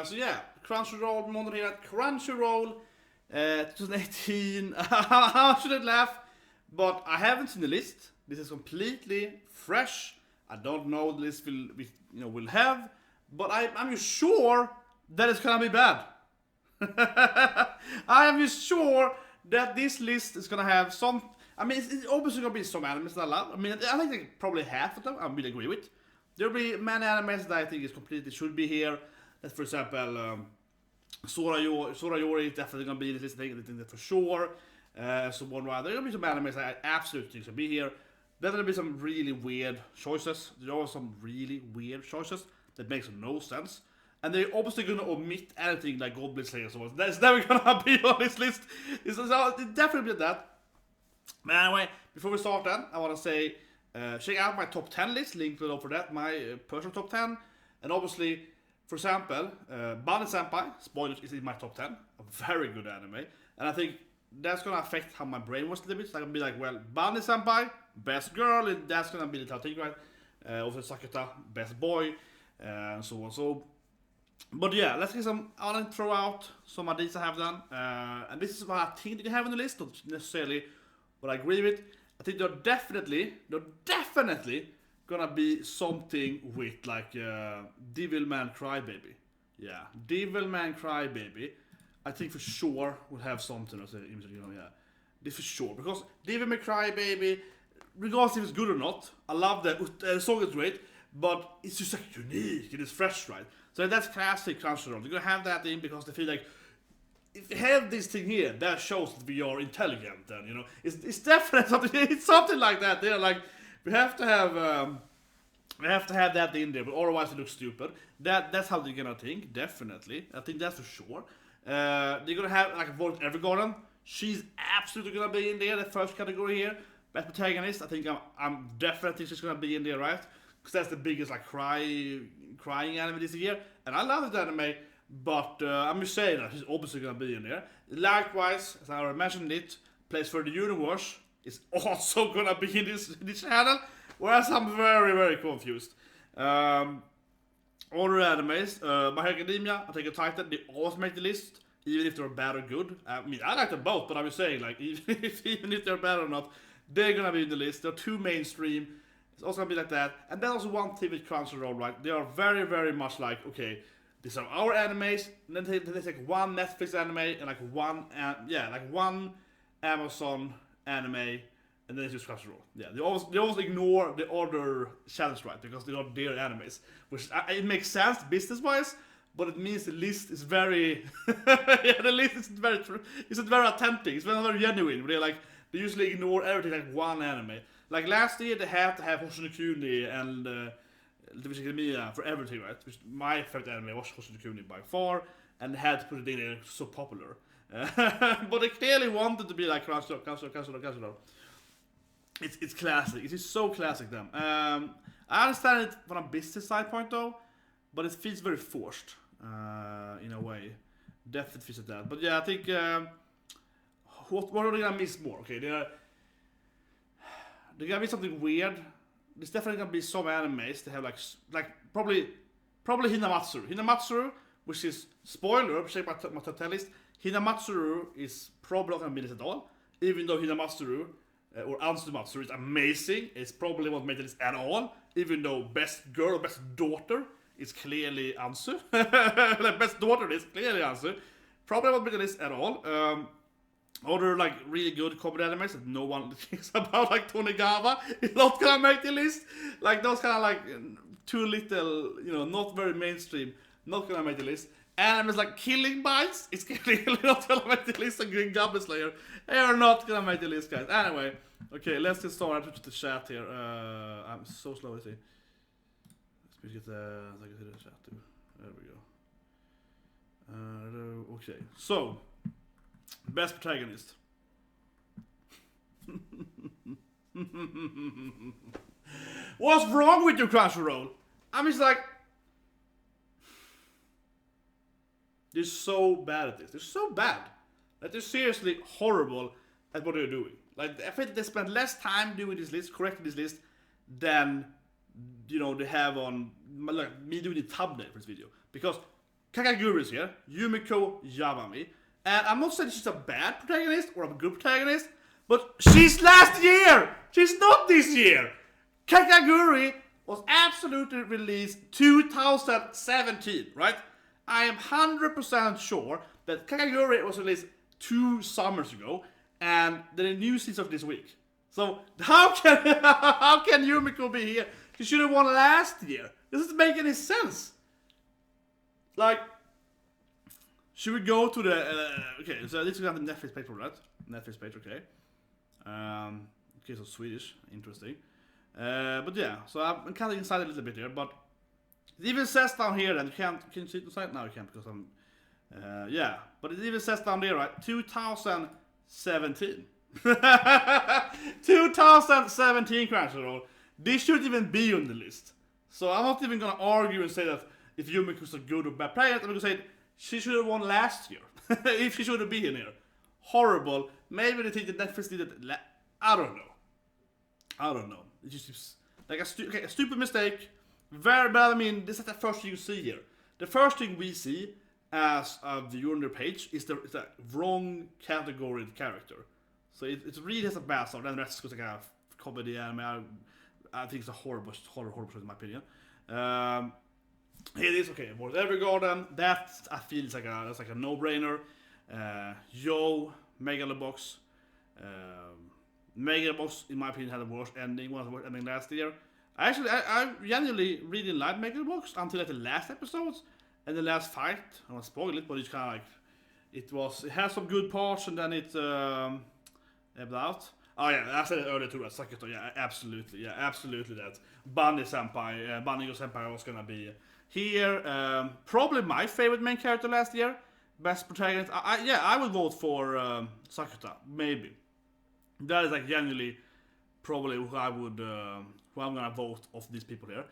So yeah, Crunchyroll, Monday here at Crunchyroll 2018. I shouldn't laugh, but I haven't seen the list. This is completely fresh. I don't know what the list will have, but I'm just sure that it's gonna be bad. I am just sure that this list is gonna have some. I mean, it's obviously gonna be some animes that I love. I mean, I think like probably half of them I really agree with. There'll be many animes that I think is completely should be here. That's for example, Sora Yori is definitely gonna be in this list. I think that for sure. So one rather, there'll be some animes that I absolutely think should be here. Then there'll be some really weird choices. There are some really weird choices that makes no sense. And they're obviously gonna omit anything like Goblin Slayer or so on. That's never gonna be on this list. It's definitely that. But anyway, before we start then, I wanna say check out my top 10 list, link below for that, my personal top 10. And obviously, for example, Bunny Senpai, spoilers, is in my top 10. A very good anime. And I think that's gonna affect how my brain was a little bit. So I'm gonna be like, well, Bunny Senpai, best girl, and that's gonna be the top thing, right? Also Sakata, best boy, and so on. So, but yeah, let's get some. I wanna throw out some ideas I have done. And this is what I think you have on the list, not necessarily what I agree with. I think they're definitely gonna be something with like Devilman Crybaby. Yeah, Devilman Crybaby. I think for sure will have something. Yeah, this for sure because Devilman Crybaby, regardless if it's good or not, I love the song is great, but it's just like unique. It is fresh, right? So that's classic Crunchyroll. They're gonna have that in because they feel like, if you have this thing here, that shows that we are intelligent, and it's definitely something. It's something like that. They're like, we have to have that in there, but otherwise it looks stupid. That's how they're gonna think. Definitely, I think that's for sure. They're gonna have like a Void Evergarden. She's absolutely gonna be in there. The first category here, best protagonist. I think I'm definitely she's gonna be in there, right? Because that's the biggest like crying anime this year, and I love that anime. But I'm just saying that he's obviously gonna be in there. Likewise, as I already mentioned it, Place for the Universe is also gonna be in this channel. Whereas I'm very, very confused. Other animes, My Hero Academia, Attack on Titan, they always make the list, even if they're bad or good. I mean, I like them both, but I'm just saying, like, even if they're bad or not, they're gonna be in the list. They're too mainstream. It's also gonna be like that. And then also one thing with Crunchyroll, right? They are very, very much like, okay, these are our animes, and then they take one Netflix anime and like one Amazon anime, and then it's just Crunchyroll. Yeah, they always ignore the other channels, right? Because they're not their animes, which it makes sense business-wise, but it means the list is very, yeah, the list isn't very authentic. It's very genuine. They usually ignore everything like one anime. Like last year, they had to have Hoshino Kuni and Division Academia for everything, right? Which my favorite anime was Hoshino Kuni by far, and they had to put it in there. It's so popular. But they clearly wanted to be like Crunchyroll. It's classic. It is so classic, them. I understand it from a business side point though, but it feels very forced in a way. Definitely feels like that. But yeah, I think what are they gonna miss more? Okay, they're gonna be something weird. There's definitely gonna be some animes that have like probably Hinamatsuru. Hinamatsuru, which is spoiler, check my top 10 list. Hinamatsuru is probably not gonna be this at all. Even though Hinamatsuru or Ansumatsuru is amazing, it's probably won't make the list at all. Even though best girl or best daughter is clearly Ansu. Like best daughter is clearly Ansu. Probably won't make the list at all. Other like really good comedy animes that no one thinks about, like Tonegawa, is not gonna make the list. Like those kind of like too little, not very mainstream, not gonna make the list. Animes like Killing Bites, it's clearly not gonna make the list. And Green Goblin Slayer, they are not gonna make the list, guys. Anyway, okay, let's get started with the chat here. I'm so slow, I see. Let's get the chat too. There we go. Okay, so. Best protagonist. What's wrong with you, Crunchyroll? I'm just like, they're so bad at this. They're so bad. Like they're seriously horrible at what they're doing. Like I think they spend less time doing this list, correcting this list, than they have on like me doing the thumbnail for this video. Because Kakaguri is here, Yumiko Yamami. And I'm not saying she's a bad protagonist or a good protagonist, but she's last year! She's not this year! Kakaguri was absolutely released 2017, right? I am 100% sure that Kakaguri was released 2 summers ago, and the new season of this week. So how can Yumiko be here? She should have won last year. This doesn't make any sense. Like, should we go to the okay? So this is gonna have the Netflix page for that. Netflix page, okay. Okay, so Swedish, interesting. But yeah, so I'm kind of inside a little bit here, but it even says down here that can you see it inside? No, you can't because I'm yeah, but it even says down there, right? 2017. 2017 Crunchyroll. This shouldn't even be on the list. So I'm not even gonna argue and say that if Yumiko's a good or bad player. I'm gonna say she should have won last year. If she should have been here. Horrible. Maybe they think that Netflix did it. I don't know. It just seems like a stupid mistake. Very bad. I mean, this is the first thing you see here. The first thing we see as a viewer on the page is the wrong category character. So it really has a bad start. Then the rest is like a comedy anime. I think it's a horrible show in my opinion. It is okay. Evergarden, that I feel is like a no-brainer. Yo, Megalobox. Megalobox, in my opinion, had the worst ending. One of the worst ending last year. I genuinely really liked Megalobox until like the last episodes and the last fight. I won't spoil it, but it's kind of like it has some good parts and then it ebbed out. Oh yeah, I said it earlier too. Sakuto, yeah, absolutely that Bunny Senpai was gonna be here. Probably my favorite main character last year, best protagonist. I would vote for Sakuta, maybe. That is like genuinely probably who I'm gonna vote of these people here.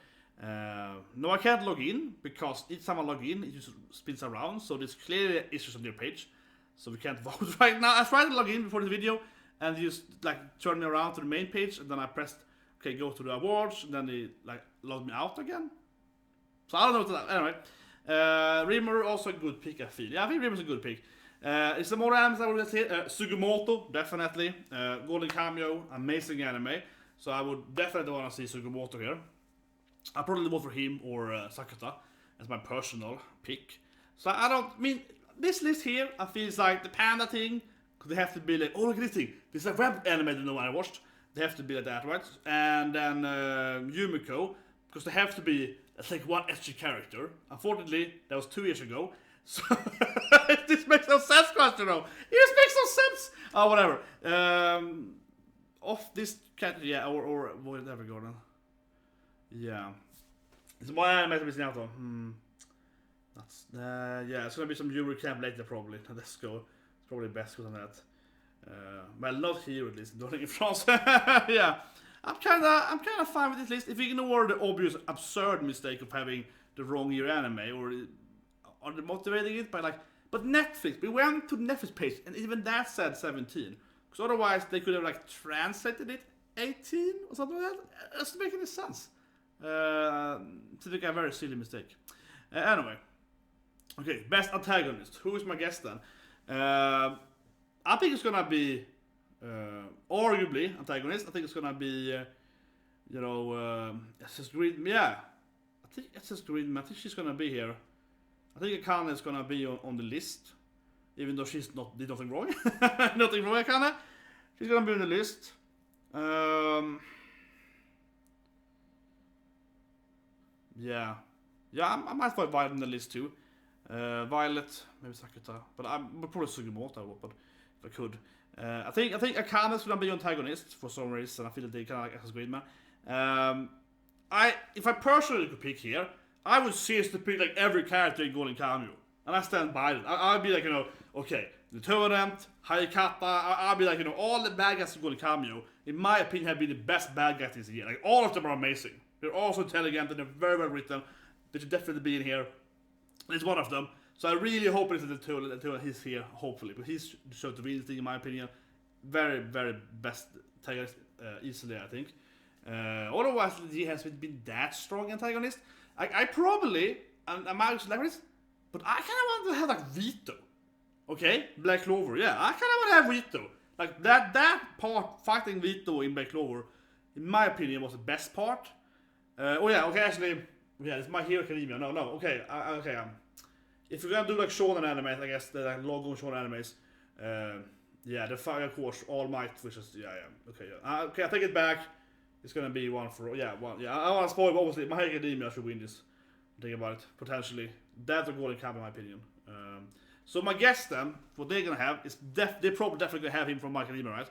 No, I can't log in because each time I log in, it just spins around. So there's clearly issues on their page, so we can't vote right now. I tried to log in before the video and just like turn me around to the main page, and then I pressed okay, go to the awards, and then they like logged me out again. So I don't know what that. Anyway, Rimmer also a good pick. I feel. Yeah, I think Rimmer's a good pick. It's the more animes I would say. Sugimoto, definitely. Golden Cameo, amazing anime. So I would definitely want to see Sugimoto here. I'll probably vote for him or Sakuta as my personal pick. So I don't mean this list here. I feel it's like the panda thing. Cause they have to be like, oh look at this thing. This is a web anime that no one I watched. They have to be like that, right? And then Yumiko, because they have to be like one edgy character. Unfortunately, that was 2 years ago. So this makes no sense, Crunchyroll. It just makes no sense. Oh, whatever. Off this cat, yeah, or whatever, Gordon. Yeah, it's one anime to be seen out on. That's yeah, it's gonna be some Euro camp later probably. Let's go. It's probably best because of that. Well, not here at least. Not in France. Yeah, I'm kind of fine with this list. If you ignore the obvious absurd mistake of having the wrong year anime, or are they motivating it by like, but Netflix. We went to the Netflix page, and even that said 17. Because otherwise they could have like translated it 18 or something like that. It doesn't make any sense. I think a very silly mistake. Anyway, okay, best antagonist. Who is my guest then? I think it's gonna be arguably antagonist. I think it's gonna be SS Green. Yeah, I think SS Green. I think she's gonna be here. I think Akane is gonna be on the list, even though she's not did nothing wrong. Nothing wrong, Akane. She's gonna be on the list. Yeah, I might find Violet on the list too. Violet, maybe Sakuta, but I'm probably Sugimoto. But if I could, I think Akane is gonna be antagonist for some reason. I feel that they kind of like as Green Man. If I personally could pick here, I would seriously pick like every character in Golden Cameo, and I stand by it. I'd be like, okay, the Lieutenant, Hayakata. I'd be like, all the bad guys in Golden Cameo, in my opinion, have been the best bad guys this year. Like all of them are amazing. They're also intelligent and they're very well written. They should definitely be in here. It's one of them. So I really hope it's the Lieutenant. He's here, hopefully, but he's showed the real thing in my opinion. Very, very best antagonist easily, I think. Otherwise, he hasn't been that strong antagonist. I probably, and I might select this, But I kind of want to have like Vito. Okay, Black Clover. Yeah, I kind of want to have Vito. Like that part, fighting Vito in Black Clover, in my opinion, was the best part. Actually, it's My Hero Academia. No, okay, if you're gonna do like shonen anime, I guess the like, logo shonen animes, the Fire Course All Might, which is okay, I take it back. It's gonna be one. I want to spoil. Obviously, My Hero Academia should win this. Think about it, potentially. That's a golden cup in my opinion. So my guess then, what they're gonna have is they're probably definitely gonna have him from My Hero Academia, right?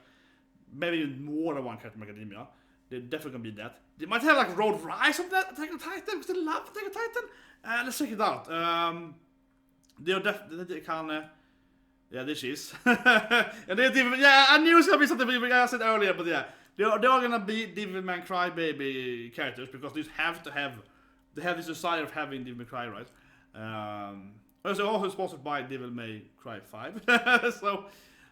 Maybe even more than one character from My Hero Academia. They're definitely gonna be that. They might have like Road Rise of that Attack on Titan because they love Attack on Titan. Let's check it out. They're definitely can. Yeah, this is. And I knew it was gonna be something I said earlier, but yeah, they are gonna be Devilman Crybaby characters because they have to have. They have this desire of having Devil May Cry, right? It's also sponsored by Devil May Cry 5. So,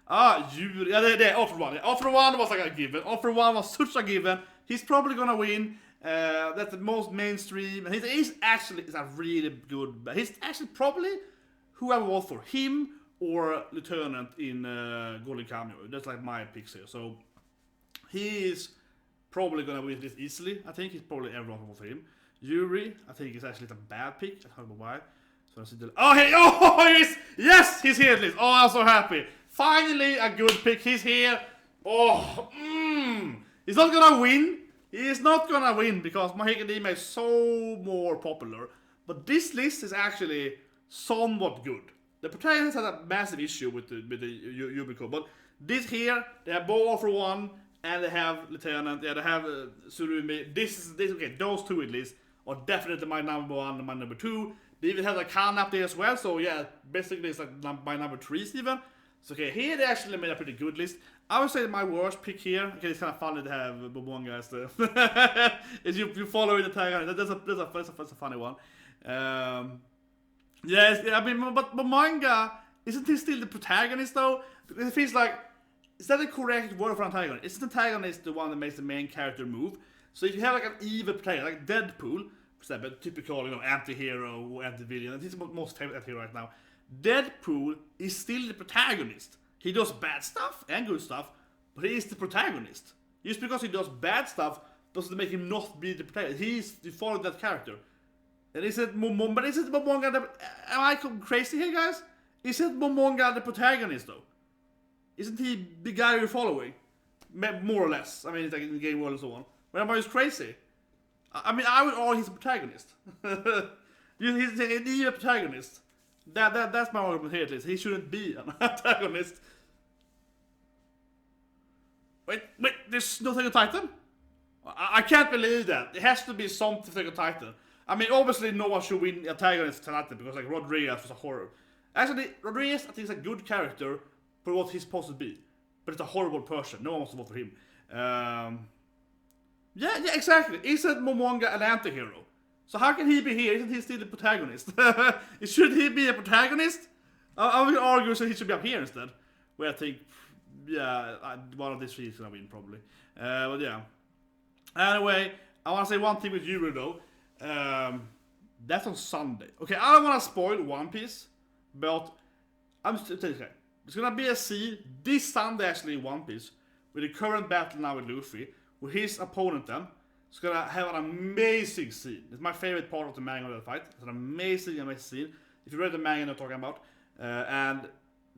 Offer 1. Yeah, Offer 1 was like a given. Offer 1 was such a given. He's probably gonna win. That's the most mainstream. And he's actually a really good. He's actually probably who I would vote for. Him or Lieutenant in Golden Cameo. That's like my picks here. So, he is probably gonna win this easily. I think he's probably everyone will vote for him. Yuri, I think is actually a bad pick. I don't know why. So he's here at least. Oh, I'm so happy. Finally, a good pick. He's here. He's not gonna win. He is not gonna win because My Hero Academia is so more popular. But this list is actually somewhat good. The protagonist has a massive issue with the Yumiko, but this here, they have both Offer 1 and they have Lieutenant. Yeah, they have Surumi. This okay. Those two at least are definitely my number 1 and my number 2. They even have a Khan up there as well, so yeah, basically it's like my number 3 even. So okay, here they actually made a pretty good list. I would say my worst pick here. Okay, it's kind of funny to have Momonga as the. Is you follow the tag. That's a funny one. Yes, I mean, but Momonga isn't he still the protagonist though? It feels like. Is that the correct word for antagonist? Isn't antagonist the one that makes the main character move? So if you have like an evil protagonist, like Deadpool, for example, typical anti-hero or anti-villain, and he's the most favorite anti-hero right now. Deadpool is still the protagonist. He does bad stuff and good stuff, but he is the protagonist. Just because he does bad stuff doesn't make him not be the protagonist. You follow that character. And is it Momonga the... Am I crazy here, guys? Is it Momonga the protagonist, though? Isn't he the guy you're following? More or less. I mean, it's like in the game world and so on. But am I just crazy? I mean, I would argue he's a protagonist. He's an evil protagonist. That's my argument here at least. He shouldn't be an antagonist. Wait, there's no Attack on Titan? I can't believe that. It has to be something Attack on Titan. I mean, obviously no one should win antagonist tonight because like Rodriguez was a horror. Actually, Rodriguez I think is a good character for what he's supposed to be. But it's a horrible person. No one wants to vote for him. Yeah, exactly. Isn't Momonga an anti-hero? So how can he be here? Isn't he still the protagonist? Should he be a protagonist? I would argue that he should be up here instead. Where I think, one of these three is gonna win probably. But yeah. Anyway, I want to say one thing with Yuri though. That's on Sunday. Okay, I don't want to spoil One Piece, but I'm still telling you, there's gonna be a scene this Sunday actually in One Piece with the current battle now with Luffy, with his opponent then. It's gonna have an amazing scene. It's my favorite part of the manga of that fight. It's an amazing scene. If you read the manga I'm talking about, and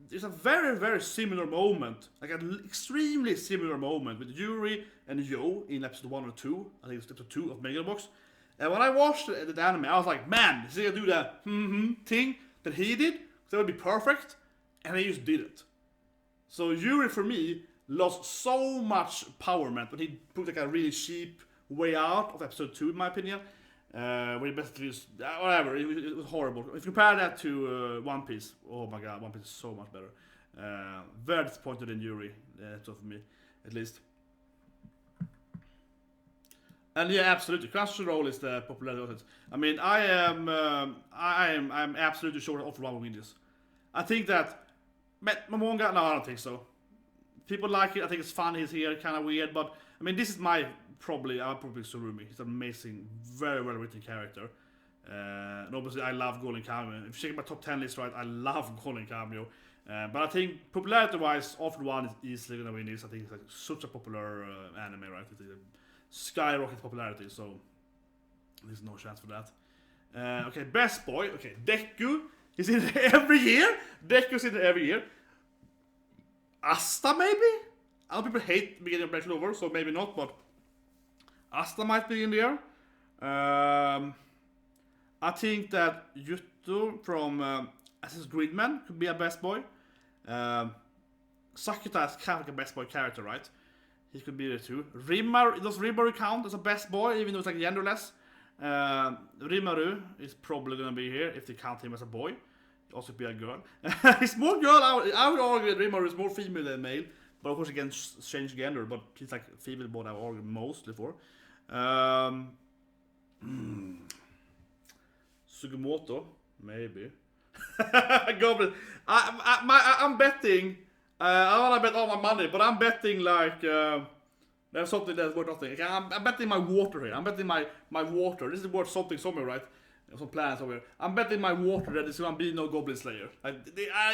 there's a very, very similar moment, like an extremely similar moment with Yuri and Yo in episode 1 or 2. I think it's episode 2 of Megalobox. And when I watched the anime, I was like, man, is he gonna do that thing that he did? That would be perfect. And he just did it. So Yuri for me lost so much empowerment when he put like a really cheap way out of episode 2 in my opinion. Where he basically just, whatever, it was horrible. If you compare that to One Piece, oh my god, One Piece is so much better. Very disappointed in Yuri, so for me, at least. And yeah, absolutely, Crunchyroll is the popular audience. I mean, I'm absolutely sure that Offer 1 will win this. I think that Momonga, no, I don't think so. People like it. I think it's fun. He's here, kind of weird, but I mean, this is my probably Surumi. He's an amazing, very well written character. And obviously, I love Golden Cameo. If you check my top 10 list, right, I love Golden Cameo. But I think popularity-wise, After One is easily gonna win this. I think it's like such a popular anime, right? It's a skyrocket popularity, so there's no chance for that. Okay, Best Boy. Okay, Deku is in it every year. Deku's in it every year. Asta maybe? A lot of people hate beginning of Black Clover, so maybe not, but Asta might be in there. I think that Yuto from Assassin's Creed Man could be a Best Boy. Sakuta is kind of like a Best Boy character, right? He could be there too. Does Rimaru count as a Best Boy, even though it's like genderless? Rimaru is probably gonna be here if they count him as a boy. He'll also be a girl. He's more girl. I would argue that Rimaru is more female than male, but of course he can change gender. But he's like female, but I would argue mostly for. Sugimoto, maybe. Goblin. I'm betting. I don't want to bet all my money, but I'm betting like there's something that's worth nothing. Okay, I'm betting my water here. I'm betting my water. This is worth something somewhere, right? Some plans somewhere. I'm betting my water that there's gonna be no Goblin Slayer. I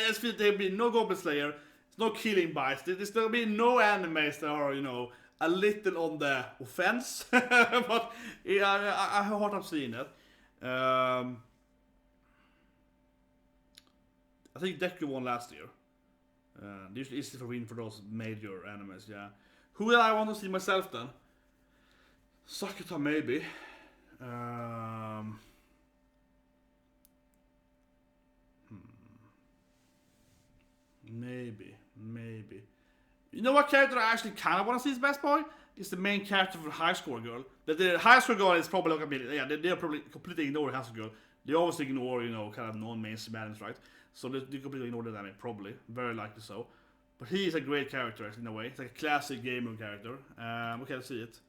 just feel there'll be no Goblin Slayer. There's no killing bites. There's gonna be no animes that are, you know, a little on the offense. But yeah, I have a hard time seeing that. I think Deku won last year. Usually easy for win for those major animes, yeah. Who will I want to see myself then? Sakuta maybe. Maybe. You know what character I actually kind of want to see as Best Boy? Is the main character for High Score Girl. The High Score Girl is probably like a bit, yeah, they're probably completely ignore High Score Girl. They always ignore, you know, kind of non-mainstream animes, right? So they completely ignore that anime, probably. Very likely so. But he is a great character, actually, in a way. It's like a classic gamer character. Okay, let's see it.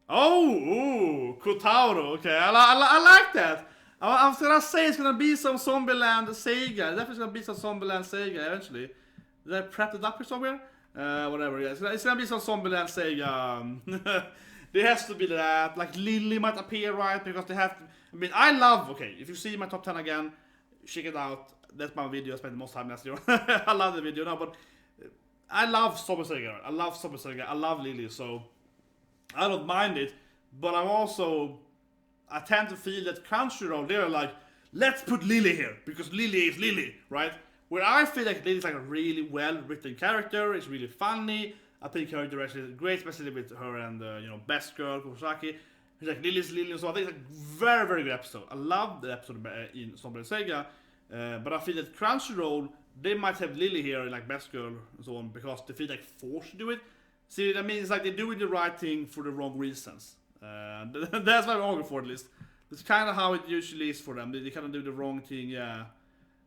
Oh, ooh, Kotaro. Okay, I like that. I was gonna say it's gonna be some Zombieland Sega. Definitely gonna be some Zombieland Sega eventually. Did I prep it up here somewhere? Whatever, yeah. It's gonna be some Zombieland Sega. There has to be that. Like Lily might appear, right? Because they have to. I mean, I love. Okay, if you see my top 10 again, check it out. That's my video. I spent the most time last year. I love the video now, but I love Zombie Sega. I love Lily, so I don't mind it. But I tend to feel that Crunchyroll, they're like, let's put Lily here because Lily is Lily, right? Where I feel like Lily's like a really well-written character. It's really funny. I think her direction is great, especially with her and Best Girl Kurosaki. It's like Lily's Lily, so I think it's a very, very good episode. I love the episode in Zombie Sega, but I feel that Crunchyroll, they might have Lily here in like Best Girl and so on because they feel like forced to do it. See, I mean, it's like they're doing the right thing for the wrong reasons. That's what I'm arguing for, at least. It's kind of how it usually is for them. They kind of do the wrong thing, yeah.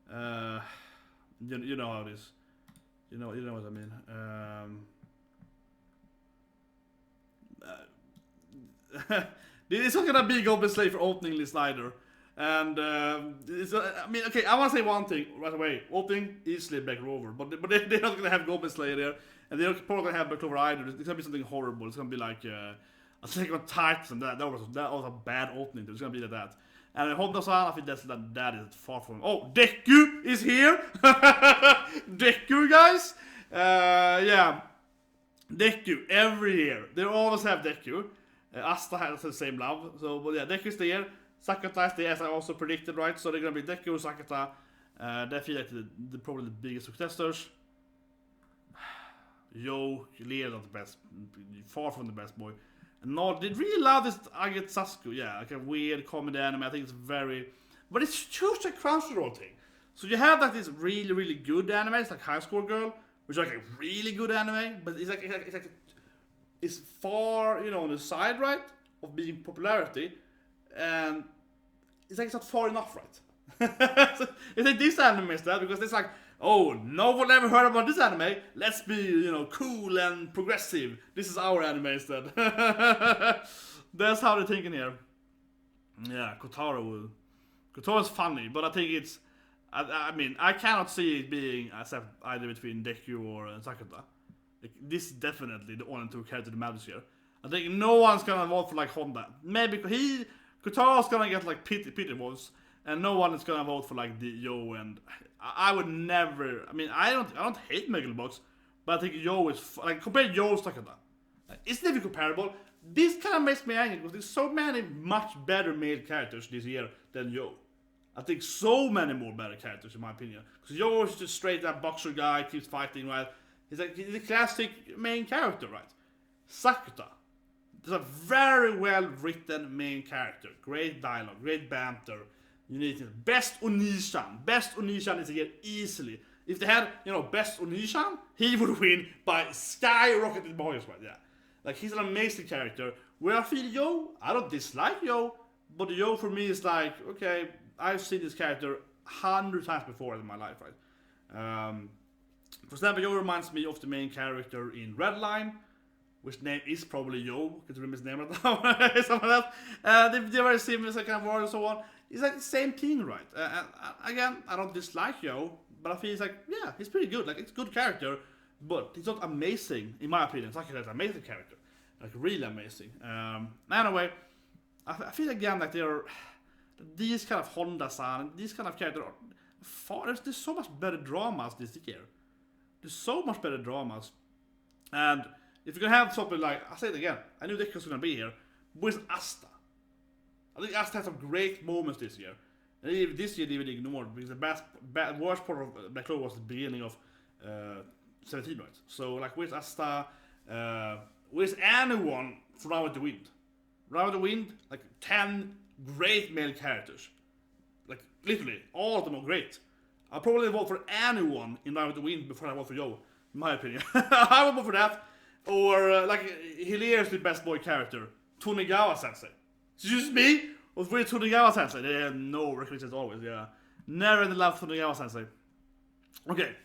You know how it is. You know what I mean. It's not gonna be Goblin Slayer for opening list either. And I mean, okay, I want to say one thing right away. Opening easily Black Rover, but they're not gonna have Goblin Slayer there, and they're probably gonna have Black Clover either. It's gonna be something horrible. It's gonna be like I think on Titan. That was a bad opening. It's gonna be like that. And Honda-san, I think that is far from. Oh, Deku is here. Deku, guys. Yeah, Deku every year. They always have Deku. Asta has the same love. So, but yeah, Deku's there. Sakuta is there, as I also predicted, right? So they're gonna be Deku, Sakuta. They feel like the probably the biggest successors. Yo, Lea not the best, far from the best boy. No, they really love this I Get Sasuke, yeah, like a weird comedy anime. I think it's very, but it's just a Crunchyroll thing. So you have like this really, really good animes like High Score Girl, which is like a really good anime, but it's far, on the side, right, of being popularity, and it's like it's not far enough, right? So it's like this anime is that because it's like, oh, no one ever heard about this anime. Let's be, cool and progressive. This is our anime instead. That's how they're thinking here. Yeah, Kotaro's funny, but I think it's. I mean, I cannot see it being either between Deku or Sakuta. Like, this is definitely the one and two character that matters here. I think no one's gonna vote for like Honda. Maybe Kotara's gonna get like pity votes, and no one is gonna vote for like the Yo. And I would never. I mean, I don't hate Megalobox, but I think Yo is like compared to Yo Sakata. It's never comparable. This kind of makes me angry because there's so many much better male characters this year than Yo. I think so many more better characters in my opinion. Because Yo is just straight up boxer guy, keeps fighting, right? He's a classic main character, right? Sakuta. There's a very well written main character. Great dialogue, great banter. You need it. Best Onishan. Best Onishan is here easily. If they had, best Onishan, he would win by skyrocketed points, right? Yeah. Like, he's an amazing character. Where I feel Yo, I don't dislike Yo, but Yo for me is like, okay, I've seen this character 100 times before in my life, right? For example, Yo reminds me of the main character in Redline, which name is probably Yo, because I remember his name right now, something like that. They're very similar, kind of word and so on. It's like the same thing, right? And again, I don't dislike Yo, but I feel it's like, yeah, he's pretty good. Like, it's a good character, but he's not amazing, in my opinion. It's like an amazing character. Like, really amazing. Anyway, I feel again like they're these kind of Honda-san, these kind of characters are far. There's so much better dramas this year. There's so much better dramas. And if you're gonna have something like, I'll say it again, I knew Dick was gonna be here, with Asta. I think Asta had some great moments this year. And even this year they even ignored, because the worst part of Black Clover was the beginning of 17, right? So like with Asta, with anyone from Ride with the Wind. Ride with the Wind, like 10 great male characters. Like literally, all of them are great. I'll probably vote for anyone in Ride with the Wind before I vote for Yo, in my opinion. I would vote for that. Or like hilariously best boy character, Tonegawa Sensei. It's just me? Or with Tonegawa Sensei? They have no recognition always, yeah. Never in the love Tonegawa Sensei. Okay,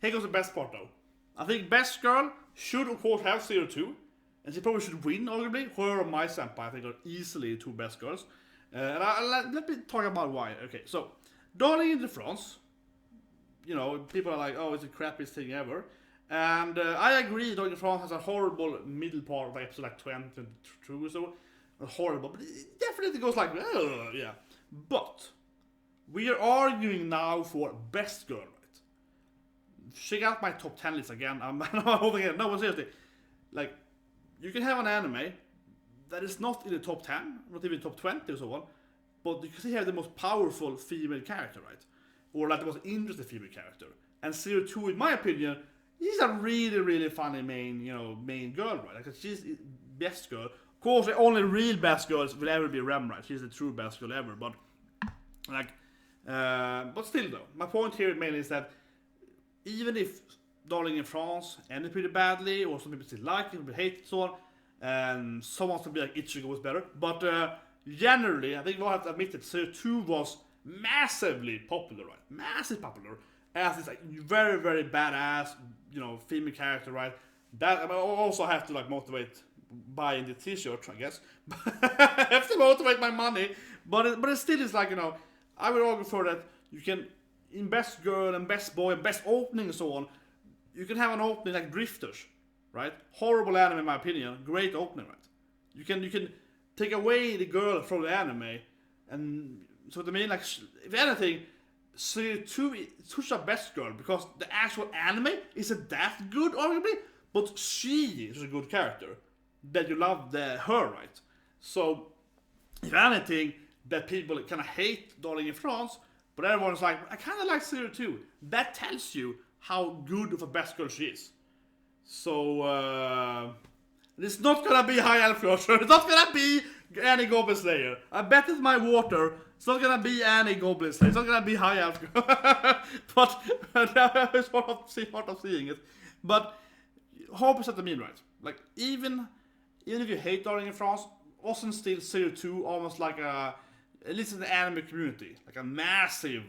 here goes the best part though. I think best girl should of course have 02. And she probably should win, arguably. Her or my senpai, I think, are easily the two best girls. And let me talk about why. Okay, so, Darling in the France, people are like, oh, it's the crappiest thing ever. And I agree, Darling in the France has a horrible middle part of episode like 20, 22 or so. Horrible, but it definitely goes like, yeah. But, we are arguing now for best girl, right? Check out my top 10 list again. I'm holding it. No, but seriously. Like, you can have an anime that is not in the top 10, not even top 20 or so on, but you can see here the most powerful female character, right? Or like the most interesting female character. And 02, in my opinion, is a really, really funny main girl, right? Like she's best girl. Of course, the only real best girls will ever be Rem, right? She's the true best girl ever, but like, but still though, my point here mainly is that even if Darling in France ended pretty badly, or some people still like it, some people hate it, so on. And someone to be like Ichigo was better. But generally, I think we'll have to admit that 2 was massively popular, right? Massively popular. As this like very, very badass, female character, right? That I mean, I also have to like motivate buying the t-shirt, I guess. I have to motivate my money. But it still is like, I would argue for that you can, in best girl and best boy and best opening and so on, you can have an opening like Drifters, right? Horrible anime in my opinion, great opening, right? You can take away the girl from the anime, and so what I mean, like, if anything, two is such a best girl because the actual anime isn't that good, arguably, but she is a good character that you love her, right? So, if anything, that people kind of hate Darling in France, but everyone's like, I kind of like 02. That tells you how good of a best girl she is. So, it's not gonna be High Elf Crusher. It's not gonna be any Goblin Slayer. I bet it's my water. It's not gonna be any Goblin Slayer. It's not gonna be High Elf. But that is part of seeing it. But 100% I mean, right? Like even if you hate Darling in France, wasn't still 02 almost like at least in the anime community, like a massive,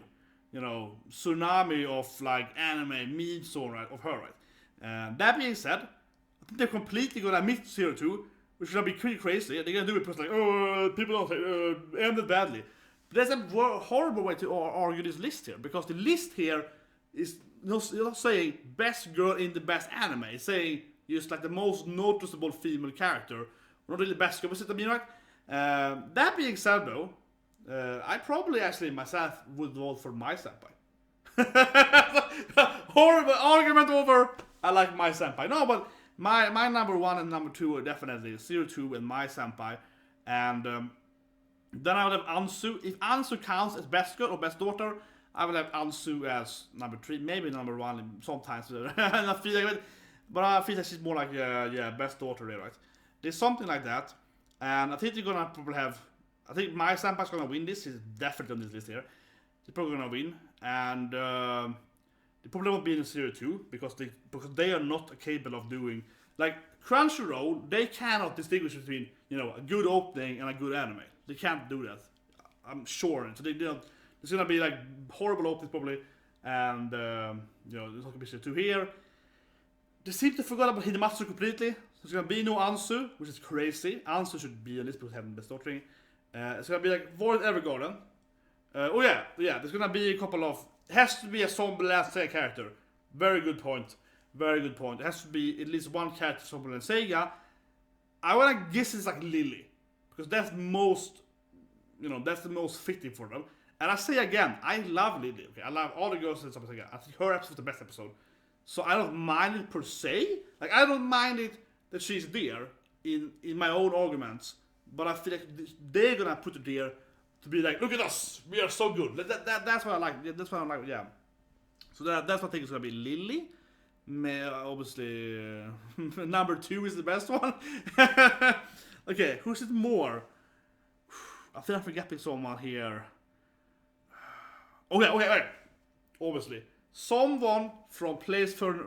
tsunami of like anime memes on, right, of her, right? That being said, I think they're completely gonna miss 02, which is gonna be pretty crazy. They're gonna do it because like, oh, people don't say ended badly. But that's a horrible way to argue this list here, because the list here is not saying best girl in the best anime. It's saying just like the most noticeable female character. Not really best girl, but I mean, right? That being said, though, I probably actually myself would vote for my senpai. Horrible argument over. I like my senpai. No, but my number one and number two are definitely 02 and my senpai. And then I would have Ansu. If Ansu counts as best girl or best daughter, I would have Ansu as number three, maybe number one sometimes. I feel like it, but I feel like she's more like best daughter there, right? There's something like that, and I think you're gonna probably have. I think my senpai's gonna win this. He's definitely on this list here. He's probably gonna win, and they probably won't be in 02 because they are not capable of doing like Crunchyroll. They cannot distinguish between a good opening and a good anime. They can't do that. I'm sure. So there's gonna be like horrible openings probably, and there's not gonna be 02 here. They seem to forget about Hidematsu completely. So there's gonna be no Ansu, which is crazy. Ansu should be on this because having best daughter. It's gonna be like Void Evergarden. There's gonna be a couple of. It has to be a zombie last character. Very good point. It has to be at least one character zombie and Sega. I wanna guess it's like Lily, because that's most, that's the most fitting for them. And I say again, I love Lily. Okay, I love all the girls in Zombie Sega. I think her episode is the best episode. So I don't mind it per se. Like I don't mind it that she's there in my own arguments. But I feel like they're gonna put it there to be like, look at us, we are so good. That's what I like. That's what I like. Yeah. So that's what I think is gonna be Lily. Obviously, number 2 is the best one. Okay, who's it more? I think I'm forgetting someone here. Okay. Obviously, someone from Place for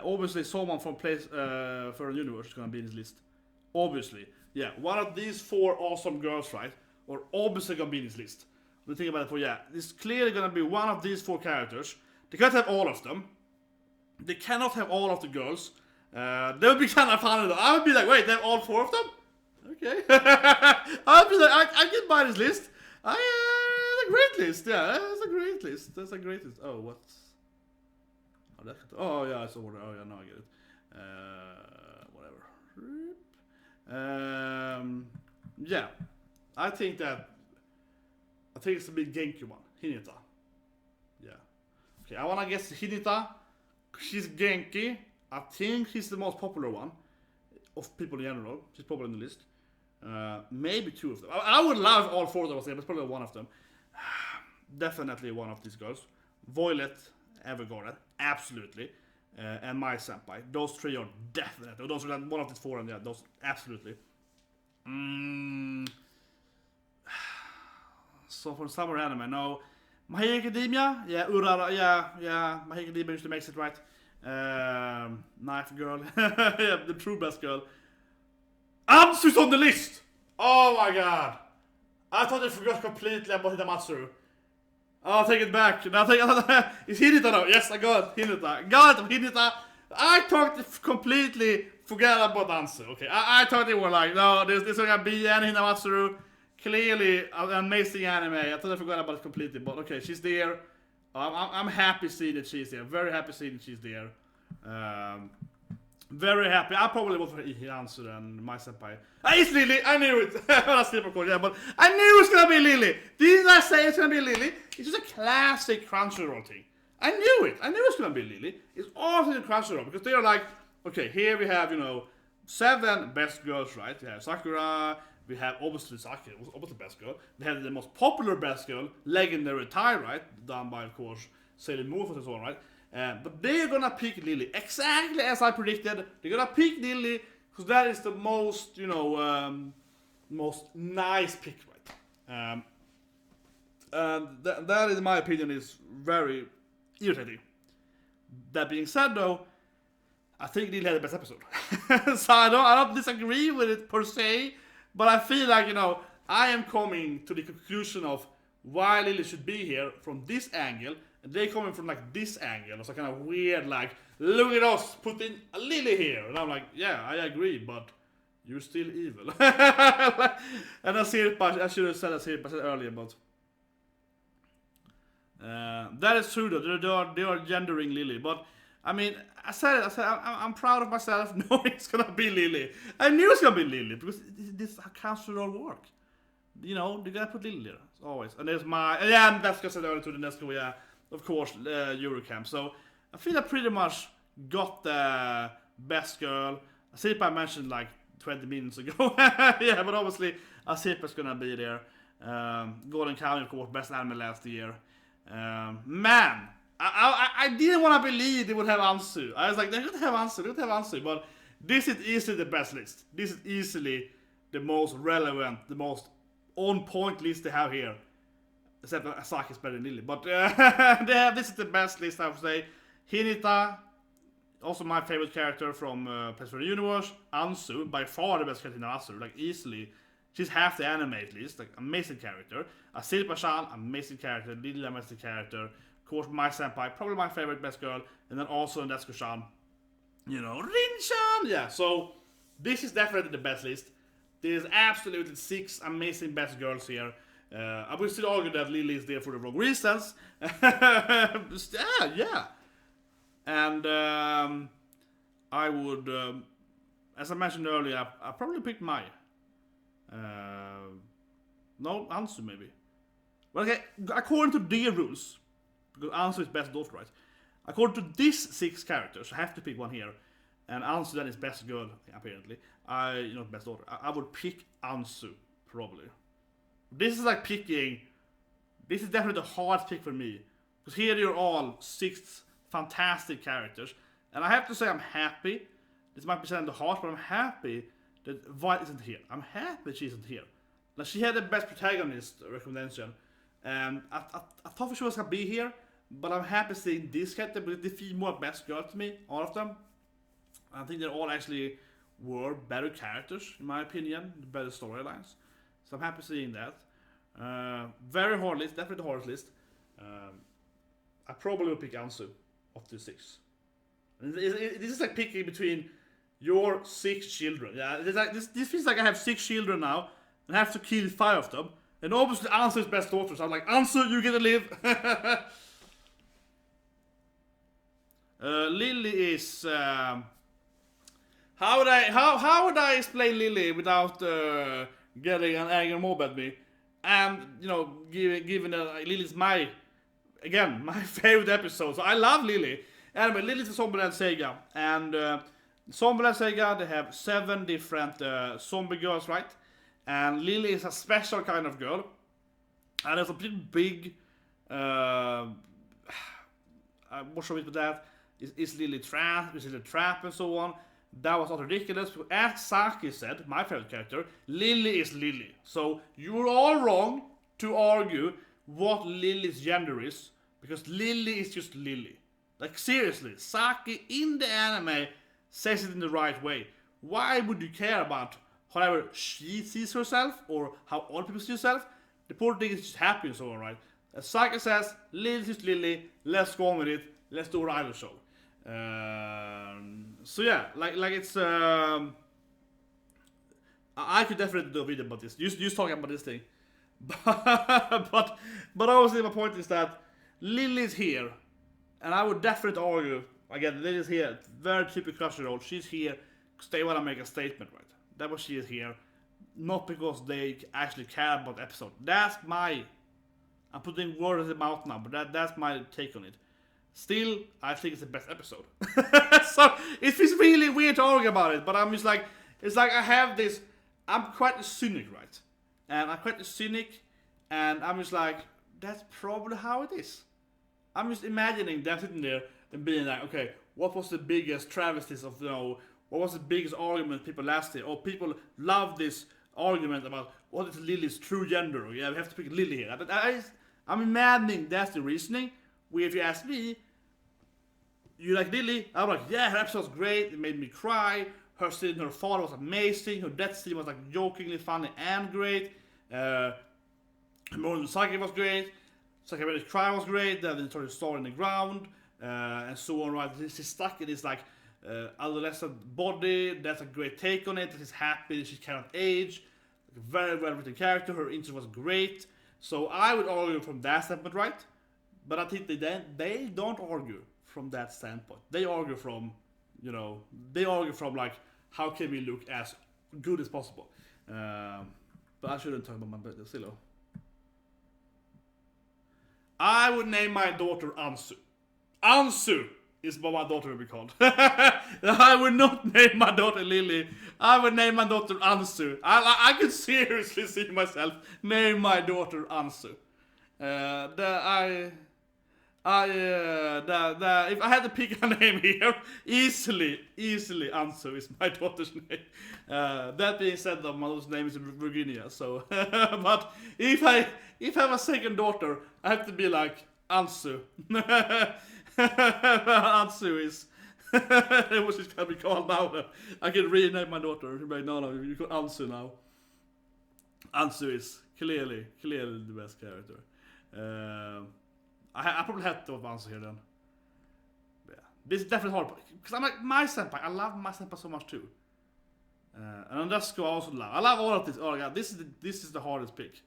obviously someone from Place for a Universe is gonna be in this list. Obviously, yeah, one of these 4 awesome girls, right? Or obviously gonna be in this list. The thing about it, it's clearly gonna be one of these 4 characters. They can't have all of them. They cannot have all of the girls. That would be kind of funny though. I would be like, wait, they have all 4 of them? Okay. I would be like, I can buy this list. It's a great list. Yeah, it's a great list. That's a great list. Oh, what's? Oh yeah, it's over there. Oh yeah, now I get it. Whatever. Yeah, I think it's the big Genki one, Hinata. Yeah. Okay, I wanna guess Hinata. She's Genki. I think she's the most popular one of people in general. She's popular in the list. Maybe 2 of them. I would love all 4 of them, but it's probably one of them. Definitely one of these girls. Violet Evergarden, absolutely. And my senpai. Those 3 are definitely. Those are one of these 4, and yeah, those absolutely. So for summer anime, no. My Hero Academia, yeah, Urara, yeah. My Hero Academia usually makes it right. Knife Girl, yeah, the true best girl. Ansu's on the list! Oh my god! I thought I forgot completely about Hidematsu. I'll take it back. It's Hinata now. Yes, I got Hinata. I thought completely forgot about Ansu. Okay, I thought they were like, no, there's gonna be an Hidematsu. Clearly an amazing anime. I thought I forgot about it completely, but okay, she's there. I'm happy seeing that she's there. Very happy seeing that she's there. Very happy. I probably vote for Ansu and my senpai. It's Lily. I knew it. But I knew it's gonna be Lily. Didn't I say it's gonna be Lily? It's just a classic Crunchyroll thing. I knew it. I knew it's gonna be Lily. It's awesome in Crunchyroll because they are like, okay, here we have 7 best girls, right? We have Sakura. We have obviously Sakura, obviously the best girl. We have the most popular best girl, Legendary Tie, right? Done by, of course, Sailor Moon and so on, right? But they're gonna pick Lily exactly as I predicted. They're gonna pick Lily because that is the most, most nice pick, right? And that, in my opinion, is very irritating. That being said, though, I think Lily had the best episode, so I don't disagree with it per se. But I feel like, I am coming to the conclusion of why Lily should be here from this angle, and they coming from like this angle. It's like kind of weird, like, look at us putting a Lily here. And I'm like, yeah, I agree, but you're still evil. And I should have said that earlier, but that is true though. They are gendering Lily, but I mean, I said it. I'm proud of myself knowing it's gonna be Lily. I knew it's gonna be Lily because this is how Crunchyroll work. You know, you gotta put Lily there always. And there's my and that's gonna send over to the next one. Yeah, of course, Eurocamp. So I feel I pretty much got the best girl. Asipa mentioned like 20 minutes ago. Yeah, but obviously Asipa's gonna be there. Golden County, of course, best anime last year. Man, I didn't want to believe they would have Ansu. I was like, they're gonna have Ansu, but this is easily the best list. This is easily the most relevant, the most on point list they have here. Except that Asaki is better than Lily, but this is the best list, I would say. Hinata, also my favorite character from Place for the Universe. Ansu, by far the best character in Ansu, like easily. She's half the anime at least, like amazing character. Asirpa-chan, amazing character. Lily, amazing character. Of course, my senpai, probably my favorite best girl. And then also Natsuko-chan, you know, Rin-chan. Yeah, so this is definitely the best list. There's absolutely 6 amazing best girls here. I will still argue that Lily is there for the wrong reasons. Yeah. And I would, as I mentioned earlier, I probably picked Mai. No, Ansu maybe. Well, okay, according to their rules, because Ansu is best daughter, right? According to these 6 characters, I have to pick one here. And Ansu then is best girl, apparently. Best daughter. I would pick Ansu, probably. This is like picking. This is definitely the hardest pick for me. Because here you're all 6 fantastic characters. And I have to say I'm happy. This might be saying the heart, but I'm happy that Violet isn't here. I'm happy she isn't here. Like, she had the best protagonist recommendation. And I thought for sure she was gonna be here. But I'm happy seeing this character because they feel more best girl to me, all of them. I think they all actually were better characters, in my opinion, better storylines. So I'm happy seeing that. Very hard list, definitely the hardest list. I probably will pick Ansu of the 6. And this is like picking between your 6 children. Yeah, it's like, this feels like I have 6 children now and I have to kill 5 of them. And obviously Ansu is best daughter, so I'm like, Ansu, you get to live. Lily is how would I explain Lily without getting an angry mob at me? And given that Lily's my favorite episode, so I love Lily. Anyway, Lily's a Zombieland Sega, and Zombieland Sega, they have 7 different zombie girls, right? And Lily is a special kind of girl, and there's a pretty big. What's wrong with that? Is Lily trap? Is Lily trap and so on? That was not ridiculous. As Saki said, my favorite character, Lily is Lily. So you're all wrong to argue what Lily's gender is, because Lily is just Lily. Like, seriously, Saki in the anime says it in the right way. Why would you care about however she sees herself or how other people see herself? The poor thing is just happy and so on, right? As Saki says, Lily is just Lily. Let's go on with it. Let's do a idol show. So yeah, like it's I could definitely do a video about this. Just talking about this thing, but obviously my point is that Lily's here, and I would definitely argue again. Lily's here, very typical Crunchyroll. She's here because they want to make a statement, right? That was she is here, not because they actually care about the episode. I'm putting words in the mouth now, but that's my take on it. Still, I think it's the best episode. So it feels really weird to argue about it, but I'm just like, it's like I have this. I'm quite a cynic, right? And I'm quite a cynic, and I'm just like, that's probably how it is. I'm just imagining them sitting there and being like, okay, what was the biggest travesties of, what was the biggest argument people last year? Or people love this argument about what is Lily's true gender? Yeah, we have to pick Lily here. I'm imagining that's the reasoning. Where if you ask me, you like Lily? I'm like, yeah, her episode was great. It made me cry. Her scene, her father was amazing. Her death scene was like jokingly funny and great. Her moment with Saki was great. Saki really cry was great. Then they started story in the ground and so on. Right, she's stuck in this like adolescent body. That's a great take on it. She's happy. She cannot age. Like a very well written character. Her intro was great. So I would argue from that standpoint, right? But I think they don't argue from that standpoint. They argue from, like, how can we look as good as possible? But I shouldn't talk about my birthday still. I would name my daughter Ansu. Ansu is what my daughter would be called. I would not name my daughter Lily. I would name my daughter Ansu. I could seriously see myself name my daughter Ansu. If I had to pick a name here, easily Ansu is my daughter's name. That being said, though, my daughter's name is Virginia. So, but if I have a second daughter, I have to be like Ansu. Ansu is what she's gonna be called now. I can rename my daughter. Right now, you call Ansu now. Ansu is clearly the best character. I probably had to have Ansu here then. But yeah, this is definitely hard because I'm like my senpai. I love my senpai so much too. And Andesco I also love. I love all of this. Oh god, this is the hardest pick.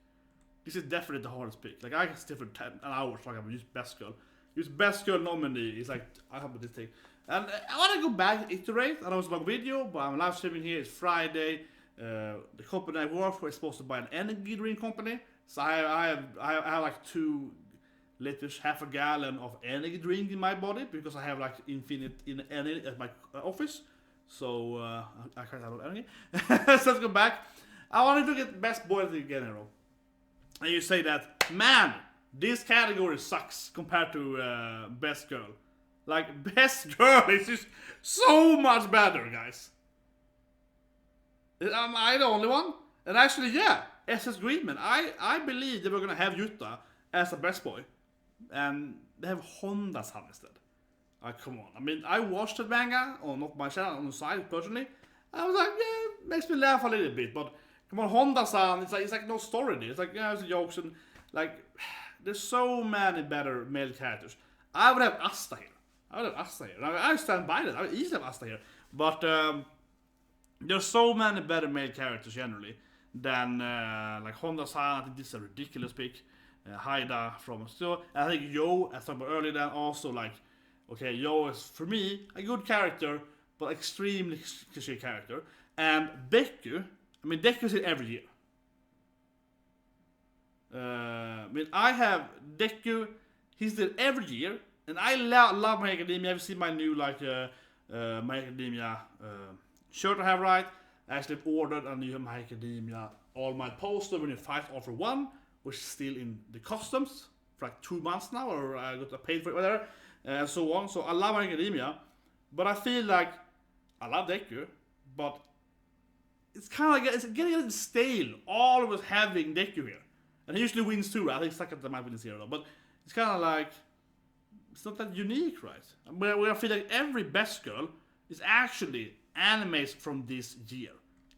This is definitely the hardest pick. Like I can sit for an hour talking about use best girl. Use best girl nominee. It's like I have this thing. And I want to go back and iterate. I know it's a long video, but I'm live streaming here. It's Friday. The company I work for is supposed to buy an energy drink company. So I have like 2 liters, half a gallon of energy drink in my body because I have like infinite in energy at my office. So I can't have energy. So let's go back. I wanted to get best boy in general. And you say that, man, this category sucks compared to best girl. Like best girl is just so much better, guys. Am I the only one? And actually, yeah, SS Greenman. I believe they were gonna have Yuta as a best boy, and they have Honda-san instead. Come on. I mean, I watched the manga on not my channel on the side personally. I was like, yeah, makes me laugh a little bit, but come on, Honda-san. It's like no story there. It's like it's jokes and like there's so many better male characters. I would have Asta here. I stand by that. I would easily have Asta here, but there's so many better male characters generally than like Honda-san. I think this is a ridiculous pick. Haida from so I think Yo, as I talked about earlier, then also like okay, Yo is for me a good character, but extremely cliche character. And Deku, I mean Deku's in every year. I mean I have Deku, he's there every year, and I love My Academia. Have you seen my new like My Academia shirt I have, right? I actually ordered a new My Academia All Might poster when you fight all for one, which is still in the customs for like 2 months now, or I got paid for it, whatever, and so on. So I love My Academia, but I feel like I love Deku, but it's kind of like it's getting a little stale. Always having Deku here, and he usually wins too. Right? I think second time I win this year, but it's kind of like it's not that unique, right? Where I feel like every best girl is actually animes from this year.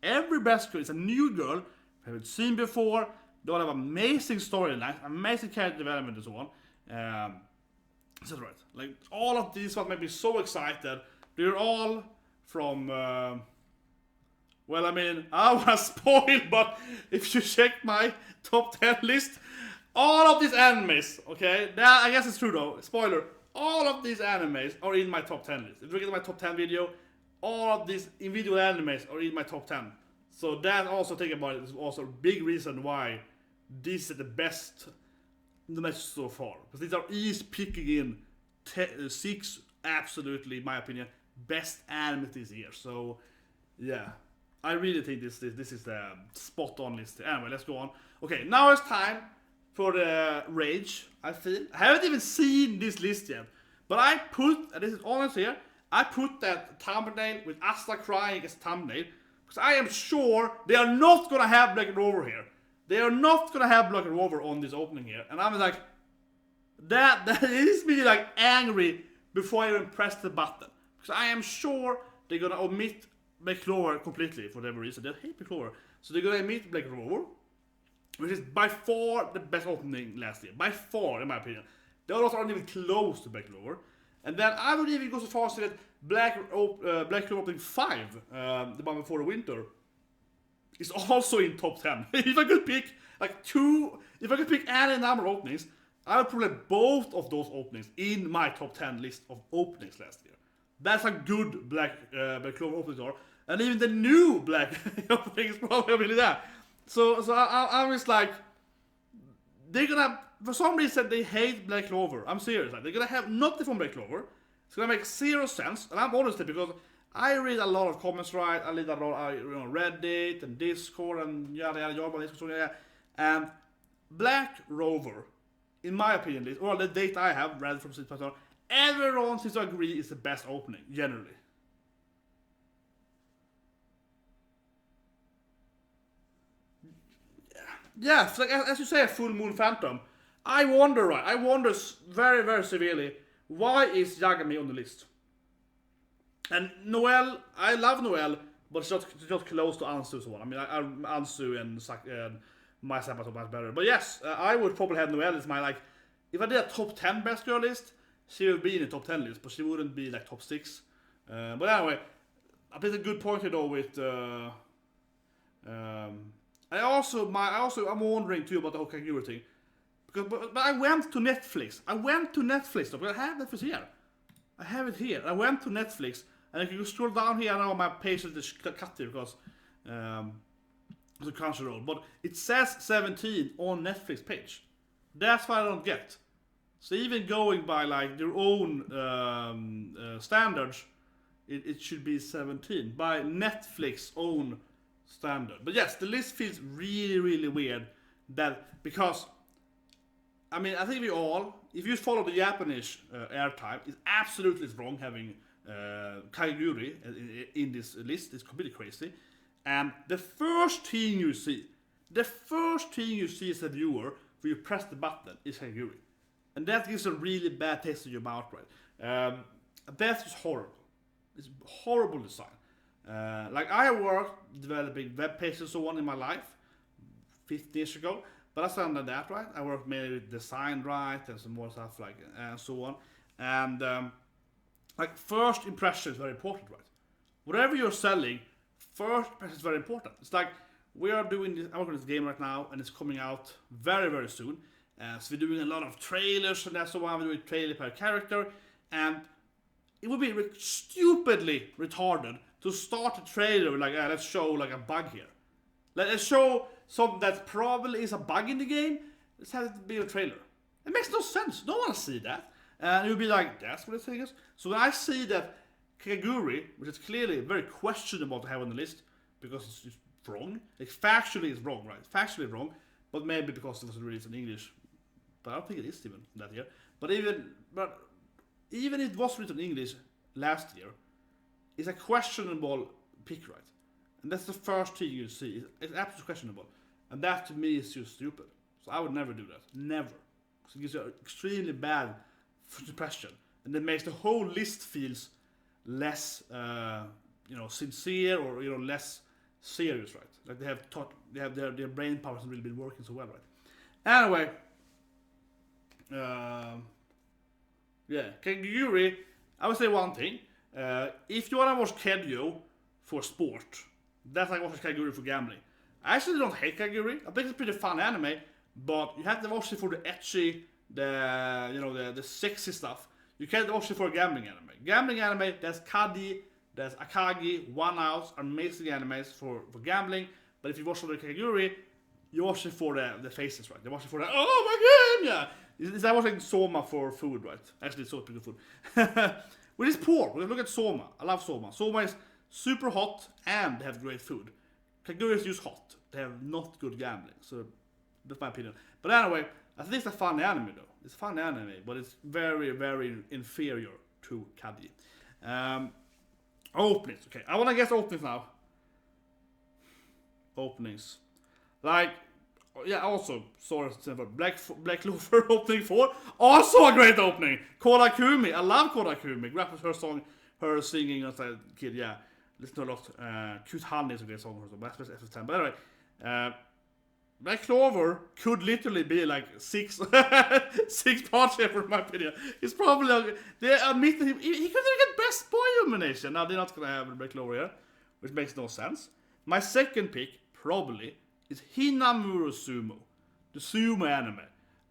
Every best girl is a new girl we haven't seen before. They all have amazing storylines, amazing character development, and so on. That's right. Like all of these, what made me so excited. They're all from. Well, I mean, I was spoiled, but if you check my top 10 list, all of these animes, okay, that I guess it's true though. Spoiler: all of these animes are in my top 10 list. If you look at my top 10 video, all of these individual animes are in my top 10. So that also, think about it, is also a big reason why this is the best in the match so far. Because these are each picking in 6, absolutely, in my opinion, best anime this year. So, yeah, I really think this is the spot on list. Anyway, let's go on. Okay, now it's time for the rage, I feel. I haven't even seen this list yet. But I put, and this is honest here, I put that thumbnail with Asta crying as thumbnail. Because I am sure they are not going to have Black Rover here. They are not going to have Black Rover on this opening here. And I'm like, that is me like angry before I even press the button. Because I am sure they're going to omit Black Clover completely for whatever reason. They hate Black Clover. So they're going to omit Black Rover, which is by far the best opening last year. By far, in my opinion. The others aren't even close to Black Clover. And then I would even go so far as to say that Black Clover opening 5, the one before the winter, is also in top 10. If I could pick like 2, if I could pick any number of openings, I would probably have both of those openings in my top 10 list of openings last year. That's how good Black Clover openings are. And even the new Black openings probably really that. So I'm just like, they're gonna, for some reason they hate Black Clover. I'm serious. Like, they're gonna have nothing from Black Clover. It's gonna make zero sense. And I'm honest because I read a lot of comments, right? I read a lot of Reddit and Discord and yada yada yada. And Black Rover, in my opinion, or the data I have read from City everyone seems to agree is the best opening, generally. Yeah, like, as you say, a Full Moon Phantom. I wonder, right? I wonder very, very severely, why is Yagami on the list? And Noelle, I love Noelle, but it's not close to Ansu so on. I mean, Ansu and my Sabbath are much better. But yes, I would probably have Noelle as my, like, if I did a top 10 best girl list, she would be in the top 10 list, but she wouldn't be like top 6. But anyway, I think a good point here though with I'm wondering too about the whole Kagura thing. But I went to Netflix. But I have Netflix here. I have it here. I went to Netflix, and if you scroll down here, now my page is cut here because it's a Crunchyroll. But it says 17 on Netflix page. That's what I don't get. So even going by like their own standards, it should be 17 by Netflix own standard. But yes, the list feels really, really weird. That because I mean, I think we all, if you follow the Japanese airtime, it's absolutely wrong having Kaguri in this list. It's completely crazy. And the first thing you see as a viewer when you press the button is Kaguri. And that gives a really bad taste in your mouth, right? That's just horrible. It's horrible design. Like I worked developing web pages and so on in my life 15 years ago. But I done that, right? I worked mainly with design, right, and some more stuff like and so on. And like first impression is very important, right? Whatever you're selling, first impression is very important. It's like we are doing this. I'm working on this game right now, and it's coming out very, very soon. So we're doing a lot of trailers and that's so on. We're doing trailer per character, and it would be stupidly retarded to start a trailer with like, let's show like a bug here. Let's show something that probably is a bug in the game. Let's have it be a trailer. It makes no sense. No one see that. And you'll be like, that's what the thing is. So when I see that Kaguri, which is clearly very questionable to have on the list, because it's just wrong. Like factually it's wrong, right? Factually wrong. But maybe because it was released in English. But I don't think it is even that year. But even if it was written in English last year, it's a questionable pick, right? And that's the first thing you see. It's absolutely questionable. And that to me is just stupid. So I would never do that. Never. Because it gives you an extremely bad impression. And it makes the whole list feels less sincere or less serious, right? Like they have their brain powers haven't really been working so well, right? Anyway. Kaguri, I would say one thing. If you wanna watch Kedyo for sport, that's like watching Kaguri for gambling. I actually don't hate Kaguri. I think it's a pretty fun anime, but you have to watch it for the ecchi, the sexy stuff. You can't watch it for a gambling anime. Gambling anime, there's Kadi, there's Akagi, One House, amazing animes for gambling. But if you watch for the Kaguri, you watch it for the faces, right? You watch it for the oh my god, yeah. It's like watching Soma for food, right? Actually, it's so pretty food. Which is poor. Look at Soma. I love Soma. Soma is super hot and they have great food. Kaguri is just hot. They have not good gambling. So that's my opinion. But anyway, I think it's a fun anime though. It's a fun anime, but it's very, very inferior to Kadi. Openings. Okay, I want to guess openings now. Openings. Like, yeah, also, sorry, Black Clover opening 4. Also a great opening. Kodakumi. I love Kodakumi. Grapples her song, her singing as a kid, yeah. Listen to a lot. Cute Honey is a great song for but FF10. But anyway, Black Clover could literally be like 6 parts here, in my opinion. It's probably, they admit that he could get Best Boy nomination. Now, they're not going to have Black Clover here, which makes no sense. My second pick, probably, is Hinamura Sumo, the sumo anime.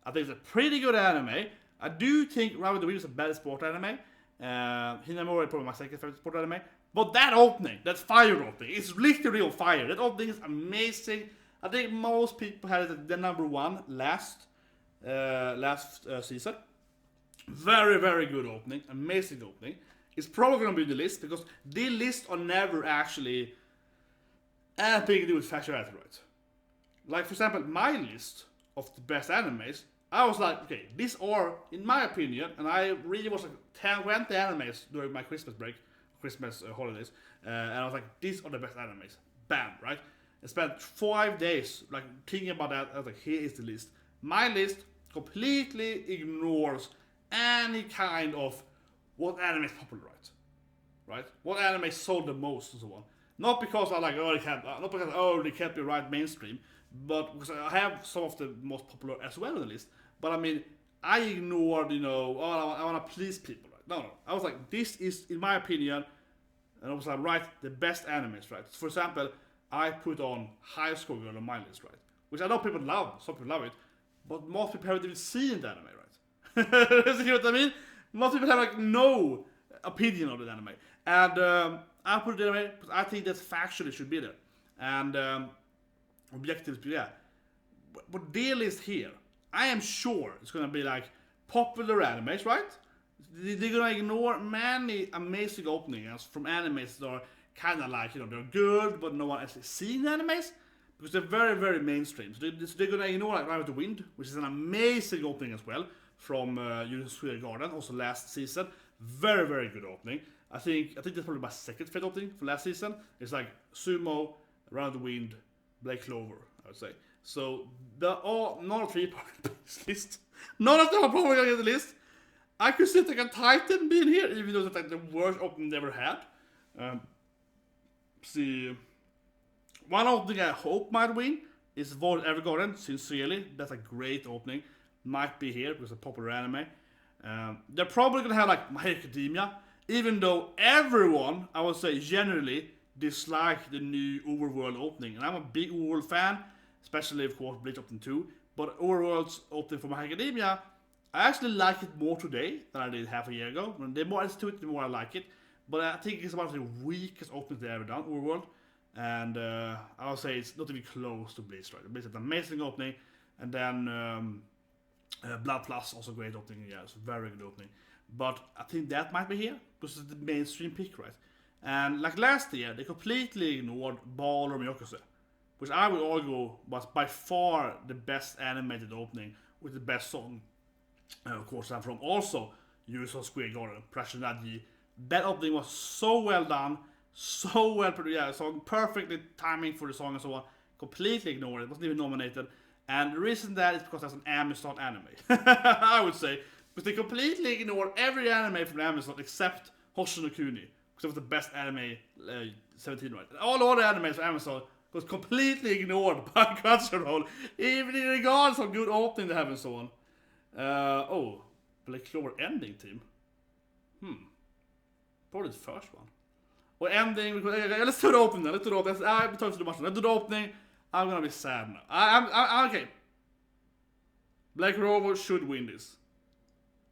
I think it's a pretty good anime. I do think Run with the Wind is a better sport anime. Hinamori is probably my second favorite sport anime. But that opening, that fire opening, it's literally on fire. That opening is amazing. I think most people had it at the number one last season. Very, very good opening. Amazing opening. It's probably going to be the list because the lists are never actually anything to do with factuality, right? Like, for example, my list of the best animes, I was like, okay, these are, in my opinion, and I really was like 10, 20 animes during my Christmas break, Christmas holidays, and I was like, these are the best animes. Bam, right? I spent 5 days like thinking about that. I was like, here is the list. My list completely ignores any kind of what anime is popular, right? What anime sold the most and so on. Not because I like, they can't be right mainstream, but because I have some of the most popular as well on the list. But I mean, I ignored, I want to please people, right? No. I was like, this is, in my opinion, and I was like, right, the best animes, right? For example, I put on High School Girl on my list, right? Which I know people love, some people love it, but most people haven't even seen the anime, right? You know what I mean? Most people have like no opinion on the anime. And I put it anime because I think that factually should be there. And objectives, yeah. But deal is here. I am sure it's gonna be like popular animes, right? They're gonna ignore many amazing openings from animes that are kind of like, they're good, but no one actually seen animes because they're very, very mainstream. So they're gonna ignore like Ride with the Wind, which is an amazing opening as well from Union Square Garden, also last season. Very, very good opening. I think that's probably my second favorite opening for last season. It's like Sumo, Ride with the Wind, Black Clover, I would say. So none of three part of this list. None of them are probably gonna get the list. I could see like a Titan being here, even though it's like the worst opening they ever had. See, one opening I hope might win is Void Evergarden. Sincerely, that's a great opening. Might be here because it's a popular anime. They're probably gonna have like My Hero Academia, even though everyone, I would say, generally dislike the new Overworld opening. And I'm a big Overworld fan, especially of course Bleach Opening 2. But Overworld's opening for My Hero Academia, I actually like it more today than I did half a year ago. The more I listen to it, the more I like it. But I think it's one of the weakest openings they've ever done, Overworld. And I would say it's not even close to Bleach, right? Bleach is an amazing opening. And then Blood Plus, also great opening. Yeah, it's a very good opening. But I think that might be here, because it's the mainstream pick, right? And like last year, they completely ignored Ballroom Yokose, which I would argue was by far the best animated opening with the best song. Of course, I'm from also Union Square Garden, Pressure Naji. That opening was so well done, so well produced, yeah, so perfectly timing for the song and so on. Completely ignored it, wasn't even nominated. And the reason that is because that's an Amazon anime, I would say. Because they completely ignored every anime from Amazon except Hoshi no Kuni, because it was the best anime 17, right? And all the other animes from Amazon was completely ignored by Crunchyroll, even in regards of good opening they have and so on. Black Clover ending team. Probably the first one. Or ending. Let's do the opening. Let's do the opening. I'm talking too much. Let's do the opening. I'm gonna be sad now. I'm okay. Black Clover should win this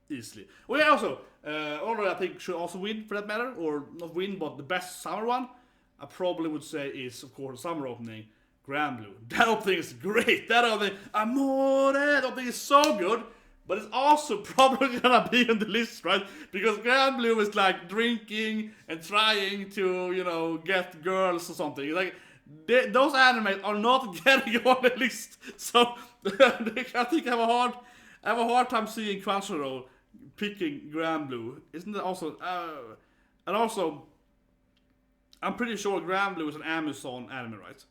easily. Oh yeah, also, although I think should also win for that matter, or not win, but the best summer one, I probably would say is of course the summer opening, Grand Blue. That opening is great. That opening, Amore. That opening is so good. But it's also probably gonna be on the list, right? Because Grand Blue is like drinking and trying to, get girls or something. Like those animes are not getting on the list. So I think I have a hard time seeing Crunchyroll picking Grand Blue. Isn't it also? And also, I'm pretty sure Grand Blue is an Amazon anime, right?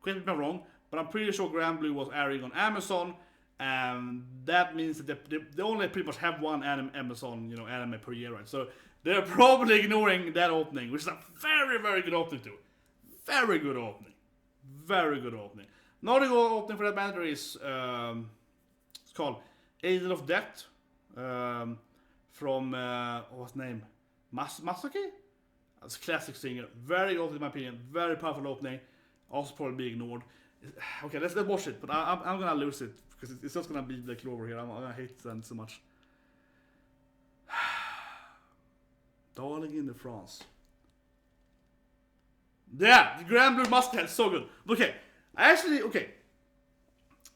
Correct me if I'm wrong, but I'm pretty sure Grand Blue was airing on Amazon. That means that they only pretty much have one Amazon, anime per year, right? So they're probably ignoring that opening, which is a very, very good opening too. Very good opening. Very good opening. Another good opening for that matter is it's called Angel of Death from what's his name? Masaki? That's a classic singer. Very good opening in my opinion. Very powerful opening. Also probably be ignored. Okay, let's watch it, but I'm gonna lose it because it's just gonna be Black Clover here. I hate them so much. Darling in the France. Yeah, the Grand Blue Muskethead, so good. Okay,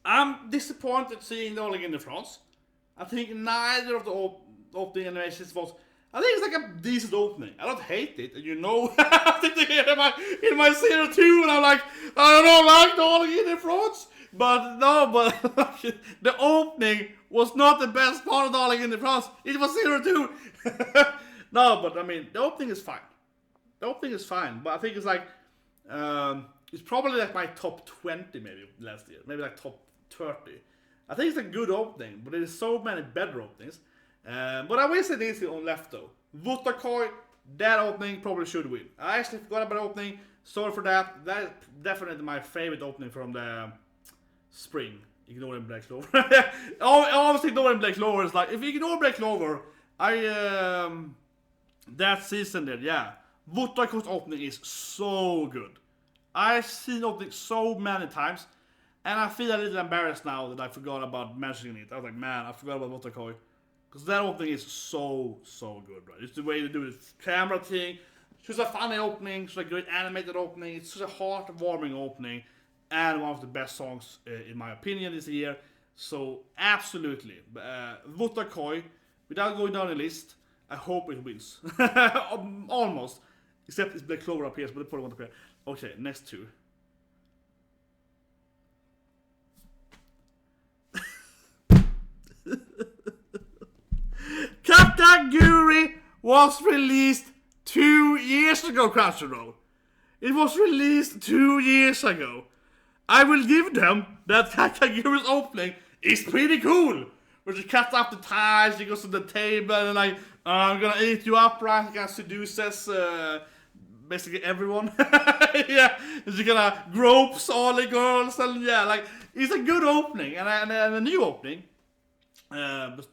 I'm disappointed seeing Darling in the France. I think neither of the opening animations was. I think it's like a decent opening. I don't hate it, and I think they hear in my 02, and I'm like, I don't like Darling in the France. But the opening was not the best part of Darling in the France. It was 02. No, but I mean, the opening is fine. But I think it's like, it's probably like my top 20 maybe last year. Maybe like top 30. I think it's a good opening, but there's so many better openings. But I will say this on left though. Wotakoi, that opening probably should win. I actually forgot about the opening. Sorry for that. That is definitely my favorite opening from the spring. Ignoring Black Clover. Obviously ignoring Black Clover is like, if you ignore Black Clover, that season there, yeah. Wotakoi's opening is so good. I've seen the opening so many times, and I feel a little embarrassed now that I forgot about mentioning it. I was like, man, I forgot about Wotakoi. Because that opening is so good, right? It's the way to do the camera thing. It's just a funny opening, it's a great animated opening, it's just a heartwarming opening, and one of the best songs, in my opinion, this year. So, absolutely. Wotakoi, without going down the list, I hope it wins. Almost. Except it's Black Clover appears, but it probably won't appear. Okay, next two. Kataguri was released 2 years ago, Crunchyroll. It was released 2 years ago. I will give them that Kataguri's opening is pretty cool. Where she cuts up the ties, she goes to the table and like, I'm gonna eat you up, right? She gonna seduces basically everyone. Yeah, and she gonna gropes all the girls and yeah, like it's a good opening and a new opening.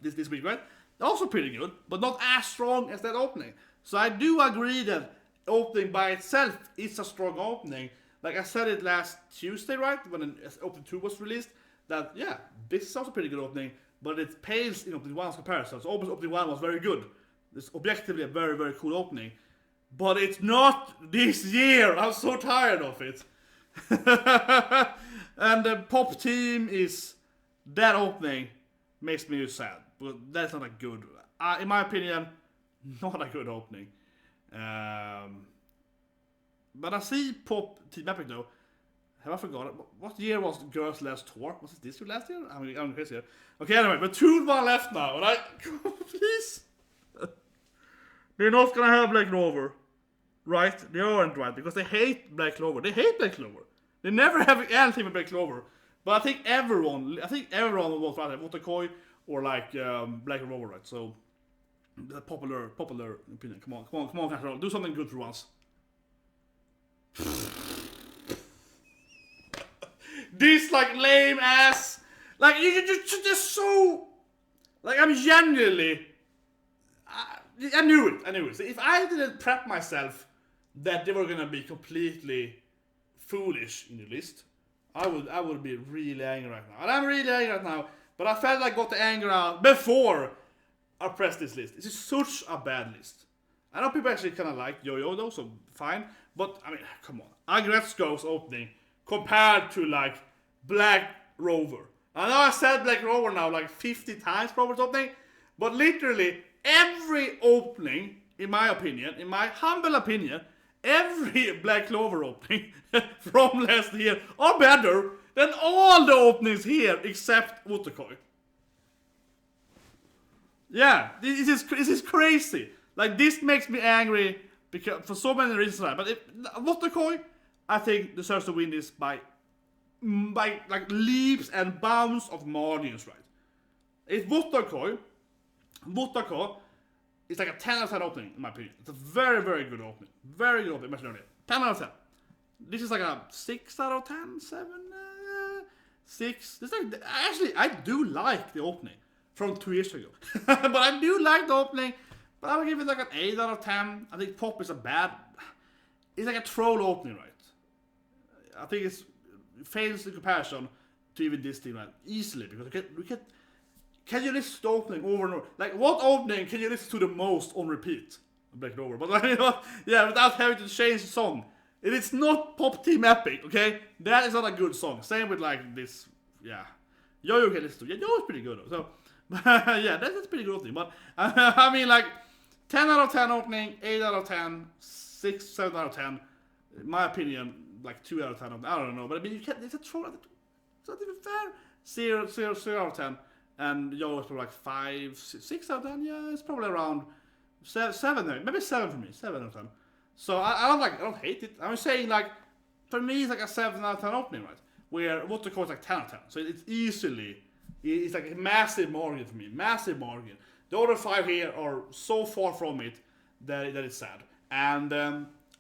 This week, right? Also pretty good, but not as strong as that opening. So I do agree that opening by itself is a strong opening. Like I said it last Tuesday, right? When opening 2 was released, that yeah, this is also pretty good opening, but it pales in opening 1's comparison. So opening 1 was very good. It's objectively a very, very cool opening. But it's not this year. I'm so tired of it. And the pop team is that opening makes me sad. But that's not a good, in my opinion, not a good opening. But I see pop team epic though. Have I forgotten? What year was Girls' Last Tour? Was it this year, last year? I'm crazy here. Okay, anyway, but 2 1 left now. And please. They're not gonna have Black Clover. Right? They aren't, right? Because they hate Black Clover. They hate Black Clover. They never have anything with Black Clover. But I think everyone will rather have Wotakoi or like Black Clover, right? So, the popular opinion. Come on, Crunchyroll. Do something good for once. This like lame ass, like you just so, like I'm genuinely, I knew it. So if I didn't prep myself that they were gonna be completely foolish in the list, I would be really angry right now. And I'm really angry right now. But I felt like I got the anger out before I pressed this list. This is such a bad list. I know people actually kind of like Yo-Yo though, so fine. But I mean, come on, Agretsuko's opening compared to like Black Rover. I know I said Black Rover now like 50 times Rover's opening, but literally every opening, in my opinion, in my humble opinion, every Black Clover opening from last year are better than all the openings here except Wotakoi. Yeah, this is crazy. Like this makes me angry because for so many reasons. Right? But Wotakoi, I think deserves to win this by like leaps and bounds of margins, right? If Wotakoi is like a 10 out of 10 opening, in my opinion. It's a very, very good opening. Very good opening, mentioned earlier. 10 out of 10. This is like a 6 out of 10, 7, 6. This like, actually, I do like the opening from 2 years ago. But I do like the opening, but I would give it like an 8 out of 10. I think Pop is it's like a troll opening, right? I think it fails in comparison, to even this team, right? Easily, because can you listen to the opening over and over? Like, what opening can you listen to the most on repeat? Black Clover, but like, you know, yeah, without having to change the song. It is not Pop Team Epic, okay? That is not a good song. Same with like this, yeah. Yo-Yo can listen to. Yeah, Yo-Yo's pretty good though. So, yeah, that's pretty good opening. But I mean, like, 10 out of 10 opening, 8 out of 10, 6, 7 out of 10. In my opinion, like 2 out of 10. I don't know, but I mean, you can't. It's a troll. It's not even fair. 0 out of 10, and Yo-Yo's probably like 5, 6 out of 10. Yeah, it's probably around 7 there. Maybe 7 for me. 7 out of 10. So I don't hate it. I'm saying like, for me it's like a 7 out of 10 opening, right? Where what the call is like 10 out of 10. So it's like a massive margin for me. Massive margin. The other 5 here are so far from it that it's sad. And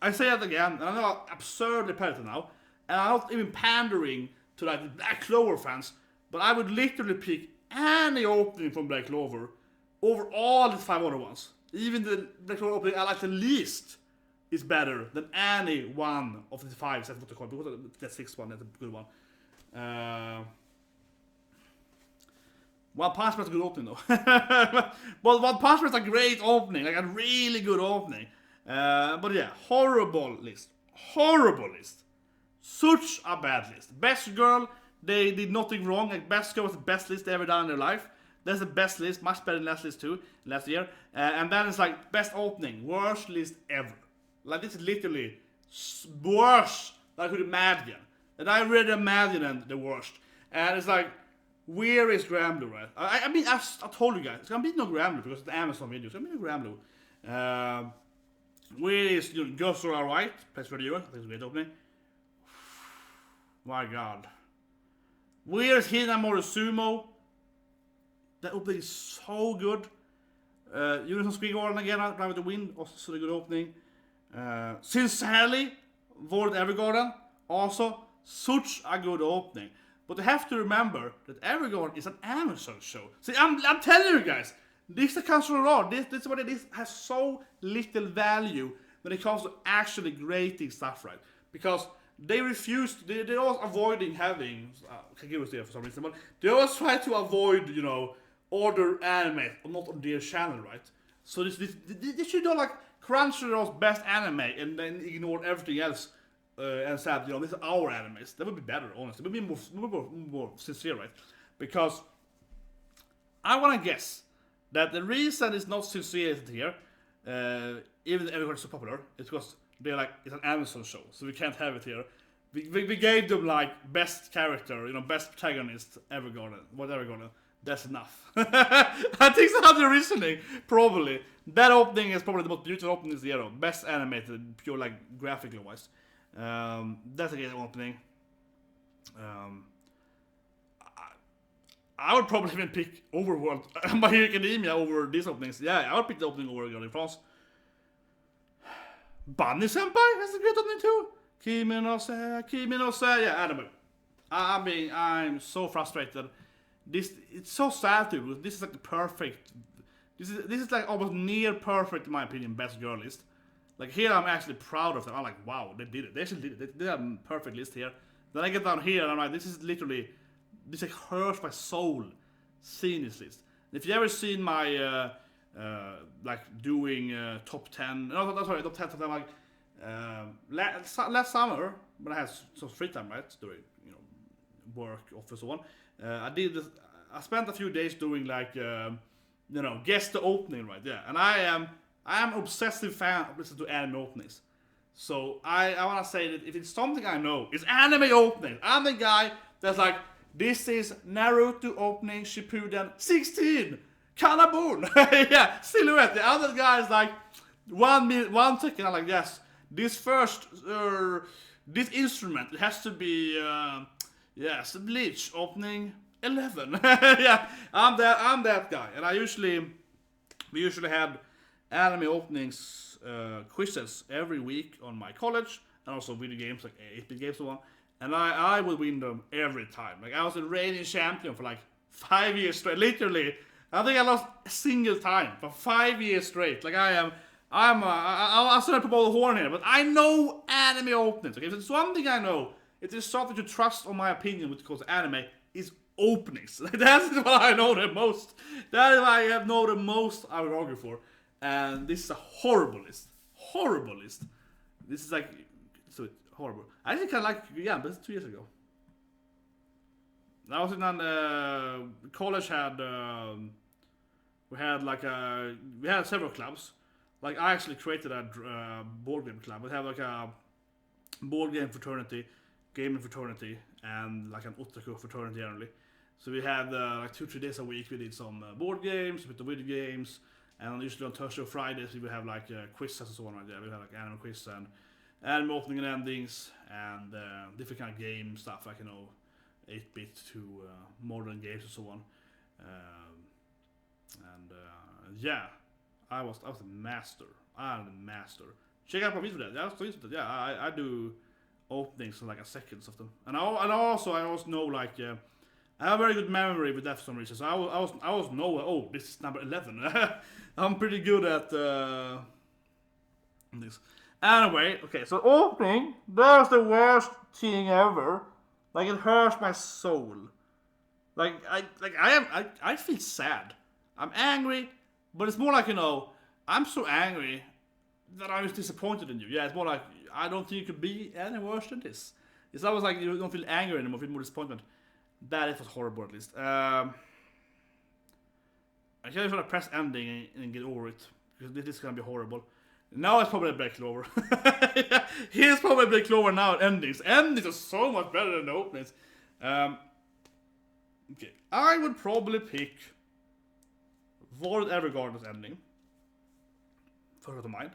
I say that again, and I'm not absurdly petty now, and I'm not even pandering to like the Black Clover fans, but I would literally pick any opening from Black Clover over all the 5 other ones. Even the Black Clover opening I like the least is better than any one of the 5 sets. What to call it, because that 6th one, that's a good one. One Punch Man is a good opening though. But One Punch Man is a great opening, like a really good opening. But yeah, horrible list. Such a bad list. Best Girl, they did nothing wrong. Like, Best Girl was the best list they ever done in their life. That's the best list, much better than last list too, last year. And then it's like best opening, worst list ever. Like, this is literally worse than I could imagine. And I really imagine the worst. And it's like, where is Gramblue, right? I mean, I told you guys, it's gonna be no Gramblue because it's the Amazon video. It's gonna be no Gramblue. Where is Girls Are Alright? Place for you. I think it's a great opening. My God. Where is Hinamori Sumo? That opening is so good. Unison Squig Garden again, Drive with the Wind, also a good opening. Sincerely, Void Evergarden, also such a good opening. But you have to remember that Evergarden is an Amazon show. See, I'm telling you guys, this is Crunchyroll. This is what it is. Has so little value when it comes to actually grading stuff, right? Because they refuse. They're always avoiding having. Kageru's there for some reason, but they always try to avoid, other anime not on their channel, right? So this should do like Crunchyroll's best anime and then ignore everything else and said, this is our animes. That would be better, honestly. It would be more sincere, right? Because I want to guess that the reason it's not sincere here, even though everyone's so popular, is because they're like, it's an Amazon show, so we can't have it here. We gave them like best character, best protagonist, Evergarden. That's enough. I think that's the reasoning, probably. That opening is probably the most beautiful opening this year. Best animated, pure like graphically wise. That's a great opening. I would probably even pick Overworld, My Hero Academia over these openings. Yeah, I would pick the opening over Girl in France. Bunny Senpai has a great opening too. Kimi no Se, yeah, anime. I mean, I'm so frustrated. It's so sad too, because this is like the perfect. This is like almost near perfect in my opinion, best girl list. Like here, I'm actually proud of them. I'm like, wow, they did it. They actually did it. They have a perfect list here. Then I get down here, and I'm like, this like hurts my soul seeing this list. And if you ever seen my like doing top 10, no, sorry, top 10, top 10, like last summer when I had some free time, right, during work, office, so on. I spent a few days doing like guess the opening, right? Yeah, and I am an obsessive fan of listening to anime openings. So I want to say that if it's something I know, it's anime openings. I'm the guy that's like, this is Naruto opening Shippuden 16, Kanabun. Yeah, Silhouette. The other guy is like 1 second. I'm like, yes, this instrument, it has to be yes, Bleach opening 11. Yeah, I'm that guy, and we usually had anime openings quizzes every week on my college, and also video games like 8-bit games and so on. And I would win them every time. Like, I was a reigning champion for like 5 years straight. Literally, I think I lost a single time for 5 years straight. Like, I'm still not promote the horn here, but I know anime openings. Okay, if it's one thing I know, it is something to trust on my opinion when it comes to anime. is openings. That's what I know the most. That is what I have know the most I would argue for. And this is a horrible list. Horrible list. This is like, so horrible. I actually kind of like, yeah, but it's 2 years ago. I was in college had, we had several clubs. Like I actually created a board game club. We have like a board game fraternity, gaming fraternity, and like an otaku fraternity generally. So we had like 2-3 days a week. We did some board games, with the video games, and usually on Thursday or Fridays we would have like quizzes and so on like that. We had like anime quiz and anime opening and endings and different kind of game stuff like 8-bit to modern games and so on. Yeah, I was a master. I'm a master. Check out my videos for that. Yeah, I do openings in like a seconds of them. And I also know like I have a very good memory with that for some reason. So I was know oh, this is number 11. I'm pretty good at this. Anyway, okay, so opening, that's the worst thing ever. Like it hurts my soul. I feel sad. I'm angry, but it's more like I'm so angry that I was disappointed in you. Yeah, it's more like I don't think you could be any worse than this. It's always like you don't feel angry anymore, you feel more disappointment. That was horrible at least. I can't even press ending and get over it because this is gonna be horrible. Now it's probably Black Clover. Here's probably Black Clover now at endings. Endings are so much better than the openings. Okay, I would probably pick Violet Evergarden's ending. First of mind.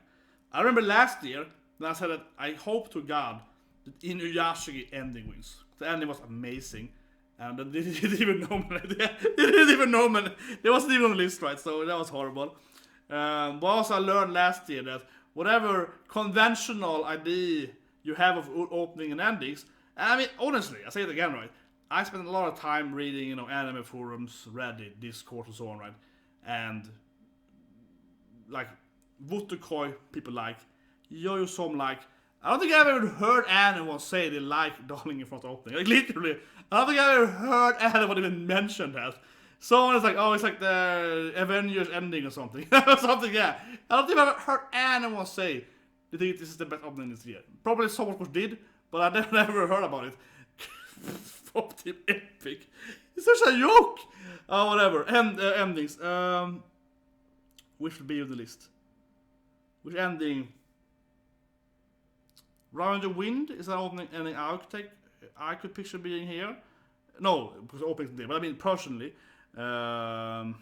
I remember last year when I said that I hope to God that Inuyashiki ending wins. The ending was amazing. And they didn't even nominate. They didn't even nominate. They wasn't even on the list, right? So that was horrible. But also I learned last year that whatever conventional idea you have of opening and endings, and I mean honestly, I say it again, right? I spend a lot of time reading, anime forums, Reddit, Discord, and so on, right? And like Wotakoi people like, Yo-Yo Som like. I don't think I've ever heard anyone say they like Darling in Front of opening. Like literally, I don't think I've ever heard anyone even mention that. Someone is like, oh, it's like the Avengers ending or something. Something, yeah. I don't think I've ever heard anyone say they think this is the best opening this year. Probably someone did, but I never heard about it. Pop Team Epic. It's such a joke. Whatever. Endings. Which will be on the list? Which ending? Round the Wind is an opening ending I could picture being here. No, because opening there, but I mean personally. Bunny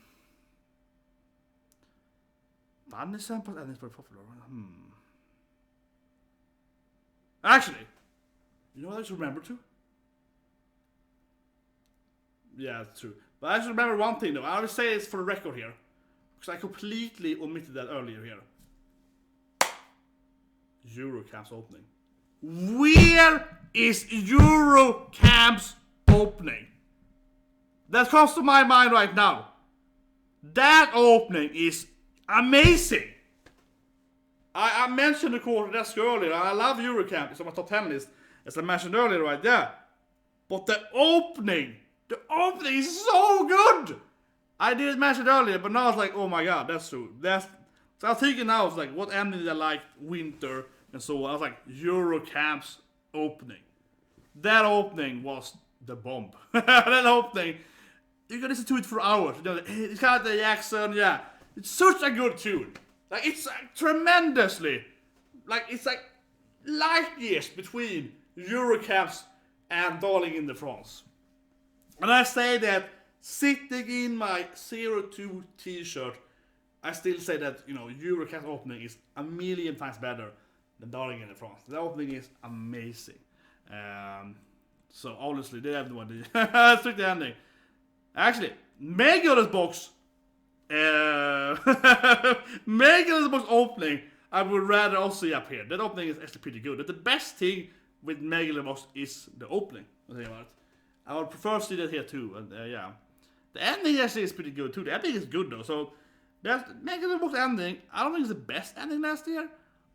samples endings very popular. Actually, you know what I should remember too? Yeah, that's true. But I should remember one thing though. I will say it's for the record here. Because I completely omitted that earlier here. Eurocamp's opening. Where is Eurocamp's opening? That comes to my mind right now. That opening is amazing. I mentioned the quarter desk earlier. I love Eurocamp. It's on my top 10 list. As I mentioned earlier right there. But the opening is so good. I didn't mention it earlier, but now it's like, oh my god, that's true. So I was thinking now, it's like, what ending did I like? Winter and so on. I was like, Eurocamp's opening. That opening was the bomb. That opening, you can listen to it for hours. It's kind of the Jackson, yeah. It's such a good tune. Like, it's tremendously, like, it's like light years between Eurocamp's and Darling in the France. And I say that sitting in my 02 t-shirt, I still say that, Eurocamp's opening is a million times better than Darling in the France. The opening is amazing. So honestly, they have the one. Strict the ending. Actually, Megalodon's box. Megalodon's box opening, I would rather also see up here. That opening is actually pretty good. But the best thing with Megalodon's box is the opening. I would prefer to see that here too. And yeah, the ending actually is pretty good too. The ending is good though. So that's Megalodon's box ending. I don't think it's the best ending last year,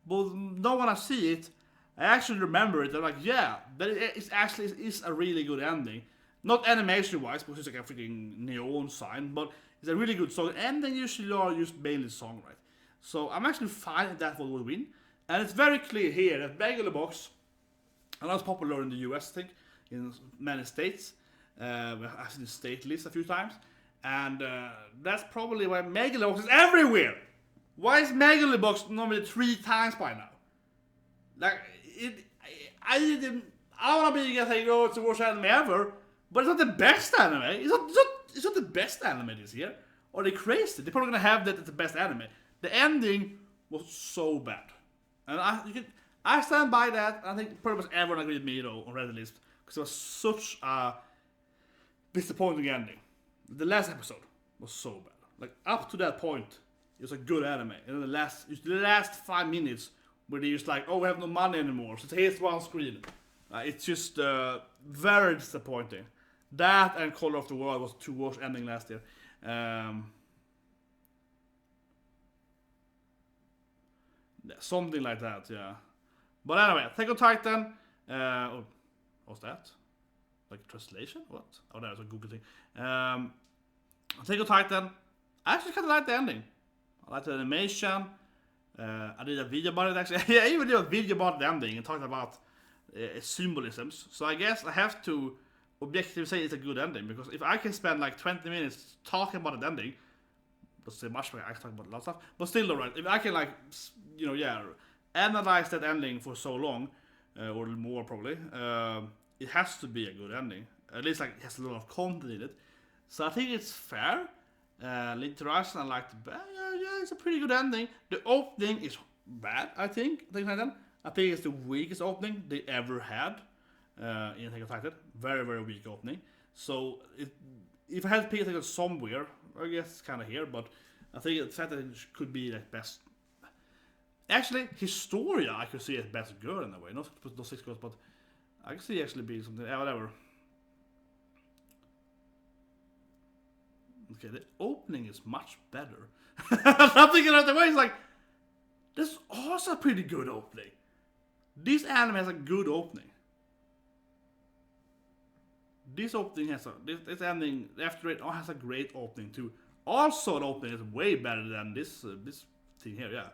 but now when I see it, I actually remember it. I'm like, yeah, that is actually is a really good ending. Not animation wise, because it's like a freaking neon sign, but it's a really good song. And then usually are just mainly song, right? So I'm actually fine if that one will win. And it's very clear here that Megalobox, and that's popular in the US, I think, in many states. I've seen the state list a few times. And that's probably why Megalobox is everywhere. Why is Megalobox nominated 3 times by now? Like, I don't want to be saying, oh, it's the worst anime ever, but it's not the best anime. It's not the best anime this year. Are they crazy? They're probably gonna have that as the best anime. The ending was so bad, and I stand by that. I think pretty much everyone agreed with me though on Reddit list because it was such a disappointing ending. The last episode was so bad. Like up to that point, it was a good anime, and then the last 5 minutes where they just like, oh, we have no money anymore, so here's one screen. It's just very disappointing. That and Color of the World was 2 worst ending last year. Something like that, yeah. But anyway, Attack on Titan. What's that? Like translation? What? Oh, that was a Google thing. Attack on Titan. I actually kind of like the ending. I like the animation. I did a video about it actually. Yeah, I even did a video about the ending and talked about symbolisms. So I guess I have to objectively say it's a good ending, because if I can spend like 20 minutes talking about the ending, not say much, but I can talk about a lot of stuff, but still alright. If I can like, analyze that ending for so long, or more probably, it has to be a good ending. At least like it has a lot of content in it. So I think it's fair. Link to Us, and I like the yeah, it's a pretty good ending. The opening is bad, I think. I think it's the weakest opening they ever had in Attack on Titan. Very, very weak opening. So if I had to pick it somewhere, I guess it's kind of here, but I think the fact that it could be like best. Actually, Historia I could see as best girl in a way. Not 6 girls, but I could see actually being something. Whatever. Okay, the opening is much better. I'm thinking of the way, it's like, this is also a pretty good opening. This anime has a good opening. This opening has this ending after it has a great opening too. Also, the opening is way better than this thing here. Yeah,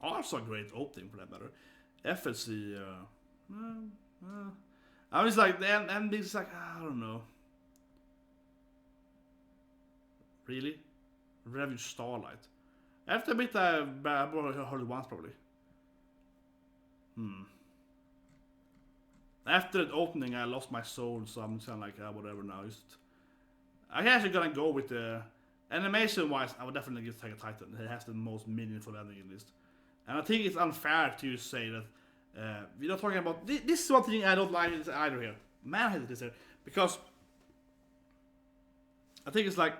also a great opening for that matter. FLC. I was like the ending is like I don't know. Really, Revenge Starlight. After a bit, I heard it once probably. After the opening, I lost my soul, so I'm kind of like, whatever now. I'm actually gonna go with the animation-wise. I would definitely give Attack on Titan. It has the most meaningful ending in this, and I think it's unfair to say that we're not talking about. This is one thing I don't like either here. Man, I hate this here because I think it's like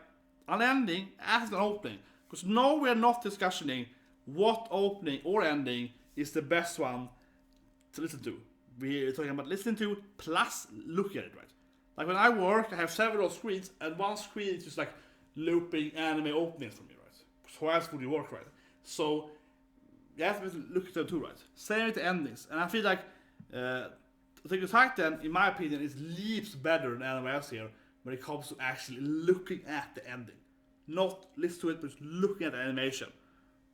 an ending as an opening. Because no, we're not discussing what opening or ending is the best one to listen to. We're talking about listening to plus look at it, right? Like when I work, I have several screens, and one screen is just like looping anime openings for me, right? So how else would you work, right? So you have to look at them too, right? Same with the endings. And I feel like Attack on Titan, in my opinion, is leaps better than anime else here when it comes to actually looking at the ending. Not listen to it, but just looking at the animation.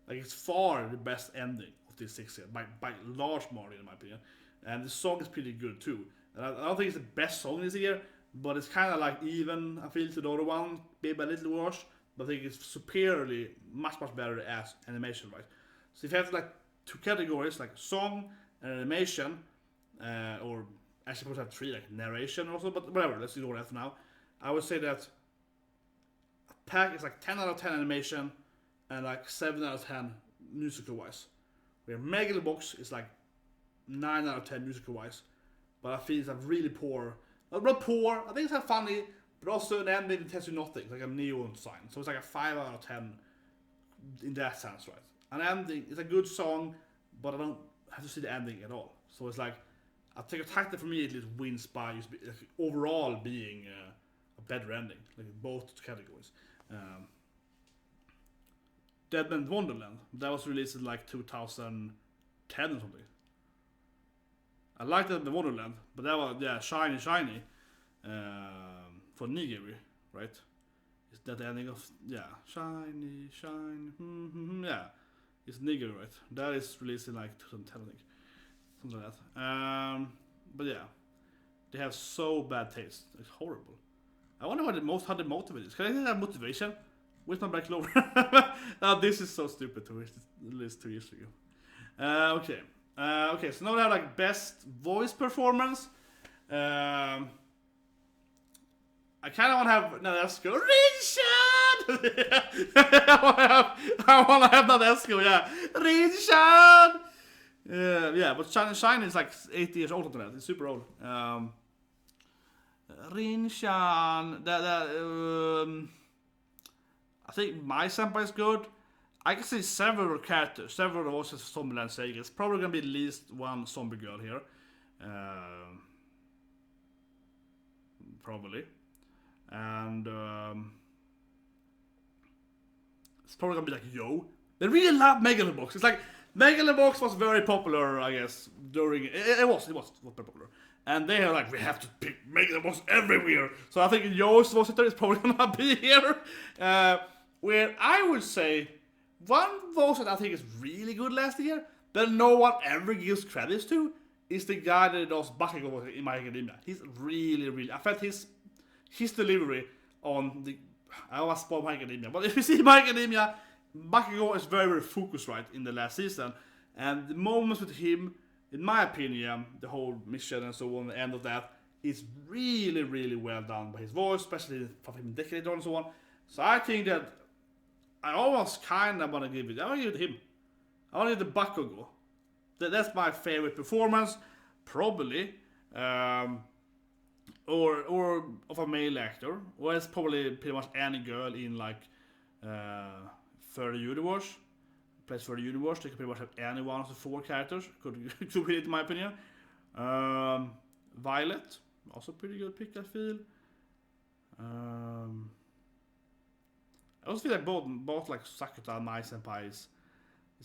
Like it's far the best ending of this 6 year, by large margin in my opinion. And the song is pretty good too. And I don't think it's the best song this year, but it's kind of like even, I feel, to the other one, maybe a little worse, but I think it's superiorly much better as animation, right? So if you have like 2 categories, like song and animation, or actually probably have 3, like narration also, but whatever, let's ignore that for now. I would say that Attack is like 10 out of 10 animation and like 7 out of 10 musical wise. Where Megalobox is like 9 out of 10 musical wise. But I feel it's a really poor, not poor, I think it's funny, but also an ending that tells you nothing. It's like a neon sign. So it's like a 5 out of 10 in that sense, right? An ending is a good song, but I don't have to see the ending at all. So it's like, Attack on Titan for me at least wins by just overall being a better ending, like both categories. Deadman Wonderland, that was released in like 2010 or something. I liked Deadman Wonderland, but that was shiny. for Nigiri, right? Is that the ending of Shiny Shine? Yeah, it's Nigiri, right? That is released in like 2010, I think, something like that. But yeah, they have so bad taste. It's horrible. I wonder how they motivate this. Can I have motivation? Where's my back over? Now this is so stupid to release 2 years ago. Okay. Okay, so now we have like best voice performance. I kind of want to have Nadesco. Richard! I want to have Nadesco, yeah. Richard! Yeah, but Shine is like 80 years older than that. It's super old. Rinshan. I think my senpai is good. I can see several characters, several voices of Zombieland Sega. It's probably gonna be at least one zombie girl here. Probably. And it's probably gonna be like Yo. They really love Megalobox. It's like Megalobox was very popular, I guess, during it was very popular. And they are like, we have to pick Megalobox everywhere. So I think Yo's voice actor is probably gonna be here. Where I would say one voice that I think is really good last year, that no one ever gives credits to, is the guy that does Bakugo in My Academia. He's really. I felt his delivery on the. I was spoil My Academia, but if you see My Academia, Bakugo is very focused right in the last season, and the moments with him, in my opinion, the whole mission and so on, the end of that, is really well done by his voice, especially from him decade on and so on. So I think that I almost kind of want to give it. I want to give it to him. I want to give it to Bakugo. That's my favorite performance, probably, or of a male actor, or it's probably pretty much any girl in like Further Universe. Plays Further Universe. They could pretty much have any one of the 4 characters. Could be it in my opinion. Violet, also pretty good pick, I feel. I also feel like both like Sakuta and my senpai is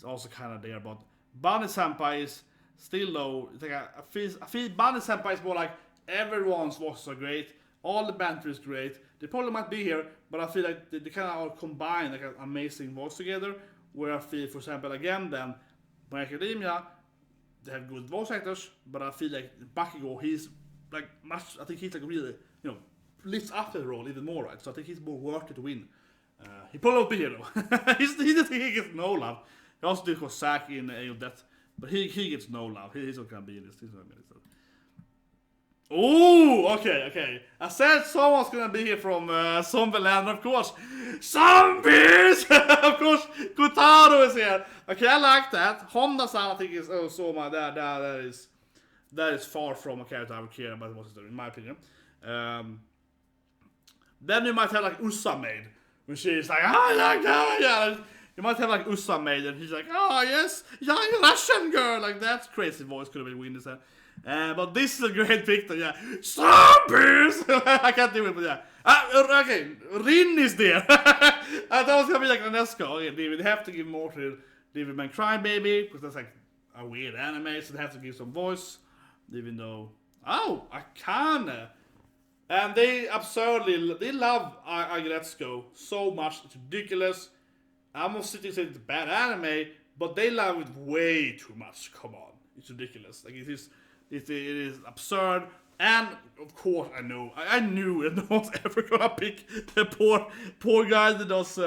also kind of there, but Bunny senpai is still low. It's like I feel Bunny senpai is more like everyone's voices are great, all the banter is great. They probably might be here, but I feel like they kind of all combine like an amazing voice together. Where I feel, for example, again, then My Academia, they have good voice actors, but I feel like Bakugo, he's like much. I think he's like really, lifts up the role even more, right? So I think he's more worthy to win. He probably won't be here though. he gets no love. He also did Kosaki in Age of Death, but he gets no love. He's not gonna be in this. He's not gonna be in this. Oh, okay. I said someone's gonna be here from Zombieland, of course. Zombies! Of course, Kotaro is here. Okay, I like that. Honda-san, I think is Soma. That is far from a character I would care about, in my opinion. Then you might have like Usa-maid, when she's like, I like that. Yeah. You might have like Usa-maid, and he's like, oh yes, young Russian girl. Like that crazy voice could have been Windows. But this is a great picture, yeah. Zombies! I can't do it, but yeah. Okay, Rin is there. I thought it was gonna be like Nanesco. Okay, they have to give more to Devilman Crybaby, because that's like a weird anime, so they have to give some voice. Even though, Akane. And they love Agretsuko so much, it's ridiculous. I'm not sitting saying it's a bad anime, but they love it way too much. Come on, it's ridiculous. Like it is absurd. And of course, I knew that no one's ever gonna pick the poor guy that does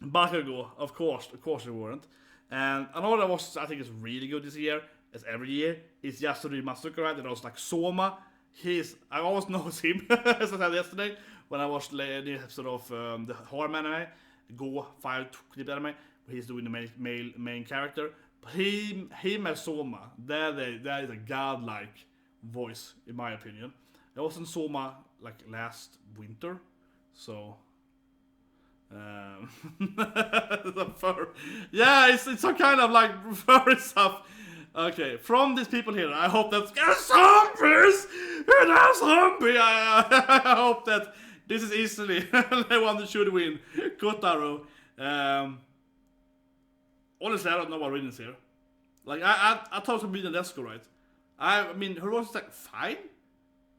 Bakugo. Of course they weren't. And another was I think is really good this year, as every year, is Yasuri Masuka, that does like Soma. I always noticed him, as I said yesterday, when I watched the episode of the horror anime, Go 5 clip anime, where he's doing the main character. But him as Soma, that is a godlike voice, in my opinion. I was in Soma like last winter, so the fur. Yeah, it's some kind of like furry stuff. Okay, from these people here, I hope that's zombies! It's a zombie! I hope that this is easily the one that should win. Kotaro. Honestly, I don't know what Rin is here. Like, I thought it would be Nadesco, right? I mean, her voice is like fine,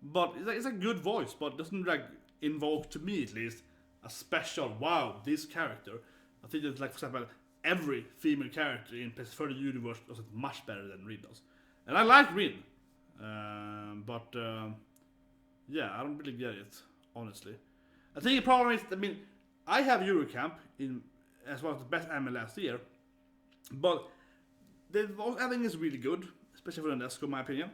but it's a good voice, but doesn't like invoke, to me at least, a special wow, this character. I think that, like, for example, every female character in PS30 universe does it much better than Rin does. And I like Rin, but yeah, I don't really get it, honestly. I think the problem is, I mean, I have Eurocamp in as one of the best anime last year, but the voice acting is really good, especially for Nesco, in my opinion.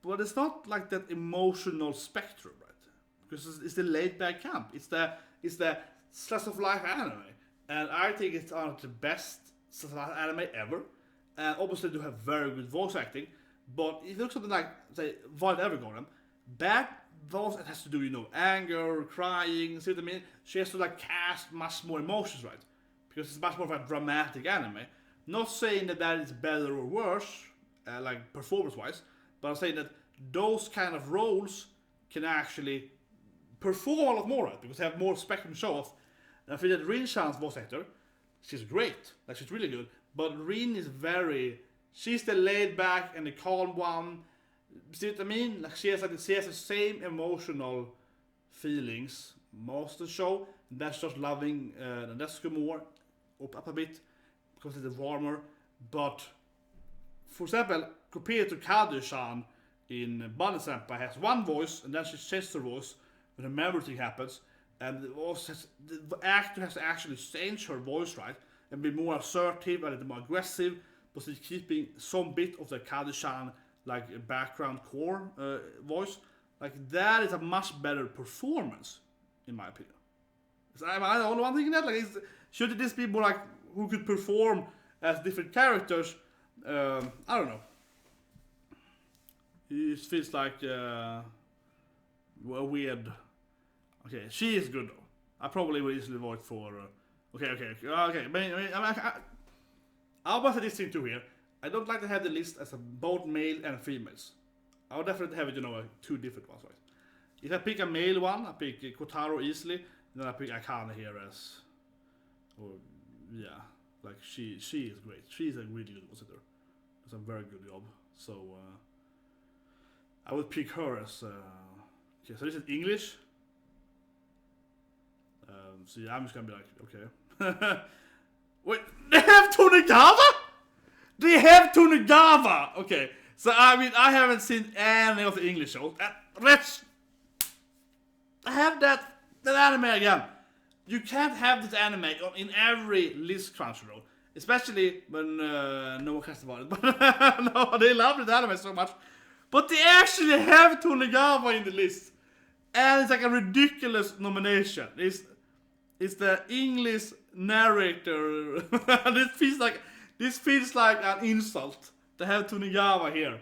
But it's not like that emotional spectrum, right? Because it's the laid back camp. It's the slice of life anime, and I think it's one of the best slice of life anime ever. And obviously, they do have very good voice acting. But if you look something like, say, Violet Evergarden, bad voice, it has to do, you know, anger, crying. See what I mean? She has to like cast much more emotions, right? Because it's much more of a dramatic anime. Not saying that is better or worse, like performance-wise, but I'm saying that those kind of roles can actually perform a lot more, right? Because they have more spectrum to show off. And I feel that Rin Chan's voice actor, she's great, like she's really good. But Rin is she's the laid back and the calm one. See what I mean? Like she has the same emotional feelings most of the show. And that's just loving Nadesco more, up a bit, because it's warmer. But for example, compared to Kadu-chan in Bunny Senpai has one voice, and then she changes her voice when a memory thing happens, and the actor has to actually change her voice, right, and be more assertive and a little more aggressive, but still keeping some bit of the Kadu-chan like background core voice. Like that is a much better performance, in my opinion. Am I the only one thinking that? Like, should this be more like who could perform as different characters? I don't know. It feels like a weird. Okay, she is good though. I probably would easily vote for. Okay. I'll say this thing too here. I don't like to have the list as both male and females. I would definitely have it, two different ones, right? If I pick a male one, I pick Kotaro easily, and then I pick Akane here as. Or yeah, like she is great. She's a really good visitor. Does a very good job. So I would pick her as. Okay, so this is English. So yeah, I'm just gonna be like, okay. Wait, they have Tonegawa? They have Tonegawa! Okay, so I mean, I haven't seen any of the English shows. Let's have that anime again. You can't have this anime in every list Crunchyroll. Especially when no one cares about it. But no, they love this anime so much. But they actually have Tonegawa in the list. And it's like a ridiculous nomination. It's the English narrator. This feels like an insult to have Tonegawa here.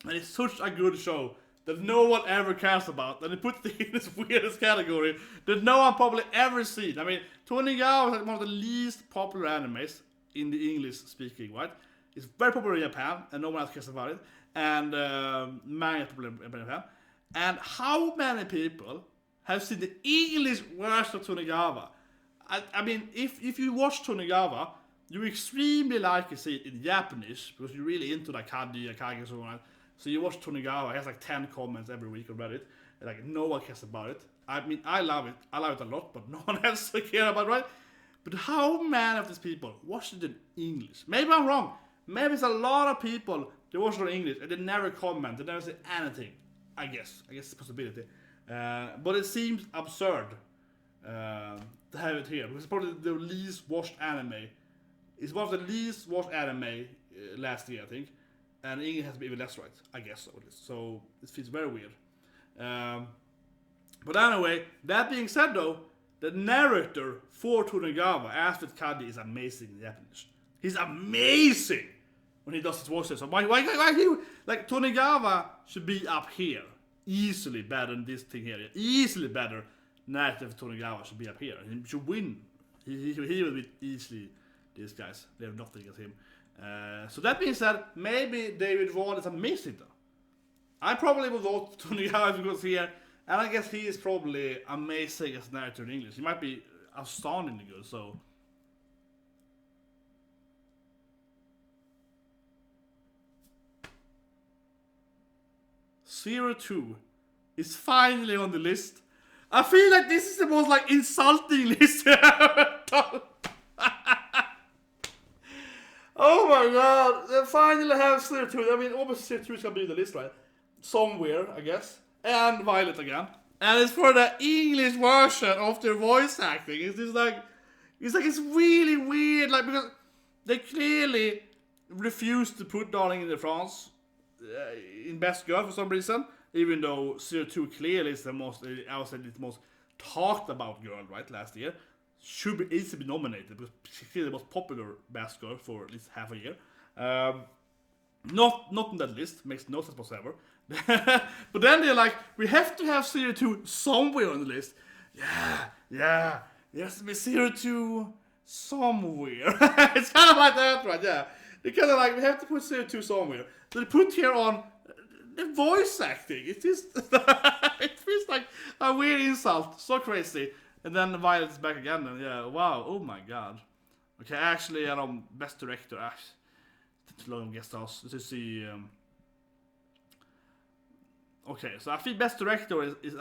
And it's such a good show that no one ever cares about. And they put it in this weirdest category that no one probably ever seen. I mean, Tonegawa is like one of the least popular animes in the English speaking, right? It's very popular in Japan, and no one else cares about it. And manga is popular in Japan. And how many people have seen the English version of Tonegawa? I mean, if you watch Tonegawa, you extremely like to see it in Japanese, because you're really into like Kadi, Akagi, and so on. So you watch Tonegawa, it has like 10 comments every week on Reddit, and like no one cares about it. I mean, I love it a lot, but no one else cares about it, right? But how many of these people watch it in English? Maybe I'm wrong. Maybe it's a lot of people that watch it in English and they never comment, they never say anything. I guess it's a possibility. But it seems absurd to have it here, because it's probably the least watched anime. It's one of the least watched anime last year, I think. And English has to be even less, right? I guess so, at least. So it feels very weird. But anyway, that being said though, the narrator for Tonegawa, as with Kadi, is amazing in Japanese. He's amazing when he does his voices. So why he, like, Tonegawa should be up here. Easily better than this thing here. Easily better narrative for Tonegawa should be up here. He should win. He will be easily these guys. They have nothing against him. So that being said, maybe David Vaughn is amazing though. I probably would vote Tonegawa if he was here, and I guess he is probably amazing as narrator in English. He might be astoundingly good, so. 02 is finally on the list. I feel like this is the most like insulting list I've ever done. Oh my god, they finally have 02. I mean, obviously 02 is gonna be in the list, right? Somewhere, I guess. And Violet again. And it's for the English version of their voice acting. It's just like, it's really weird, like, because they clearly refused to put Darling in the France in Best Girl for some reason. Even though 02 clearly is the most, I would say, the most talked about girl, right, last year. Should be easily be nominated because she's clearly the most popular Best Girl for at least half a year. Not on that list, makes no sense whatsoever. But then they're like, we have to have 02 somewhere on the list. Yeah, there has to be 02 somewhere. It's kind of like that, right? Yeah. They're kind of like, we have to put 02 somewhere. So they put here on the voice acting. It just, it feels like a weird insult. So crazy. And then Violet's back again, and yeah, wow, oh my god. Okay, actually, Best Director, too long guest house to see. Okay, so I think Best Director is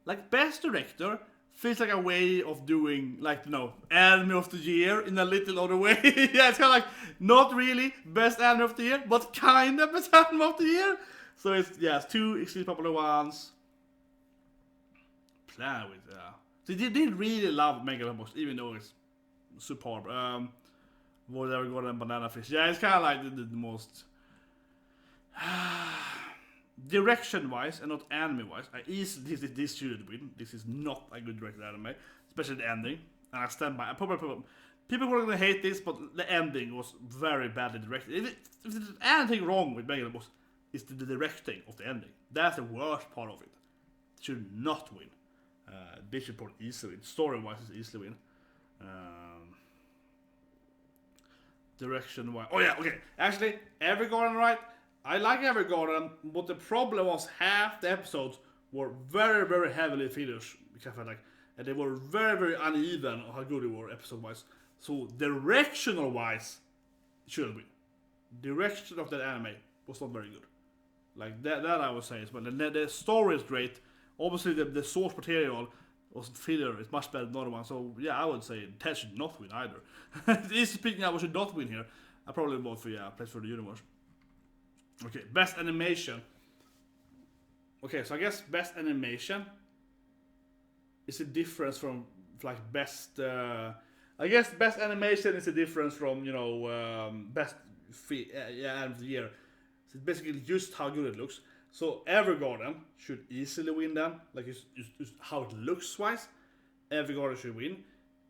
like Best Director feels like a way of doing, like, you know, Anime of the Year in a little other way. Yeah, it's kind of like not really Best Anime of the Year, but kind of Best Anime of the Year. So it's two extremely popular ones. Plan with, so they did really love Megalobox, even though it's superb. Whatever Golden Banana Fish. Yeah, it's kind of like the most direction-wise and not anime-wise. This should win. This is not a good directed anime, especially the ending. And I stand by. People were gonna hate this, but the ending was very badly directed. If there's anything wrong with Megalobox, it's the directing of the ending. That's the worst part of it. It should not win. They should probably easily win. Story-wise, it's easily win. Direction-wise, oh yeah, okay. Actually, Evergarden, right? I like Evergarden, but the problem was half the episodes were very, very heavily fillers. Which I felt like, and they were very, very uneven on how good they were episode-wise. So directional-wise, it should win. Direction of that anime was not very good. Like that I would say as well. The story is great. Obviously, the source material was filler. It's much better than the other one. So yeah, I would say that should not win either. Easy speaking, I should not win here. I probably vote for Place for the Universe. Okay, best animation. Okay, so I guess best animation is a difference from like best. I guess best animation is a difference from best anime of the year. So it's basically just how good it looks. So Evergarden should easily win then, like it's how it looks wise. Evergarden should win.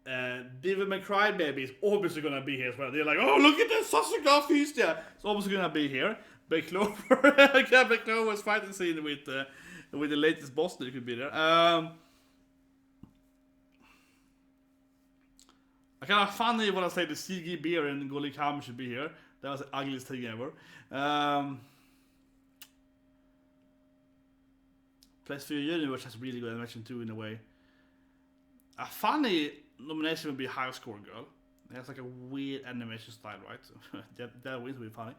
Devil May Cry Baby is obviously gonna be here as well. They're like, oh look at the Sasuke feast, yeah. It's obviously gonna be here. Black Clover, Black Clover's fighting scene with the latest boss that could be there. I kind of funny when I say the CG beer and Golden Kamuy should be here. That was the ugliest thing ever. Place for the Universe has really good animation too, in a way. A funny nomination would be High Score Girl. It has like a weird animation style, right? So that wins would be funny.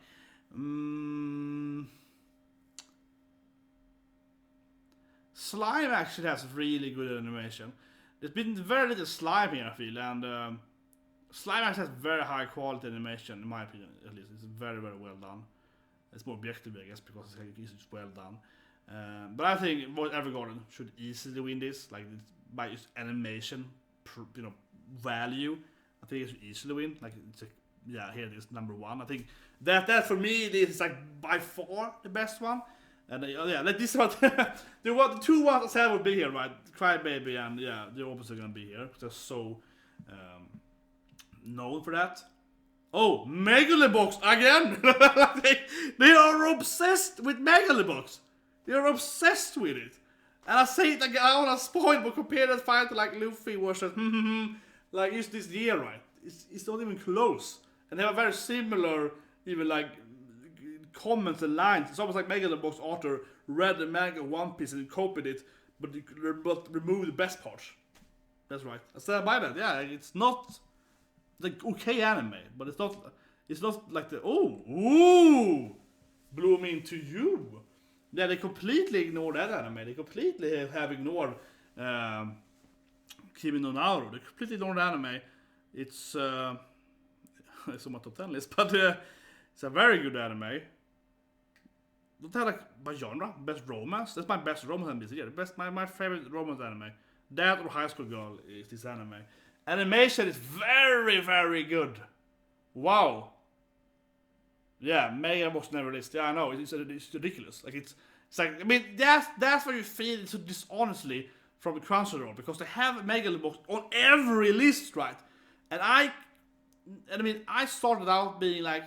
Slime actually has really good animation. There's been very little slime here, I feel, and Slime actually has very high quality animation, in my opinion, at least. It's very, very well done. It's more objective, I guess, because it's well done. But I think Evergarden should easily win this, like by just animation, value. I think it should easily win. Like here it is, number one. I think that for me this is like by far the best one. And like this one, the two ones I said would be here, right? Crybaby and they're obviously gonna be here because they're so known for that. Oh, Megalobox again! they are obsessed with Megalobox. They are obsessed with it. And I say it like I don't want to spoil, but compare that fight to like Luffy versus like just this year, right? It's not even close. And they have a very similar, even like comments and lines. It's almost like Megalobox author read the manga One Piece and copied it, but removed the best parts. That's right. I stand by that. Yeah, it's not like okay anime, but it's not like the ooh blew me into you. Yeah, they completely ignored that anime. They completely have ignored Kimi no Naruto. They completely ignored the anime. It's it's on my top 10 list, but it's a very good anime. Don't tell like by genre, best romance. That's my best romance anime this year. My favorite romance anime. That or High School Girl is this anime. Animation is very, very good. Wow. Yeah, Mega was never released. Yeah, I know. It's ridiculous. Like it's like, I mean, that's why you feel it so dishonestly from the Crunchyroll, because they have Megalobox on every list, right? And I mean, I started out being like,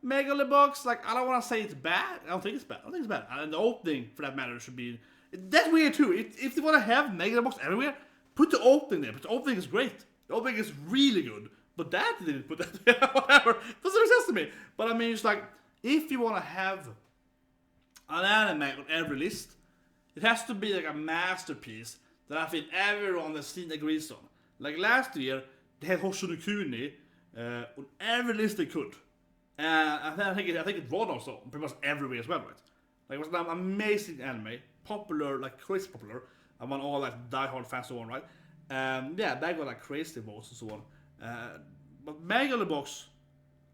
Megalobox, like, I don't want to say it's bad. I don't think it's bad. And the opening, for that matter, should be. That's weird too. If they want to have Megalobox everywhere, put the opening there. But the opening is great. The opening is really good. But that didn't put that there. Whatever. Doesn't make sense to me. But I mean, it's like, if you want to have an anime on every list, it has to be like a masterpiece that I think everyone has seen agrees on. Like last year, they had Hoshino Kuni on every list they could. And I think it won also pretty much everywhere as well, right? Like, it was an amazing anime, popular, like crazy popular, among all like diehard fans and so on, right? Yeah, that got like crazy votes and so on. But Megalobox,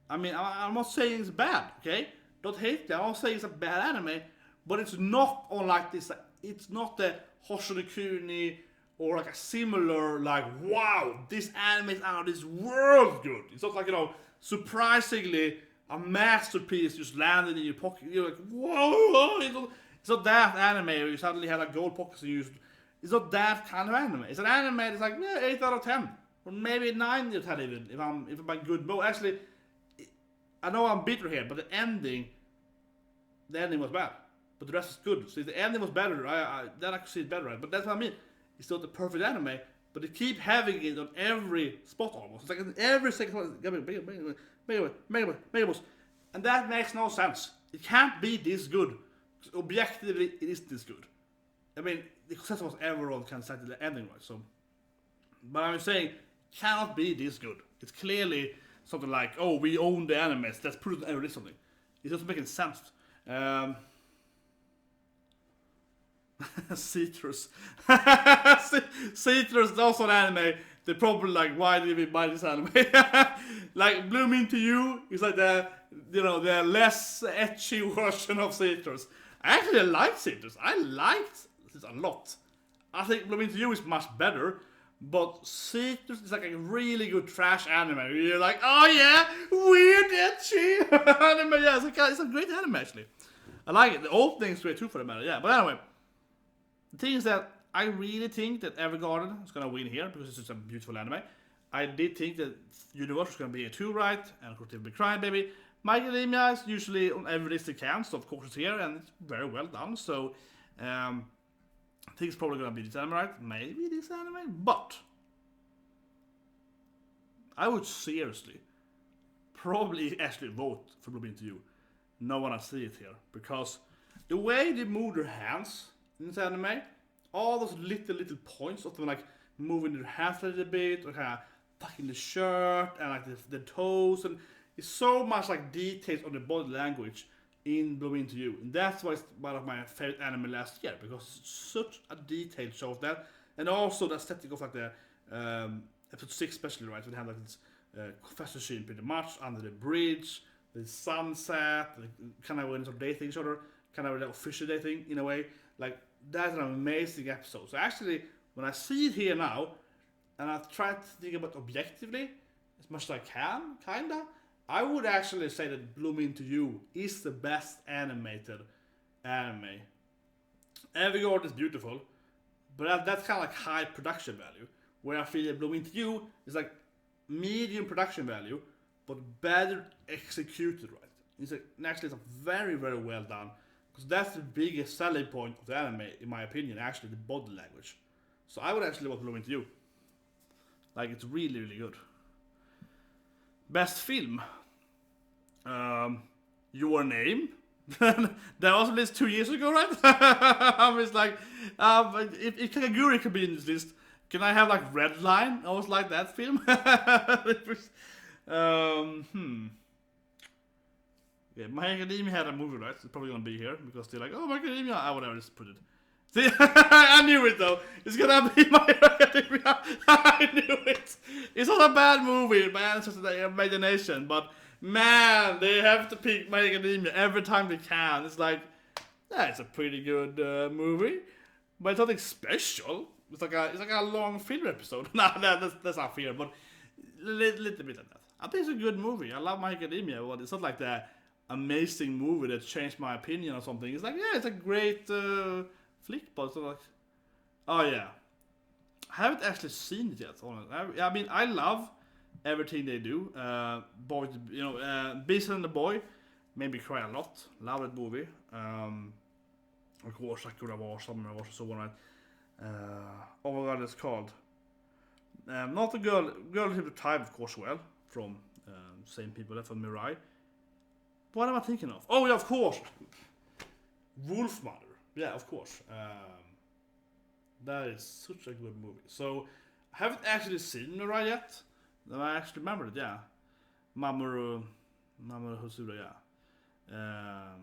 I mean, I'm not saying it's bad, okay? Don't hate that. I'm not saying it's a bad anime, but it's not on like this. Like, it's not the Hoshino Kuni or like a similar, like, wow, this anime is out of this world good. It's not like, you know, surprisingly a masterpiece just landed in your pocket. You're like, whoa! It's not that anime where you suddenly have like gold pockets and it's not that kind of anime. It's an anime that's like, yeah, 8 out of 10. Or maybe 9 out of 10 even, if I'm in good mode. Actually, I know I'm bitter here, but the ending was bad. But the rest is good. So if the ending was better, then I could see it better, right? But that's what I mean. It's not the perfect anime, but they keep having it on every spot almost. It's like in every second Megalobox. And that makes no sense. It can't be this good. Objectively, it is this good. I mean, the consensus was everyone can say the ending right, so. But I'm saying, it cannot be this good. It's clearly something like, oh, we own the animes, let's put it on every list something. It doesn't make any sense. Citrus. Citrus is also an anime. They're probably like, why did we buy this anime? Like, Bloom Into You is like the less etchy version of Citrus. I actually like Citrus. I liked this a lot. I think Bloom Into You is much better. But Citrus is like a really good trash anime. You're like, oh yeah, weird etchy anime. Yeah, it's a great anime actually. I like it. The opening is great too, for the matter. Yeah, but anyway, the thing is that I really think that Evergarden is gonna win here because it's just a beautiful anime. I did think that Universe was gonna be a 2 right, and of course they'll be crying baby. My Academia is usually on every list it can, so of course it's here and it's very well done. So I think it's probably gonna be this anime, right? Maybe this anime, but I would seriously probably actually vote for Bloom Into You. No one has seen it here because the way they move their hands in this anime, all those little points of them like moving their hands a little bit or kind of tucking the shirt and like the toes, and it's so much like details on the body language in Bloom Into You, and that's why it's one of my favorite anime last year because it's such a detailed show of that, and also the aesthetic of like the episode 6 especially, right? We have like this confession scene pretty much under the bridge, the sunset, like, kind of when they're dating each other, kind of like official dating in a way. Like, that's an amazing episode. So actually, when I see it here now, and I try to think about it objectively, as much as I can, kinda, I would actually say that Bloom Into You is the best animated anime. Evergarden is beautiful, but that's kind of like high production value. Where I feel that Bloom Into You is like medium production value, but better executed, right? It's like, actually, it's a very, very well done. Because that's the biggest selling point of the anime, in my opinion, actually, the body language. So I would actually want Bloom Into You. Like, it's really, really good. Best film. Your Name. That was released 2 years ago, right? I was like, if Kagaguri could be in this list, can I have like Red Line? I was like that film. Okay, My Academia had a movie, right? It's probably gonna be here because they're like, oh, My Academia. Whatever, just put it. See, I knew it though. It's gonna be My Academia. I knew it. It's not a bad movie, man. It's just the imagination. But man, they have to pick My Academia every time they can. It's like, yeah, it's a pretty good movie, but it's nothing special. It's like a long film episode. Nah, that's not fair, but little bit like that. I think it's a good movie. I love My Academia, but it's not like the amazing movie that changed my opinion or something. It's like, yeah, it's a great flick, but it's not like, oh yeah, I haven't actually seen it yet. Honestly. I mean, I love everything they do. Boy, Beast and the Boy made me cry a lot. Love that movie. Of course, I could have watched something I watched so one night. Oh my god, it's called. Not the girl who the time, of course, well, from same people that from Mirai. What am I thinking of? Oh yeah, of course, Wolf Mother. Yeah, of course. That is such a good movie. So I haven't actually seen Mirai yet. I actually remember it. Yeah, Mamoru Hosoda. Yeah.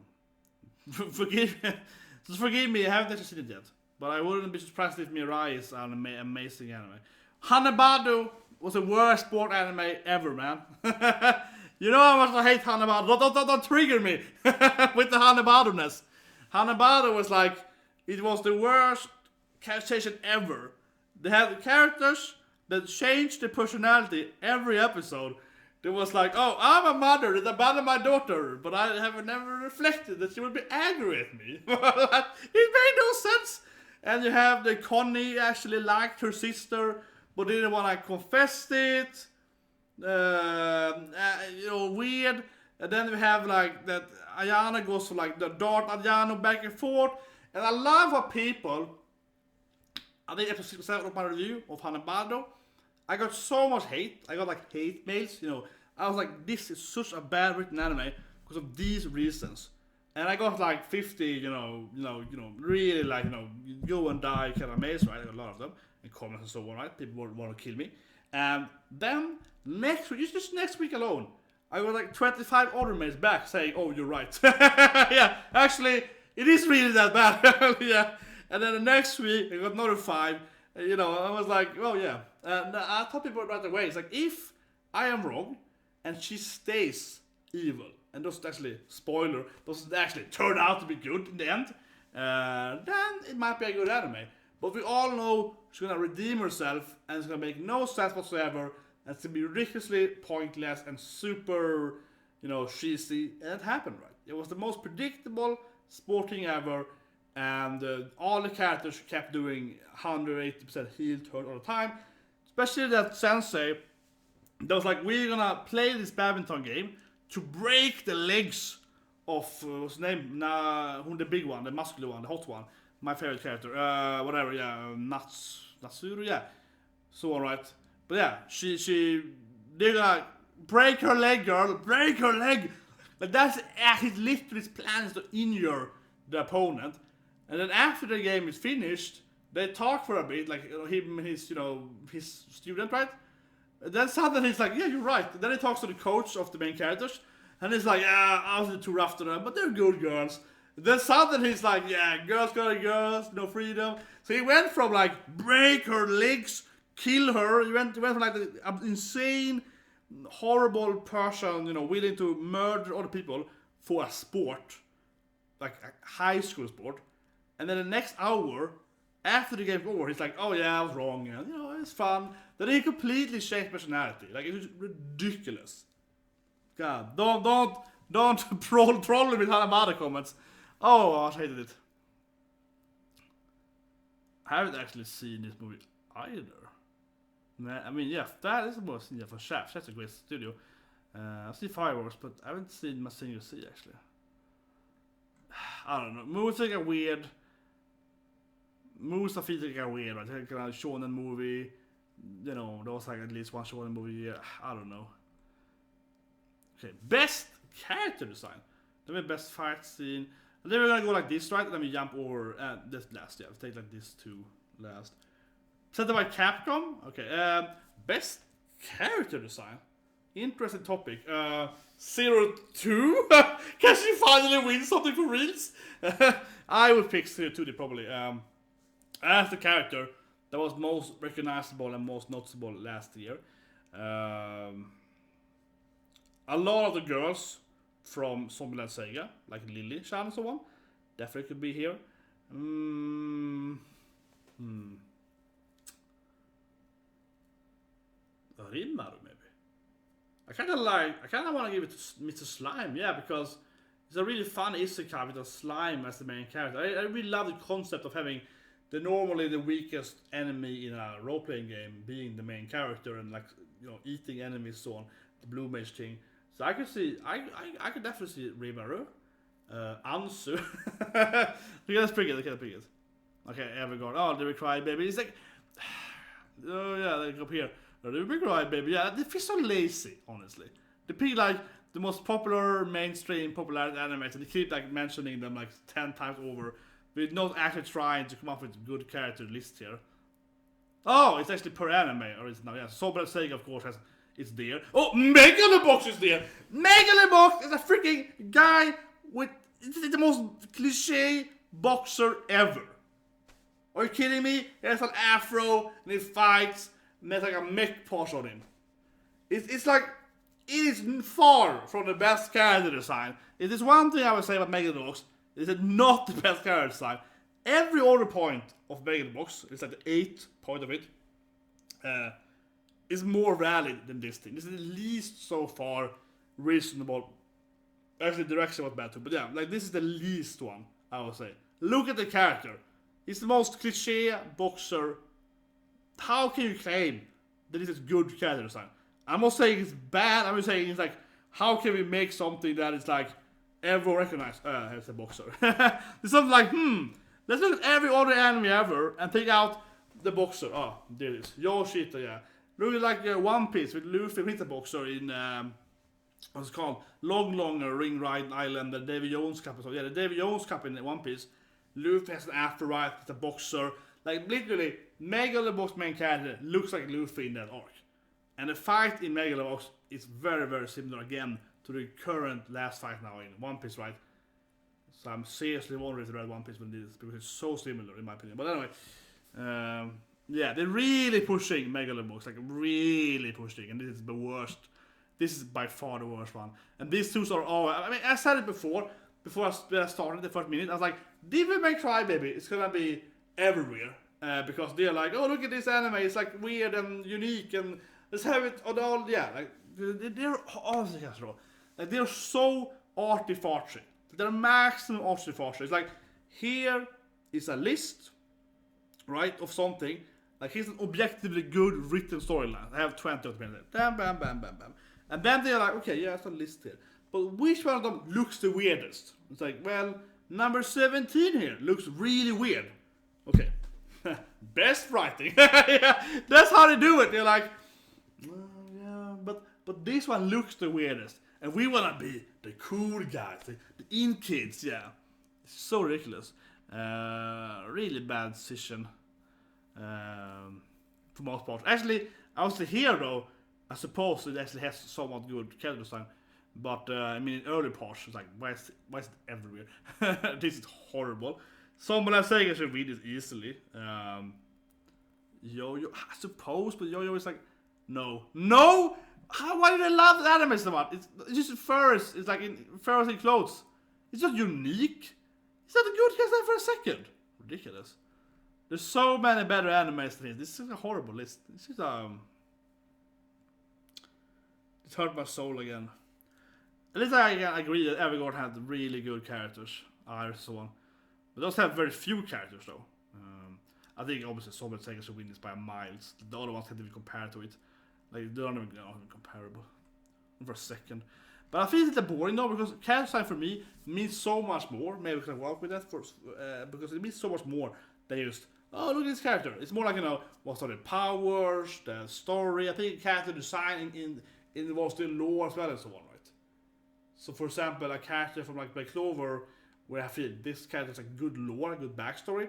Forgive me. I haven't actually seen it yet. But I wouldn't be surprised if Mirai is an amazing anime. Hanebado was the worst sport anime ever, man. You know how much I hate Hanebado. Don't trigger me with the Hanebado-ness. Hanebado was like, it was the worst station ever. They had the characters that changed their personality every episode. It was like, oh, I'm a mother that abandoned my daughter, but I have never reflected that she would be angry at me. It made no sense. And you have the Connie actually liked her sister, but didn't want to confess it. Weird. And then we have like that Ayano goes to like the Dark Ayano back and forth. And I love how people, I think episode 7 of my review of Hanebado, I got so much hate. I got like hate mails, I was like, this is such a bad written anime because of these reasons. And I got like 50, really like, go and die kind of mails, right? I got a lot of them, and comments and so on, right? People want to kill me. And then next week, just next week alone, I got like 25 other mails back saying, oh, you're right. Yeah, actually, it is really that bad. Yeah. And then the next week, I got another 5. I was like, oh yeah. And I thought people right away, it's like, if I am wrong, and she stays evil, and doesn't actually, spoiler, doesn't actually turn out to be good in the end, then it might be a good anime. But we all know she's gonna redeem herself, and it's gonna make no sense whatsoever, and it's gonna be ridiculously pointless and super, cheesy, and it happened, right? It was the most predictable sporting ever, and all the characters kept doing 180% heel turn all the time, especially that sensei that was like, we're gonna play this badminton game to break the legs of what's his name? The big one, the muscular one, the hot one, my favorite character. Whatever, yeah, Natsuru, yeah. So alright, but yeah, they're gonna break her leg, girl, break her leg. But that's his literally his plan is to injure the opponent, and then after the game is finished, they talk for a bit, like him, his student, right? Then suddenly he's like, yeah, you're right. Then he talks to the coach of the main characters, and he's like, yeah, I was too rough to them, but they're good girls. Then suddenly he's like, yeah, girls gotta girls, no freedom. So he went from like break her legs, kill her. He went from like an insane, horrible person, willing to murder other people for a sport, like a high school sport. And then the next hour, after the game's over, he's like, oh yeah, I was wrong, and it's fun. Then he completely changed personality. Like, it was ridiculous. God, don't troll me with Hanebado comments. Oh, I hated it. I haven't actually seen this movie either. I mean, yeah, that is the most for Chef. Chef's a great studio. I've seen Fireworks, but I haven't seen Mazinga Z actually. I don't know. Movies are weird. Movies I feel like are weird, right? Like a shonen movie. There was like at least one shonen movie. Yeah, I don't know. Okay, best character design. Then we best fight scene. And then we're gonna go like this, right? And then we jump over this last. Yeah, let's take like this two last. Set by Capcom. Okay. Best character design. interesting topic. 02? Can she finally win something for reals? I would pick 02 probably. As the character that was most recognizable and most noticeable last year. A lot of the girls from Zombieland Sega, like Lily Chan and so on, definitely could be here. Rimmaru maybe. I kind of want to give it to Mr. Slime, yeah, because it's a really fun isekai with a slime as the main character. I really love the concept of having normally the weakest enemy in a role-playing game being the main character and eating enemies, so on, the blue mage thing. So I could definitely see Rimmaru, Ansu. Let's pick it. Okay, Everguard. Oh, they cry baby. It's like, oh yeah, they up here. They cry baby. Yeah, they feel so lazy, honestly. They pick like the most popular mainstream popular animes, and they keep like mentioning them like 10 times over. We're not actually trying to come up with a good character list here. Oh, it's actually per anime, or is it now? Yeah, Zombieland Sega, of course, it's there. Oh, Megalobox is there! Megalobox is a freaking guy with the most cliche boxer ever. Are you kidding me? He has an afro, and he fights, and there's like a mech posh on him. It's like, it is far from the best character design. It is one thing I would say about Megalobox. Is it not the best character design? Every other point of Megalobox, it's like the 8th point of it, is more valid than this thing. This is at least so far reasonable. Actually, the direction was bad too, but yeah, like this is the least one, I would say. Look at the character. He's the most cliche boxer. How can you claim that this is good character design? I'm not saying it's bad, I'm just saying it's like, how can we make something that is like, everyone recognize as a boxer. There's something like, let's look at every other anime ever and take out the boxer. Oh, there it is. Yoshita, yeah. Look at like One Piece with Luffy, he's a boxer in, what's it called? Long Ring Ride Island, the Davy Jones Cup. So yeah, the Davy Jones Cup in One Piece. Luffy has an after right, he's a boxer. Like literally, Megalobox main character looks like Luffy in that arc. And the fight in Megalobox is very, very similar again to the current last fight now in One Piece, right? So I'm seriously wondering if they read One Piece when they did this, because it's so similar in my opinion. But anyway, yeah, they're really pushing Megalobox, like really pushing, and this is the worst. This is by far the worst one. And these two are all, I mean, I said it before I started the first minute, I was like, Devil May Cry Baby, it's gonna be everywhere. Because they're like, oh, look at this anime, it's like weird and unique, and let's have it on all, yeah, like, they're like they're so arty-farty. They're maximum arty-farty. It's like, here is a list, right, of something. Like, here's an objectively good written storyline. I have 20 of them. Bam, bam, bam, bam, bam. And then they're like, okay, yeah, it's a list here. But which one of them looks the weirdest? It's like, well, number 17 here looks really weird. Okay. Best writing. Yeah, that's how they do it. They're like, yeah, but this one looks the weirdest. And we want to be the cool guys, the in kids, yeah. It's so ridiculous. Really bad decision. For most part. Actually, I was here though. I suppose it actually has somewhat good character design. But I mean, in early parts, it's like, why is it everywhere? This is horrible. Someone I'm saying I should read this easily. Yo-Yo, I suppose, but Yo-Yo is like, no. Why do they love the anime so much? It's just furs. It's like in furs and clothes. It's not unique. It's not a good case for a second. Ridiculous. There's so many better animes than this. This is a horrible list. This is it hurt my soul again. At least I agree that Everguard had really good characters. So on. But those have very few characters though. I think obviously Zombieland Sega should win this by miles. The other ones can't even compare to it. Like they're not even comparable. For a second. But I feel it's a little boring though, because character design for me means so much more. Maybe because I work with that first, because it means so much more than just, oh, look at this character. It's more like, what's the powers, the story. I think character design involves the lore as well and so on, right? So for example, a character from like Black Clover, where I feel this character has a good lore, a good backstory,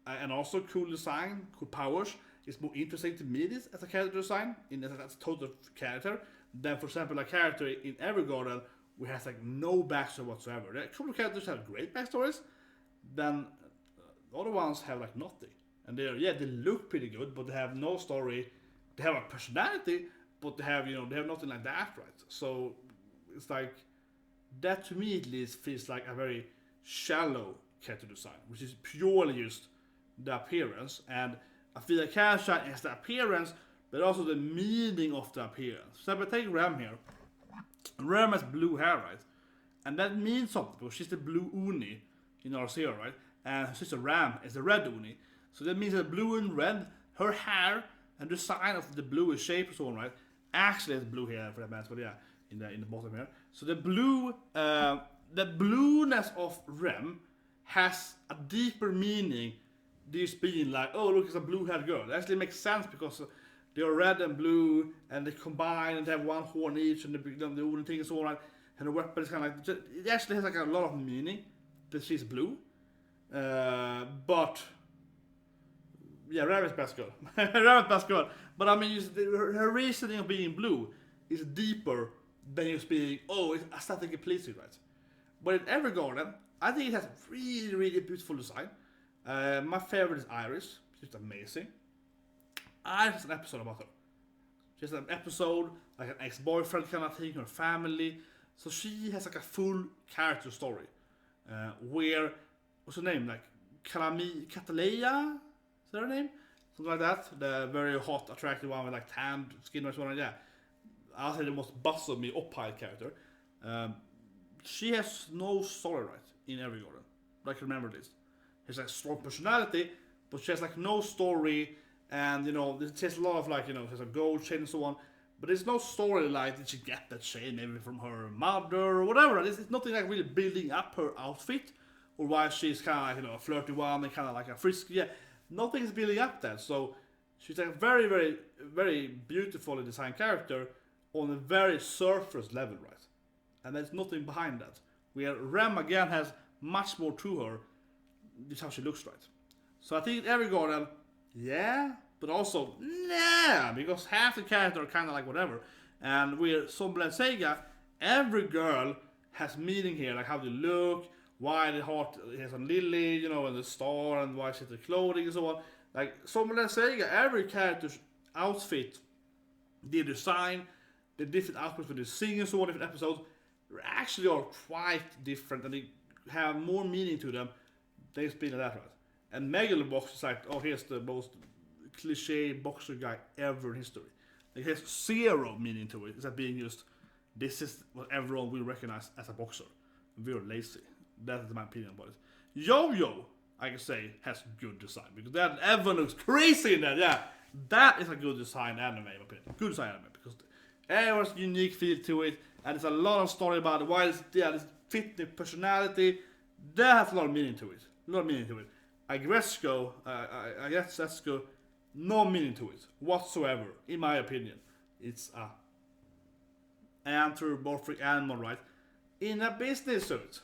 and also cool design, cool powers. It's more interesting to me this as a character design, as a total character, than, for example, a character in Evergarden who has like no backstory whatsoever. There are a couple of characters have great backstories, then the other ones have like nothing. And they look pretty good, but they have no story. They have a personality, but they have nothing like that, right? So it's like that to me at least feels like a very shallow character design, which is purely just the appearance. And I feel like character has the appearance, but also the meaning of the appearance. So if I take Ram here, Ram has blue hair, right? And that means something because she's the blue Uni in our series, right? And her sister Ram is the red Uni. So that means that blue and red, her hair and the sign of the bluish shape and so on, right? Actually has blue hair for that matter, but yeah, in the bottom here. So the blueness of Rem has a deeper meaning. This being like, oh look, it's a blue-haired girl. It actually makes sense because they're red and blue, and they combine and they have one horn each, and the wooden thing and so on, right? And the weapon is kind of like, it actually has like a lot of meaning that she's blue. But yeah, Ram is best girl. Ram is best girl. But I mean, her reasoning of being blue is deeper than just being, oh, it's aesthetically pleasing, right? But in Evergarden, I think it has really, really beautiful design. My favorite is Iris. She's amazing. Iris has an episode about her. She has an episode, like an ex-boyfriend kind of thing, her family. So she has like a full character story. Where, what's her name? Like, Cataleya? Is that her name? Something like that. The very hot, attractive one with like tanned skin or something like that. I'll say the most bustle me up-high character. She has no story, right, in Evergarden. But I can remember this. She has like strong personality, but she has like no story, and she has a lot of like, she has a gold chain and so on. But there's no story like, did she get that chain maybe from her mother or whatever. It's nothing like really building up her outfit, or why she's kind of like, a flirty one and kind of like a frisky. Yeah, nothing's building up that. So she's like a very, very, very beautifully designed character on a very surface level, right? And there's nothing behind that. Where Rem again has much more to her. This is how she looks, right? So I think Evergarden, yeah, but also nah, because half the characters are kind of like whatever. And with Zombieland Sega, every girl has meaning here, like how they look, why the heart has on Lily, and the star, and why she's the clothing and so on. Like Zombieland Sega, every character's outfit, their design, the different outfits for the singing and so on, different episodes, actually are quite different, and they have more meaning to them. They spin that right. And Megalobox is like, oh, here's the most cliche boxer guy ever in history. It has zero meaning to it. It's like being just, this is what everyone will recognize as a boxer. We're lazy. That is my opinion about it. Yo-Yo, I can say, has good design, because that everyone looks crazy in that. Yeah, that is a good design anime, in my opinion. Good design anime, because everyone's unique feel to it, and there's a lot of story about it. Why it's this fit the personality. That has a lot of meaning to it. Agresco, no meaning to it whatsoever, in my opinion. It's a anthropomorphic animal, right? In a business suit.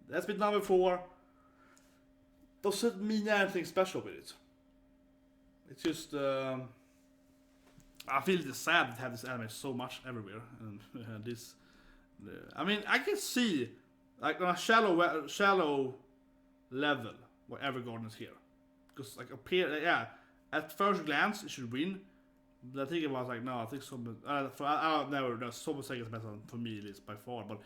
That's been done before. Doesn't mean anything special with it. It's just, I feel it's sad to have this anime so much everywhere. And I mean, I can see, like on a shallow level, where Evergarden is here. Because like at first glance it should win. But I think it was like, no, I think Zombie Sega is better for me, at least by far. But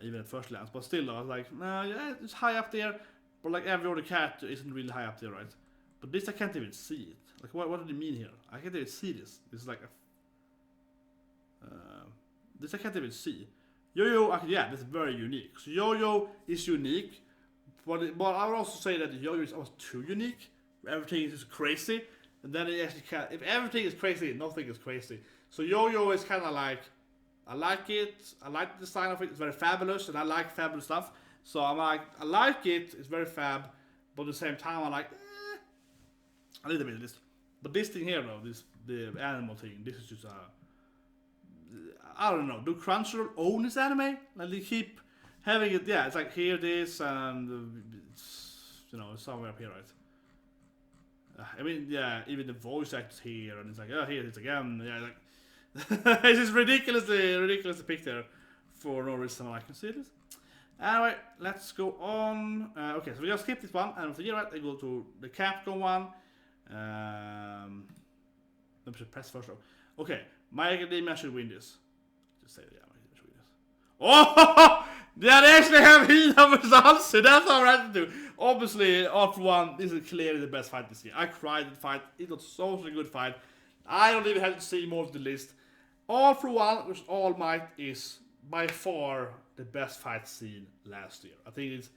even at first glance, but still, I was like, no, yeah, it's high up there. But like every other character isn't really high up there, right? But this I can't even see it. Like, what do you mean here? I can't even see this. This is like this I can't even see. Yo-Yo, yeah, that's very unique. So Yo-Yo is unique. But I would also say that Yo-Yo is almost too unique. Everything is just crazy, and then it actually can't. If everything is crazy, nothing is crazy. So Yo-Yo is kind of like, I like it. I like the design of it. It's very fabulous, and I like fabulous stuff. So I'm like, I like it. It's very fab, but at the same time, I'm like, a little bit of this. But this thing here, though, the animal thing, this is just I don't know. Do Crunchyroll own this anime? Like they keep having it, yeah, it's like here it is, and it's somewhere up here, right? I mean, yeah, even the voice actors here, and it's like, oh, here it is again. Yeah, like It's just ridiculously picked there for no reason I can see this. Anyway, let's go on. Okay, so we just skip this one, and for you, right, I go to the Capcom one. Let me press first though. Okay, My Academia should win this. Just say it, yeah, My Academia should win this. Oh! They actually have Hina versus Hansi. That's all right to do. Obviously, after one, this is clearly the best fight this year. I cried in the fight. It was such a good fight. I don't even have to see more of the list. All for One versus All Might is by far the best fight scene last year. I think it's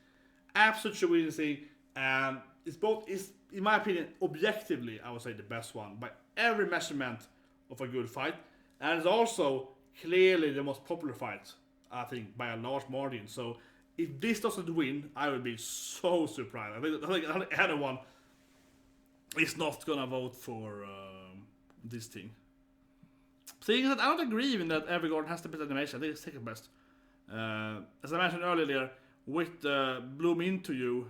absolutely amazing, and it's both, is in my opinion, objectively, I would say the best one by every measurement of a good fight, and it's also clearly the most popular fight, I think, by a large margin. So if this doesn't win, I would be so surprised. I think anyone is not gonna vote for this thing. Seeing that I don't agree even that every garden has the best animation. I think it's second best. As I mentioned earlier, with Bloom Into You.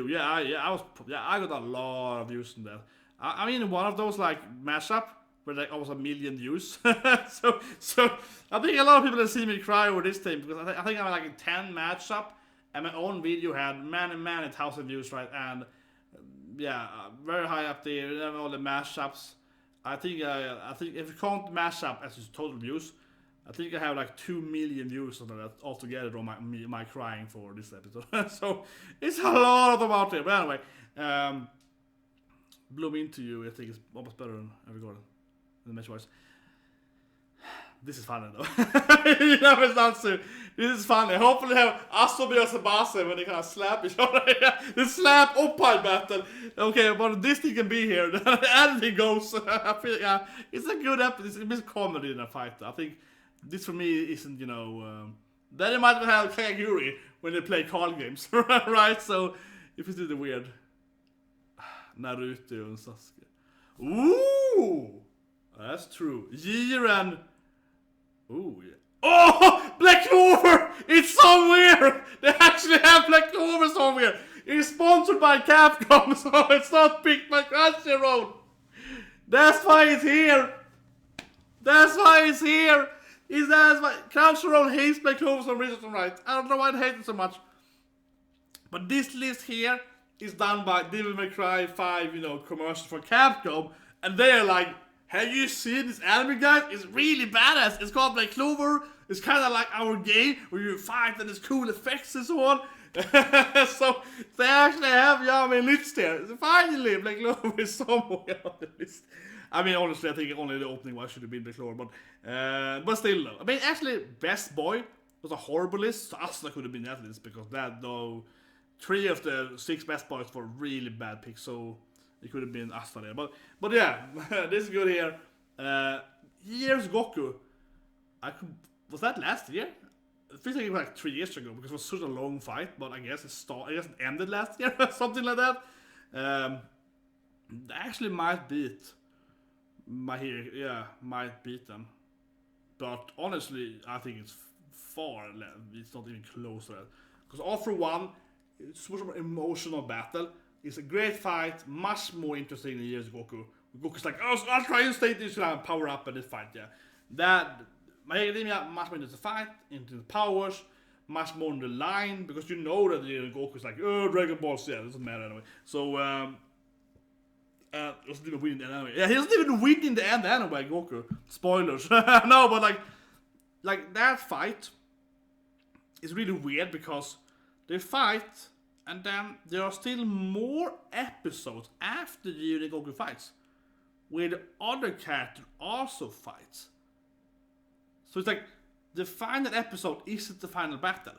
Yeah, I got a lot of views in that. I mean, one of those like mashup where like almost 1 million views. so I think a lot of people have seen me cry over this thing because I think I'm like a 10 matchup, and my own video had many thousand views, right? And yeah, very high up there. And all the mashups. I think if you count mashup as just total views, I think I have like 2 million views on that altogether on my crying for this episode. So it's a lot of them out there. But anyway, Bloom Into You, I think is almost better than Every Garden. The match wise. This is funny though. You know, it's not so. This is funny. Hopefully have Asobi and Sebastian when they kind of slap each other. The slap umpire battle. Okay, but this thing can be here. Anything goes. I feel, yeah, it's a good episode. It's a comedy in a fight. I think this for me isn't, you know. Then you might have Kaguri when they play card games, right? So if it's really weird. Naruto and Sasuke. Ooh, that's true. Jiren. Ooh, yeah. Oh, Black Clover! It's somewhere! They actually have Black Clover somewhere! It's sponsored by Capcom, so it's not picked by Crunchyroll! That's why it's here! That's why it's here! That's why Crunchyroll hates Black Clover for some reason, right? I don't know why they hate it so much. But this list here is done by Devil May Cry 5, you know, commercials for Capcom, and they're like, have you seen this anime, guys? It's really badass. It's called Black Clover. It's kind of like our game where you fight and there's cool effects and so on. So they actually have Yami list there. So finally, Black Clover is somewhere on the list. I mean, honestly, I think only the opening one should have been Black Clover, but still, though. I mean, actually, Best Boy was a horrible list. So Asuna could have been that list because that, though, 3 of the 6 Best Boys were really bad picks. So it could have been Asta there. But yeah, this is good here. Years Goku. Was that last year? It feels like it was like 3 years ago because it was such a long fight. But I guess it ended last year or something like that. They actually might beat my hero. Yeah, might beat them. But honestly, I think it's far less. It's not even close to that. Because all for one, it's much more emotional battle. It's a great fight, much more interesting than Years Goku. Goku's like, oh, I'll try and stay this and power up in this fight, yeah. That, My Academia, much more into the fight, into the powers, much more on the line, because you know that Goku's like, oh, Dragon Ball Z, it doesn't matter anyway. So, he doesn't even win in the end anyway. Yeah, he doesn't even win in the end anyway, Goku. Spoilers. No, but like that fight is really weird because they fight, and then there are still more episodes after the Goku fights, where the other character also fights. So it's like, the final episode isn't the final battle.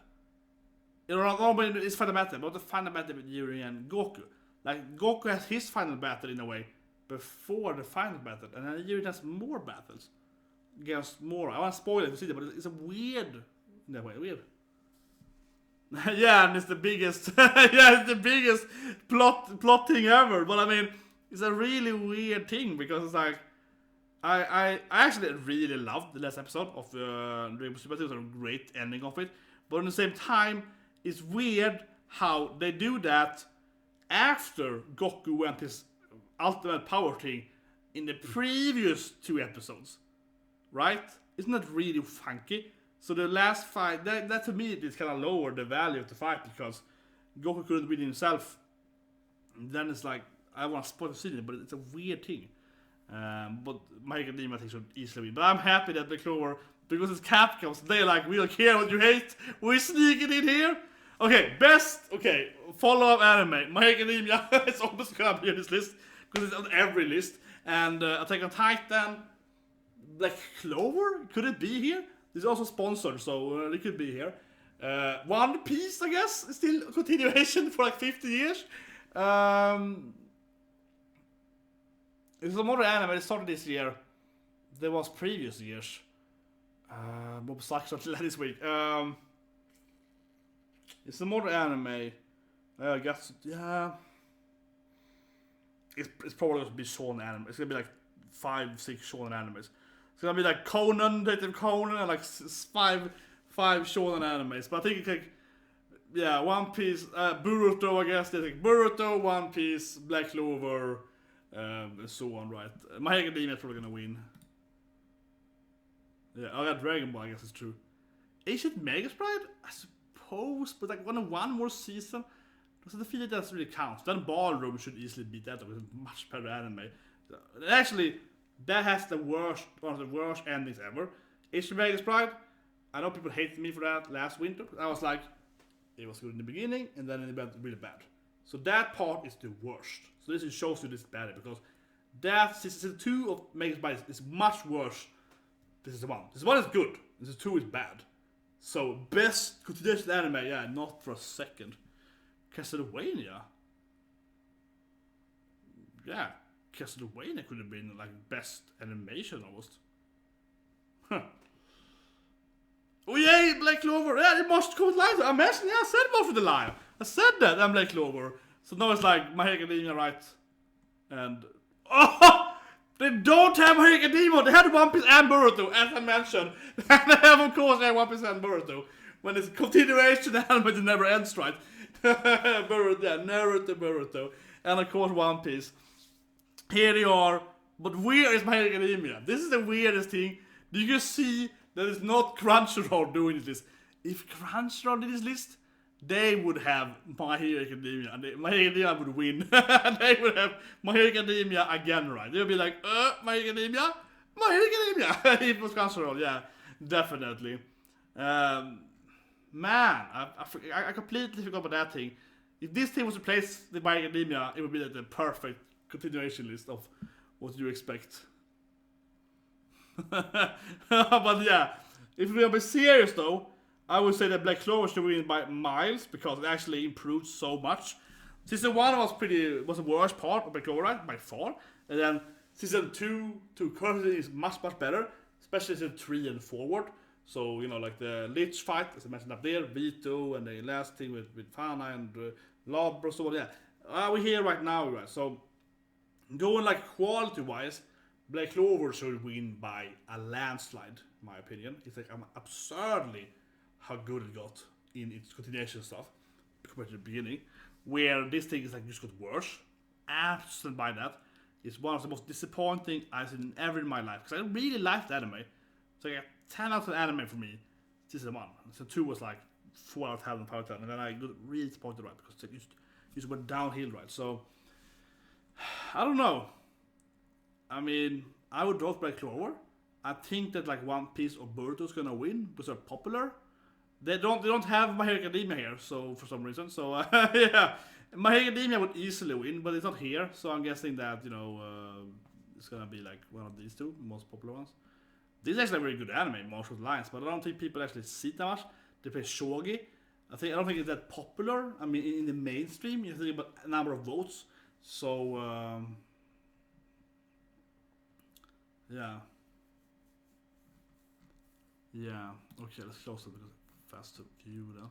It's final battle, but the final battle with Yuri and Goku. Like, Goku has his final battle in a way, before the final battle, and then Yuri has more battles. Against more. I want to spoil it to see it, but it's a weird, in that way, weird. Yeah, and it's the biggest, it's the biggest plot thing ever. But I mean, it's a really weird thing because it's like, I actually really loved the last episode of Dragon Ball Super. It was a great ending of it. But at the same time, it's weird how they do that after Goku went his ultimate power thing. in the previous 2 episodes, right? Isn't that really funky? So the last fight, that to me is kind of lowered the value of the fight because Goku couldn't win himself. And then it's like, I want to spoil the scene, but it's a weird thing. But My Hero Academia I think should easily win. But I'm happy that Black Clover, because it's Capcom, so they're like, we don't care what you hate, we're sneaking in here. Okay, follow-up anime. My Hero Academia is almost gonna be on this list, because it's on every list. And Attack on Titan, Black Clover, could it be here? This is also sponsored, so it could be here. One Piece, I guess, is still a continuation for like 50 years. It's some other anime that started this year. There was previous years. Bob Slack started this week. It's some other anime. I guess, yeah. It's probably going to be shonen anime. It's going to be like 5-6 shonen animes. It's going to be like Conan, Detective Conan, and like 5 shonen animes. But I think it's like, yeah, One Piece, Boruto, I guess. They think Boruto, One Piece, Black Clover, and so on, right? My Hero Academia is probably gonna win. Yeah, I got Dragon Ball, I guess it's true. Ancient Magus Pride? I suppose, but like one more season. Doesn't the feel that really counts? Then Ballroom should easily beat that with a much better anime. Actually, that has one of the worst endings ever. Ancient Magus Pride, I know people hated me for that last winter. I was like, it was good in the beginning, and then it went really bad. So that part is the worst. So this shows you this better, because that season 2 of Magus Pride is much worse than season 1. Season 1 is good, season 2 is bad. So best continuation anime, yeah, not for a second. Castlevania. Yeah, Castlevania could have been like best animation almost. Huh. Oh yay, Black Clover! Yeah, it must come live. I mentioned, yeah, I said most of the line. I said that, I'm Black Clover. So now it's like My Hero Academia, right? And oh, they don't have My Hero Academia. They had One Piece and Boruto, as I mentioned. And they have, of course, they have One Piece and Boruto. When it's continuation anime, it never ends, right? Boruto, yeah, Boruto, and of course One Piece. Here they are, but where is My Hero Academia? This is the weirdest thing. You can see that it's not Crunchyroll doing this list. If Crunchyroll did this list, they would have My Hero Academia, and My Hero Academia would win. They would have My Hero Academia again, right? They would be like, My Hero Academia, My Hero Academia. If it was Crunchyroll, yeah, definitely. Man, I completely forgot about that thing. If this thing was replaced with My Hero Academia, it would be like the perfect continuation list of what you expect. But yeah, if we're gonna be serious though, I would say that Black Clover should win by miles, because it actually improved so much. Season 1 was the worst part of Black Clover, right? By far. And then season 2 currently is much better, especially season 3 and forward. So, you know, like the Lich fight, as I mentioned up there, Vito, and the last thing with Fana and Labro, so yeah. We're here right now, right? So, going like quality-wise, Black Clover should win by a landslide, in my opinion. It's like absurdly how good it got in its continuation stuff compared to the beginning, where this thing is like just got worse. Absent by that, it's one of the most disappointing I've seen ever in my life, because I really liked the anime. So I got 10 out of anime for me, season 1. So 2 was like 4 out of 10 and 5 out of 10, and then I got really disappointed, right, because it just went downhill, right. So I don't know. I mean, I would draw Black Clover. I think that like One Piece or Boruto is gonna win because they're popular. They don't have My Hero Academia here, so for some reason. So yeah, My Hero Academia would easily win, but it's not here. So I'm guessing that, you know, it's gonna be like one of these two most popular ones. This is actually a very good anime, Martial Lines, but I don't think people actually see it that much. They play shogi. I don't think it's that popular. I mean, in the mainstream, you think about a number of votes. So yeah. Okay, let's close it because it's fast to view then.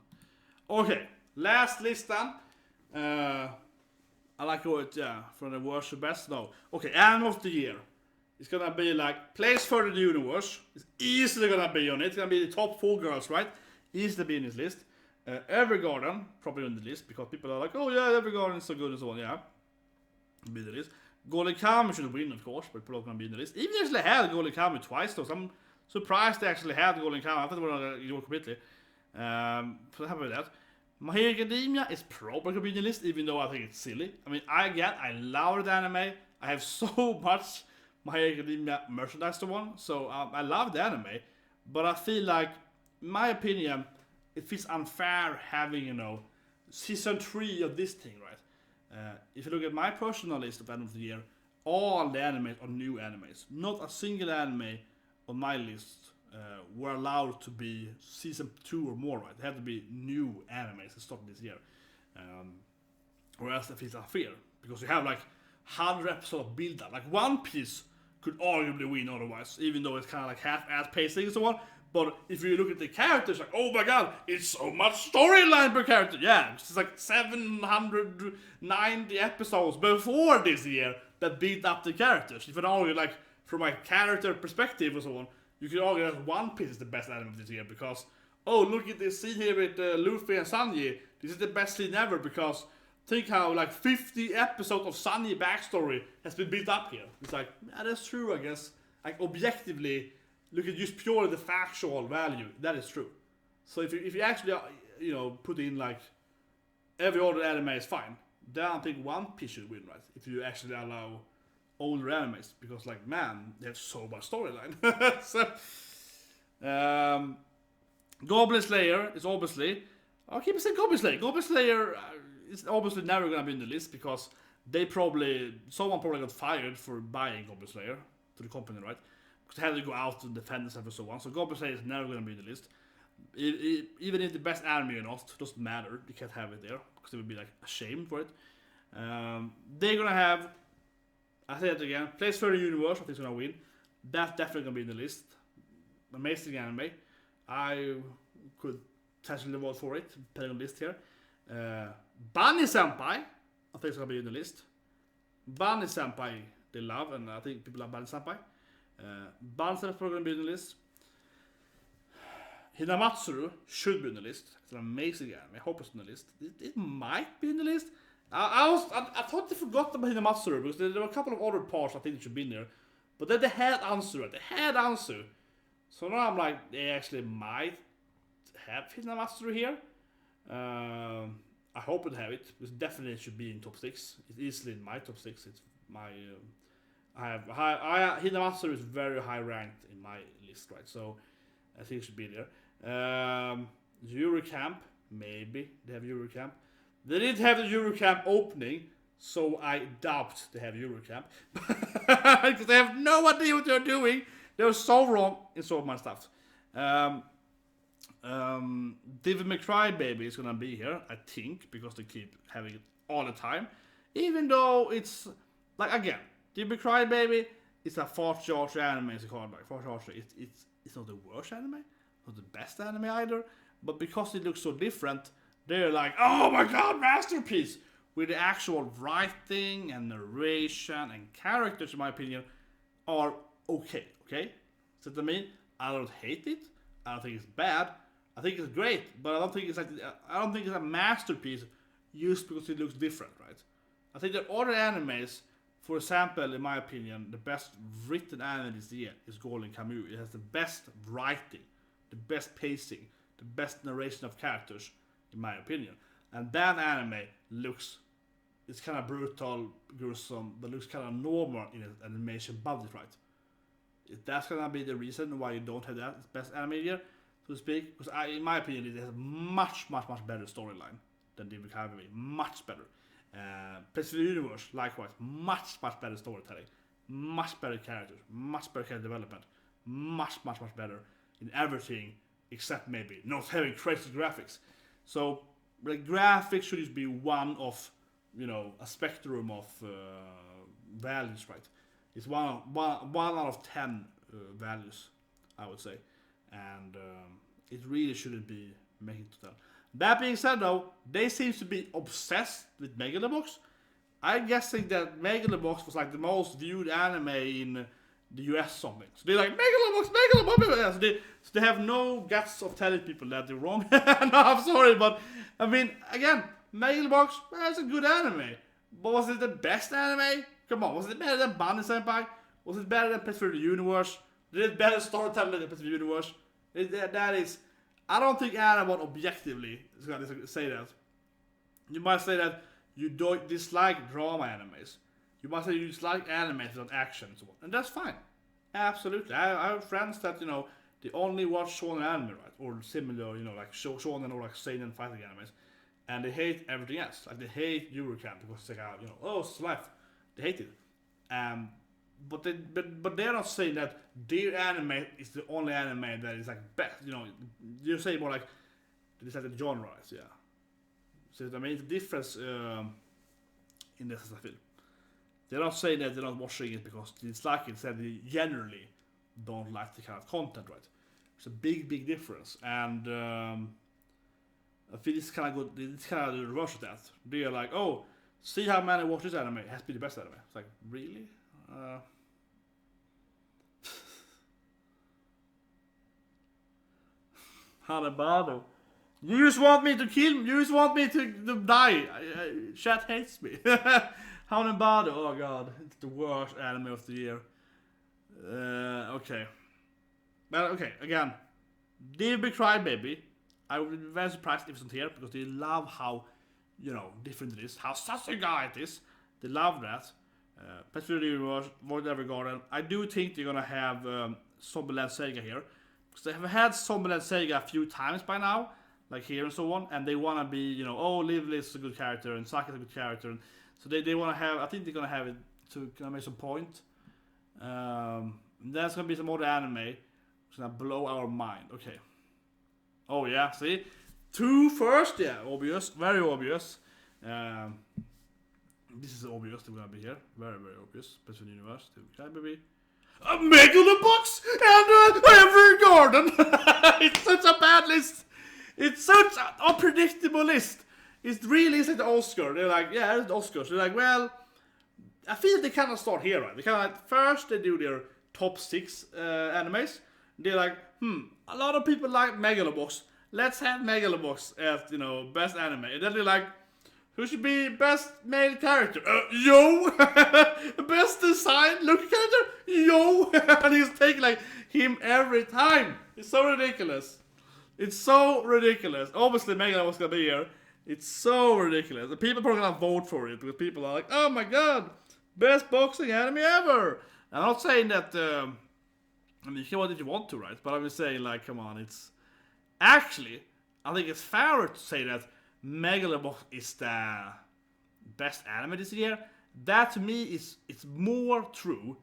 Okay, last list then. I like it, yeah, from the worst to best. No. Okay, anime of the year. It's gonna be like place for the universe. It's easily gonna be on it. It's gonna be the top 4 girls, right? Easily be in this list. Evergarden probably on the list because people are like, oh yeah, Evergarden is so good and so on. Yeah, be the list. Golden Kamuy should win, of course, but probably gonna be in the list. Even if they had Golden Kamuy twice, though, so I'm surprised they actually had Golden Kamuy. I thought they were gonna ignore completely. So happy with that. My Hero Academia is probably gonna be in the list, even though I think it's silly. I mean, I love the anime. I have so much My Hero Academia merchandise to one, so I love the anime. But I feel like, in my opinion, it feels unfair having, season 3 of this thing, right? If you look at my personal list of end of the year, all the animes are new animes. Not a single anime on my list were allowed to be season 2 or more, right? They had to be new animes that started this year. Whereas that feels unfair, because you have like 100 episodes of build up. Like One Piece could arguably win otherwise, even though it's kind of like half-ass pacing and so on. But if you look at the characters, like, oh my god, it's so much storyline per character. Yeah, it's like 790 episodes before this year that beat up the characters. If you argue, like, from a character perspective or so on, you could argue that One Piece is the best anime of this year because, oh, look at this scene here with Luffy and Sanji. This is the best scene ever because think how like 50 episodes of Sanji backstory has been built up here. It's like, yeah, that's true, I guess. Like, objectively, look at just purely the factual value. That is true. So if you actually, put in like every other anime is fine, then I think One Piece should win, right? If you actually allow older animes, because like, man, they have so much storyline. So, Goblin Slayer is obviously, I'll keep saying Goblin Slayer. Goblin Slayer is obviously never gonna be in the list because someone probably got fired for buying Goblin Slayer to the company, right? Because they had to go out and defend themselves and so on. So Goblin Slayer is never gonna be in the list. Even if the best anime or not, it doesn't matter. You can't have it there because they would be like ashamed for it. They're gonna have, I say it again, Place for the Universe. I think it's gonna win. That's definitely gonna be in the list. Amazing anime. I could potentially vote for it, depending on the list here. Bunny Senpai, I think it's gonna be in the list. Bunny Senpai, they love, and I think people love Bunny Senpai. Bunny Senpai is probably gonna be in the list. Hinamatsuru should be in the list. It's an amazing anime. I hope it's on the list. It might be in the list. I thought they forgot about Hinamatsuru because there were a couple of other parts I think should be in there. But then they had Ansu, right? They had Ansu. So now I'm like, they actually might have Hinamatsuru here. I hope it have it. Because definitely it should be in top 6. It's easily in my top 6. It's my Hinamatsuru is very high ranked in my list, right? So I think it should be there. Eurocamp, maybe they have Eurocamp. They didn't have the Eurocamp opening, so I doubt they have Eurocamp because they have no idea what they're doing. They're so wrong in so much stuff. Devil May Cry Baby is gonna be here, I think, because they keep having it all the time. Even though it's like, again, Devil May Cry Baby is a fast charge anime. It's called like fast charge. It's not the worst anime, not the best anime either. But because it looks so different, they're like, oh my god, masterpiece! With the actual writing and narration and characters, in my opinion, are okay. Okay, so what I mean, I don't hate it. I don't think it's bad. I think it's great, but I don't think it's a masterpiece just because it looks different, right? I think there are other animes. For example, in my opinion, the best written anime this year is Golden Kamuy. It has the best writing, the best pacing, the best narration of characters, in my opinion. And that anime it's kind of brutal, gruesome, but looks kind of normal in an animation budget, right? If that's gonna be the reason why you don't have that, it's best anime year, so to speak. Because in my opinion, it has a much better storyline than Devil May Cry Baby. Much better. Place for the Universe, likewise, much better storytelling, much better characters, much better character development, much better in everything except maybe not having crazy graphics. So the graphics should just be one of a spectrum of values, right? It's one out of 10 values, I would say, and it really shouldn't be making it to 10. That being said, though, they seem to be obsessed with Megalobox. I'm guessing that Megalobox was like the most viewed anime in the US something. So they're like, Megalobox! So they have no guts of telling people that they're wrong. No, I'm sorry, but I mean, again, Megalobox, it's a good anime. But was it the best anime? Come on, was it better than Bunny Senpai? Was it better than Pets for the Universe? Did it better storytelling than Pets for the Universe? That is, I don't think anyone objectively is going to say that. You might say that you don't dislike drama animes. You might say you dislike animes without action and so on. And that's fine. Absolutely. I have friends that, they only watch shonen anime, right? Or similar, like shonen or like seinen fighting animes. And they hate everything else. Like they hate Eurocamp because it's like, oh, it's life. They hate it. But they're not saying that their anime is the only anime that is like best. You say more like it's like the genre, yeah. So I mean, it's a difference in this, I feel. They're not saying that they're not watching it because they dislike it. Instead, they generally don't like the kind of content, right? It's a big difference, and I feel it's kind of good. It's kind of the reverse of that. They're like, oh, see how many watch this anime. It has to be the best anime. It's like, really? Hanabado. You just want me to kill me. You just want me to die. Chat hates me. Hanabado. Oh god, it's the worst anime of the year. Okay. Well, okay. Again, Devil Cry Baby. I would be very surprised if it's not here because they love how, different it is, how such a guy it is. They love that. Pets for the Universe, Void Evergarden. I do think they're gonna have Zombieland Sega here. Because they have had Zombieland Sega a few times by now, like here and so on, and they wanna be, oh, Lively is a good character and Saki is a good character, and so they wanna have. I think they're gonna have it to make some point. There's gonna be some other anime, it's gonna blow our mind. Okay. Oh yeah, see, 2 first, yeah, obvious, very obvious. This is obvious they're gonna be here, very obvious. Pets for the Universe, Baby. A Megalobox and every garden. It's such a bad list. It's such an unpredictable list. It really is like the Oscar. They're like, yeah, it's the Oscars. They're like, well, I feel they kind of start here, right? They kind of like, first they do their top 6 animes. They're like, a lot of people like Megalobox. Let's have Megalobox as, best anime. And then they're like, who should be best male character? Yo! Best design looking character? Yo! And he's taking like him every time. It's so ridiculous. It's so ridiculous. Obviously Megalobox gonna be here. It's so ridiculous. The people are probably gonna vote for it because people are like, oh my god, best boxing anime ever. I'm not saying that, you can what you want to, right? But I'm just saying, like, come on, it's actually, I think it's fairer to say that Megalobox is the best anime this year. That to me is it's more true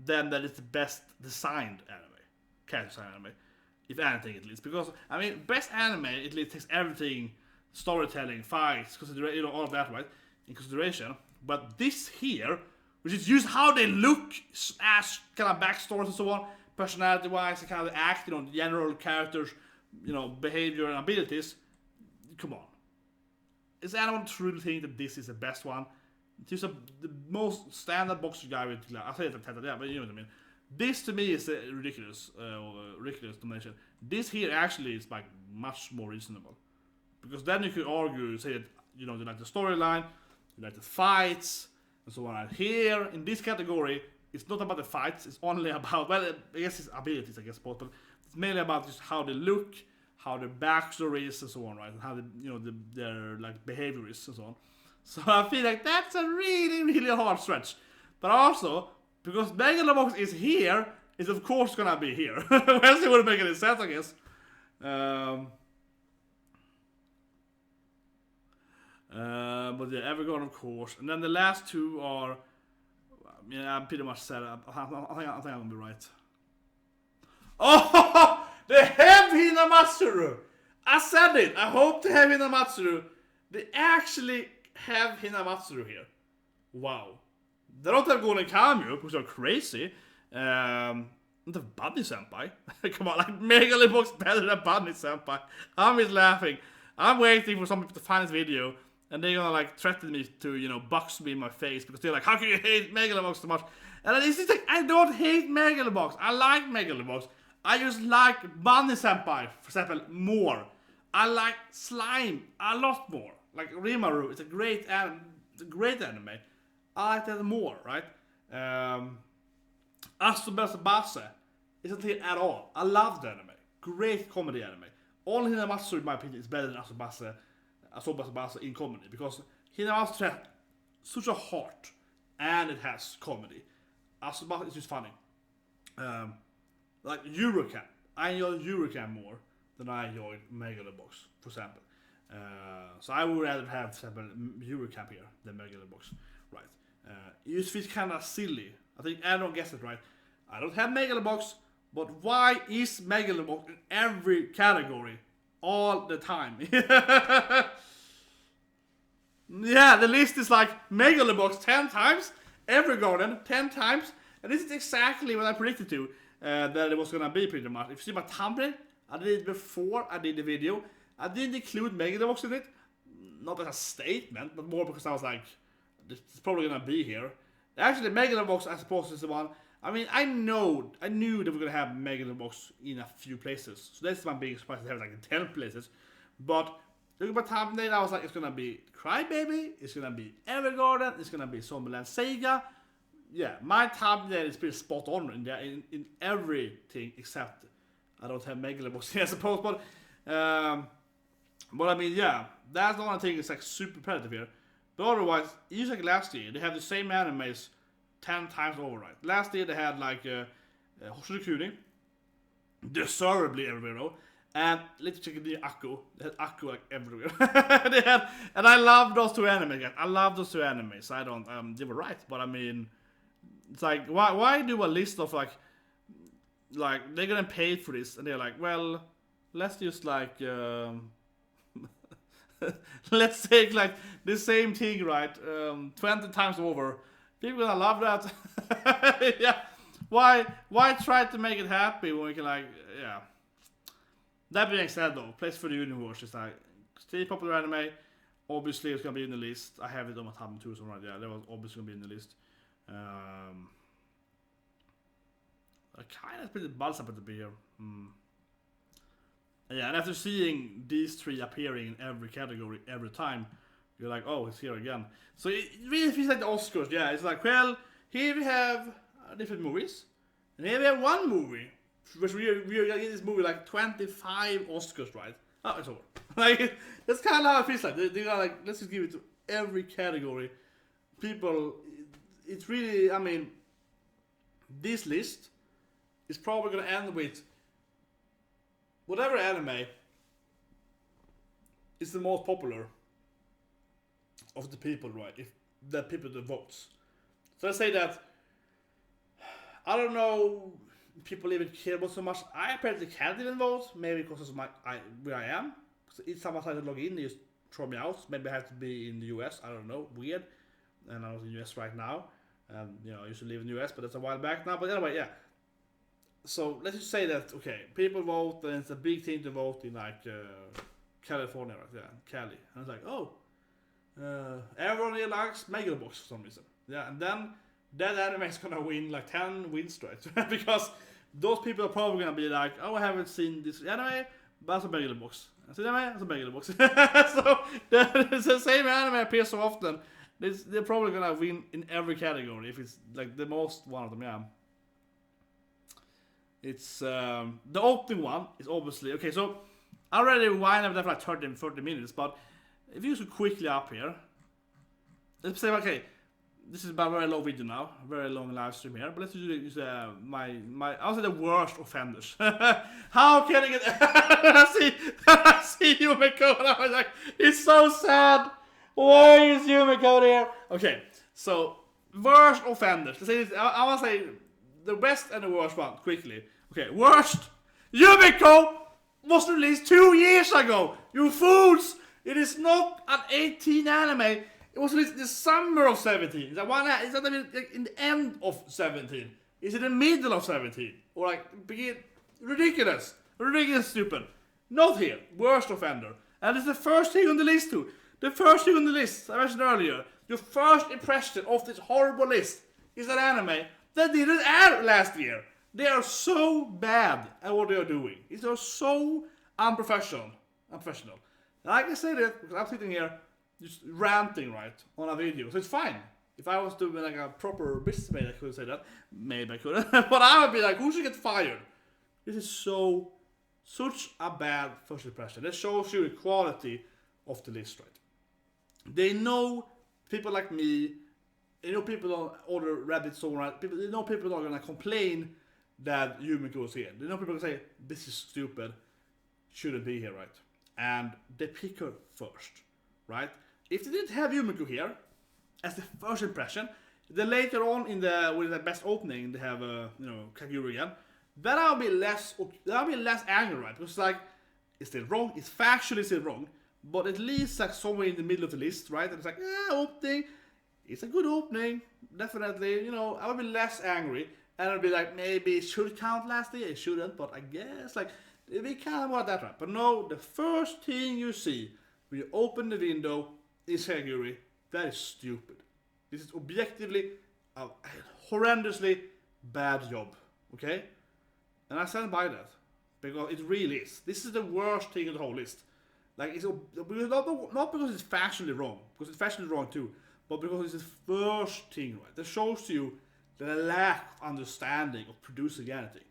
than that it's the best designed anime, character design anime, if anything at least. Because I mean, best anime at least takes everything, storytelling, fights, consideration, all of that, right, in consideration. But this here, which is just how they look as kind of backstories and so on, personality-wise, and kind of act, the general characters, behavior and abilities. Come on. Is anyone truly think that this is the best one? It's just the most standard boxer guy with, I say it like that, yeah, but you know what I mean. This to me is a ridiculous nomination. This here actually is like much more reasonable. Because then you could argue, say that, you like the storyline, you like the fights, and so on. Here, in this category, it's not about the fights, it's only about, well, I guess it's abilities, both, but it's mainly about just how they look, how their backstory is and so on, right? And how their like behavior is and so on. So I feel like that's a really hard stretch. But also, because Megalobox is here, it's of course gonna be here. Else it wouldn't make any sense, I guess. But yeah, Evergarden of course. And then the last 2 are, I'm pretty much set up. I think I'm gonna be right. Oh! They have Hinamatsuru! I said it! I hope they have Hinamatsuru. They actually have Hinamatsuru here. Wow. They don't have Golden Cameo, which are crazy. They have Bunny Senpai. Come on, like Megalobox better than Bunny Senpai. I'm just laughing. I'm waiting for some people to find this video, and they're gonna like threaten me to, box me in my face because they're like, how can you hate Megalobox so much? And it's just like, I don't hate Megalobox. I like Megalobox. I just like Bunny Senpai, for example, more. I like Slime a more. Like Rimaru, it's a great anime. I like that more, right? Asobase isn't here at all. I love the anime. Great comedy anime. Only Hinamatsu, in my opinion, is better than Asobase in comedy, because Hinamatsu has such a heart and it has comedy. Asobase is just funny. Like Eurocamp. I enjoy Eurocamp more than I enjoy Megalobox, for example. So I would rather have, for example, Eurocamp here than Megalobox. Right. It just feels kind of silly. I think everyone gets it right. I don't have Megalobox, but why is Megalobox in every category all the time? Yeah, the list is like Megalobox 10 times, Evergarden 10 times, and this is exactly what I predicted to that it was gonna be pretty much. If you see my thumbnail, I did it before I did the video. I didn't include Megalobox in it, not as a statement, but more because I was like, this is probably gonna be here. Actually, Megalobox, I suppose, is the one. I mean, I knew that we're gonna have Megalobox in a few places, so that's my biggest surprise to have it like in 10 places. But looking at my thumbnail, I was like, it's gonna be Crybaby, it's gonna be Evergarden, it's gonna be Zombieland Sega. Yeah, my thumbnail is pretty spot on in everything except I don't have Megalobox here, I suppose. But I mean, yeah, that's the only thing that's like super repetitive here. But otherwise, just like last year, they have the same animes 10 times over, right? Last year they had like Hoshiro Kuni, deservedly everywhere, and let's check the Akko. They had Akko like everywhere. They had, and I love those two animes, guys. I love those two animes. I don't, they were right, but I mean, it's like, why do a list of like they're gonna pay for this, and they're like, well, let's just like, let's take like the same thing, right? 20 times over. People gonna love that. Yeah. Why try to make it happy when we can like, yeah. That being said though, Place for the Universe is like still popular anime. Obviously it's gonna be in the list. I have it on my tab too, so right, yeah, that was obviously gonna be in the list. I kind of pretty buzzed up at the beer. Yeah, and after seeing these three appearing in every category every time, you're like, oh, it's here again. So it really feels like the Oscars. Yeah, it's like, well, here we have different movies, and here we have one movie, which we are getting this movie like 25 Oscars, right? Oh, it's over. Like, that's kind of how it feels like. They're like, let's just give it to every category. People, it's really, I mean, this list is probably going to end with whatever anime is the most popular of the people, right? If the people that votes. So I say that I don't know if people even care about so much. I apparently can't even vote, maybe because of where I am. So each time I try to log in, they just throw me out. Maybe I have to be in the US. I don't know. Weird. And I'm in the US right now. You know, I used to live in the US, but that's a while back now. But anyway, yeah. So let's just say that, okay, people vote, and it's a big thing to vote in like California, right? Yeah, Cali. And it's like, oh, everyone here likes Megalobox for some reason. Yeah, and then that anime is gonna win like 10 wins straight. Because those people are probably gonna be like, oh, I haven't seen this anime, but it's a Megalobox. It's an anime, it's a Megalobox. So it's the same anime appears so often. They're probably gonna win in every category if it's like the most one of them, yeah. It's the opening one is obviously okay. So I already wind up there for like 30 minutes, but if you just quickly up here, let's say okay, this is a very long video now, very long live stream here. But let's use my I'll say the worst offenders. How can I get? I see Yumiko, and I was like, it's so sad. Why is Yumiko there? Okay, so worst offenders. Let's say this, I want to say the best and the worst one quickly. Okay, worst. Yumiko was released 2 years ago. You fools! It is not an 18 anime. It was released in the summer of 17. It's not even like in the end of 17. It's in the middle of 17. Or like begin. Ridiculous. Ridiculous stupid. Not here. Worst offender. And it's the first thing on the list too. The first thing on the list, I mentioned earlier. Your first impression of this horrible list is an anime that didn't air last year. They are so bad at what they are doing. They are so unprofessional. Like I said it, because I'm sitting here just ranting, right, on a video. So it's fine. if I was doing like a proper businessman, I could say that. Maybe I couldn't. But I would be like, who should get fired? This is such a bad first impression. That shows you the quality of the list, right? They know people like me. They know people don't order rabbit song, right? They know people are gonna complain that Yumiko is here. They know people are gonna say, this is stupid, shouldn't be here, right? And they pick her first, right? If they didn't have Yumiko here as the first impression, then later on with the best opening they have Kagura again. Then I'll be less angry, right? Because like it's still wrong, it's factually still wrong, but at least like somewhere in the middle of the list, right? And it's like opening, it's a good opening, definitely. I would be less angry, and I'd be like maybe it should count last year, it shouldn't, but I guess like we kind of want that, right? But no, the first thing you see when you open the window is Kagura. That is stupid. This is objectively a horrendously bad job, okay? And I stand by that, because it really is. This is the worst thing in the whole list. Like, it's not because it's factually wrong, because it's factually wrong too, but because it's the first thing, right? That shows you the lack of understanding of producing anything.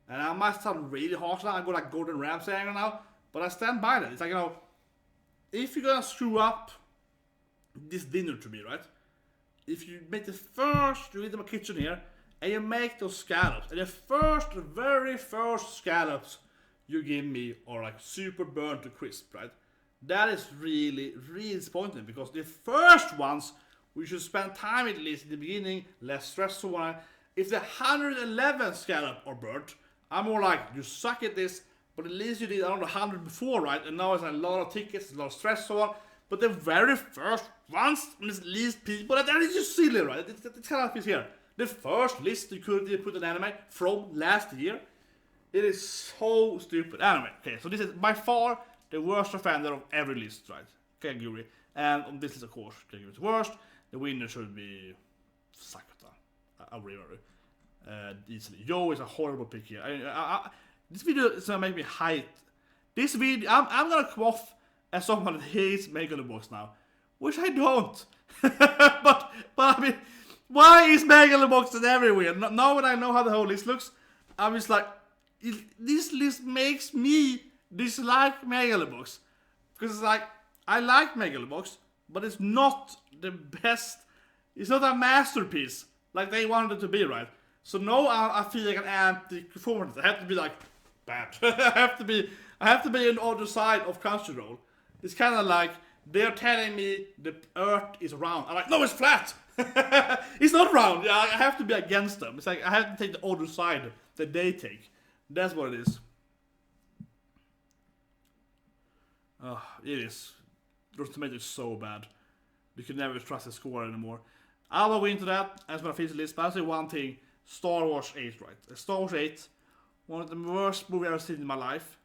And I might sound really harsh now, I go like Gordon Ramsay anger now, but I stand by that. It's like, if you're gonna screw up this dinner to me, right? If you make you leave my kitchen here, and you make those scallops, and the very first scallops you give me are like super burnt to crisp, right? That is really, really disappointing, because the first ones we should spend time at least in the beginning, less stressful one. If the 111 scallop are burnt, I'm more like, you suck at this, but at least you did around 100 before, right? And now it's a lot of tickets, a lot of stress, so on. But the very first ones, at least people, that is just silly, right? It's kind of here. The first list you could put an anime from last year, it is so stupid. Anyway, okay, so this is by far the worst offender of every list, right? Kagura. And on this list, of course, Kagura is worst. The winner should be Sakata. Easily. Yo is a horrible pick here. This video is gonna make me hate. This video, I'm gonna come off as someone that hates Megalobox now, which I don't. but I mean, why is Megalobox everywhere? Now when I know how the whole list looks, I'm just like, this list makes me dislike Megalobox. Because it's like, I like Megalobox, but it's not the best, it's not a masterpiece like they wanted it to be, right? So now I feel like an anti-performance. I have to be like, bad. I have to be on the other side of Crunchyroll. It's kind of like, they're telling me the earth is round. I'm like, no, it's flat! It's not round. Yeah, I have to be against them. It's like, I have to take the other side that they take. That's what it is. Oh, it is. Rotten Tomatoes is so bad. You can never trust the score anymore. I will go into that as my finish list, but I'll say one thing. Star Wars 8, right? Star Wars 8, one of the worst movies I've ever seen in my life.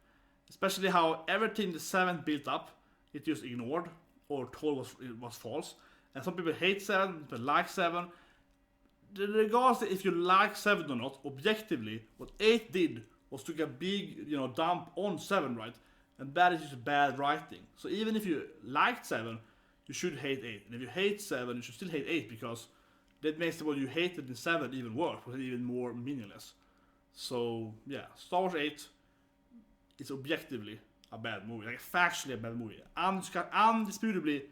Especially how everything the 7 built up, it just ignored or told was false. And some people hate 7, people like 7. Regardless if you like 7 or not, objectively, what 8 did was took a big dump on 7, right? And that is just bad writing. So even if you liked 7, you should hate 8. And if you hate 7, you should still hate 8, because that makes what you hated in 7 even worse, because even more meaningless. So yeah, Star Wars 8 is objectively a bad movie, like factually a bad movie, undisputably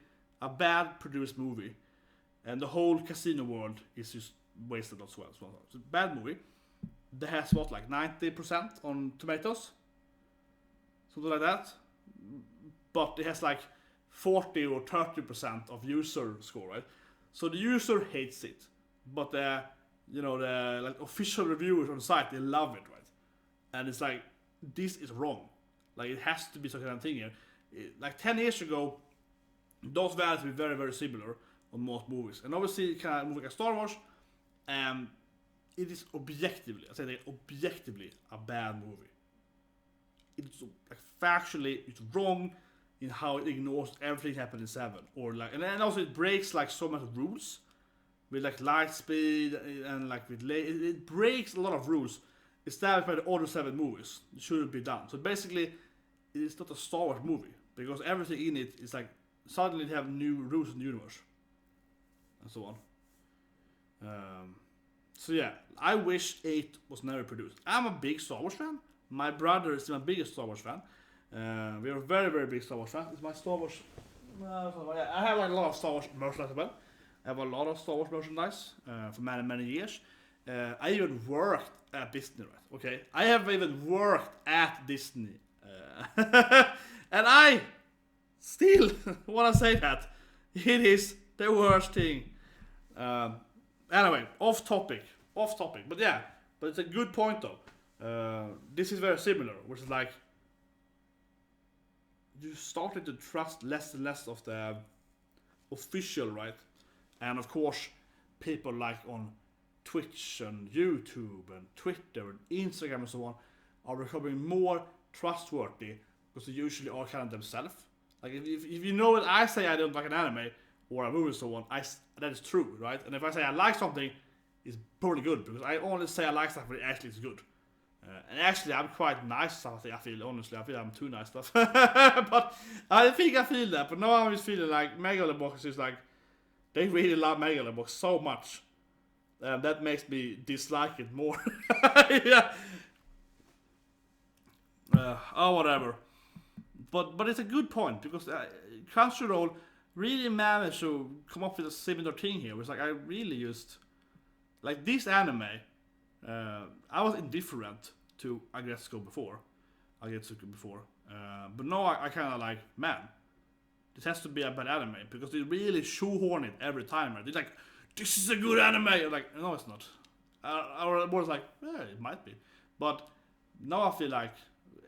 a bad produced movie, and the whole casino world is just wasted as well. So it's a bad movie. That has what, like 90% on tomatoes, something like that, but it has like 40 or 30% of user score, right? So the user hates it, but the like official reviewers on the site, they love it, right? And it's like, this is wrong. Like, it has to be some kind of thing here. Like 10 years ago, those values were very, very similar on most movies. And obviously, kind of movie like Star Wars, it is objectively a bad movie. It's like factually, it's wrong in how it ignores everything that happened in 7, or like, and then also it breaks like so much rules with like light speed and like with it breaks a lot of rules established by the other 7 movies. It shouldn't be done. So basically, it is not a Star Wars movie, because everything in it is like suddenly they have new rules in the universe and so on. So yeah, I wish 8 was never produced. I'm a big Star Wars fan. My brother is my biggest Star Wars fan. We are very, very big Star Wars fans. It's my Star Wars. I have like a lot of Star Wars merchandise as well. I have a lot of Star Wars merchandise for many, many years. I even worked at Disney, right? Okay, I have even worked at Disney, and I still want to say that it is the worst thing. Anyway, off topic, but yeah, but it's a good point though. This is very similar, which is like you started to trust less and less of the official, right? And of course, people like on Twitch and YouTube and Twitter and Instagram and so on are becoming more trustworthy because they usually are kind of themselves. Like if you know that I say I don't like an anime or a movie and so on, that is true, right? And if I say I like something, it's probably good because I only say I like stuff when it actually is good. And actually, I'm quite nice. I feel honestly, I feel I'm too nice stuff. But I think I feel that. But now I'm just feeling like Megalobox is like they really love Megalobox so much. That makes me dislike it more. Yeah. Whatever. But it's a good point because Crunchyroll really managed to come up with a similar thing here. It's like I really just like this anime. I was indifferent to Agretsuko before, but now I kind of like, man, this has to be a bad anime because they really shoehorn it every time. Right? They're like, this is a good anime. I'm like, no, it's not. I was like, yeah, it might be, but now I feel like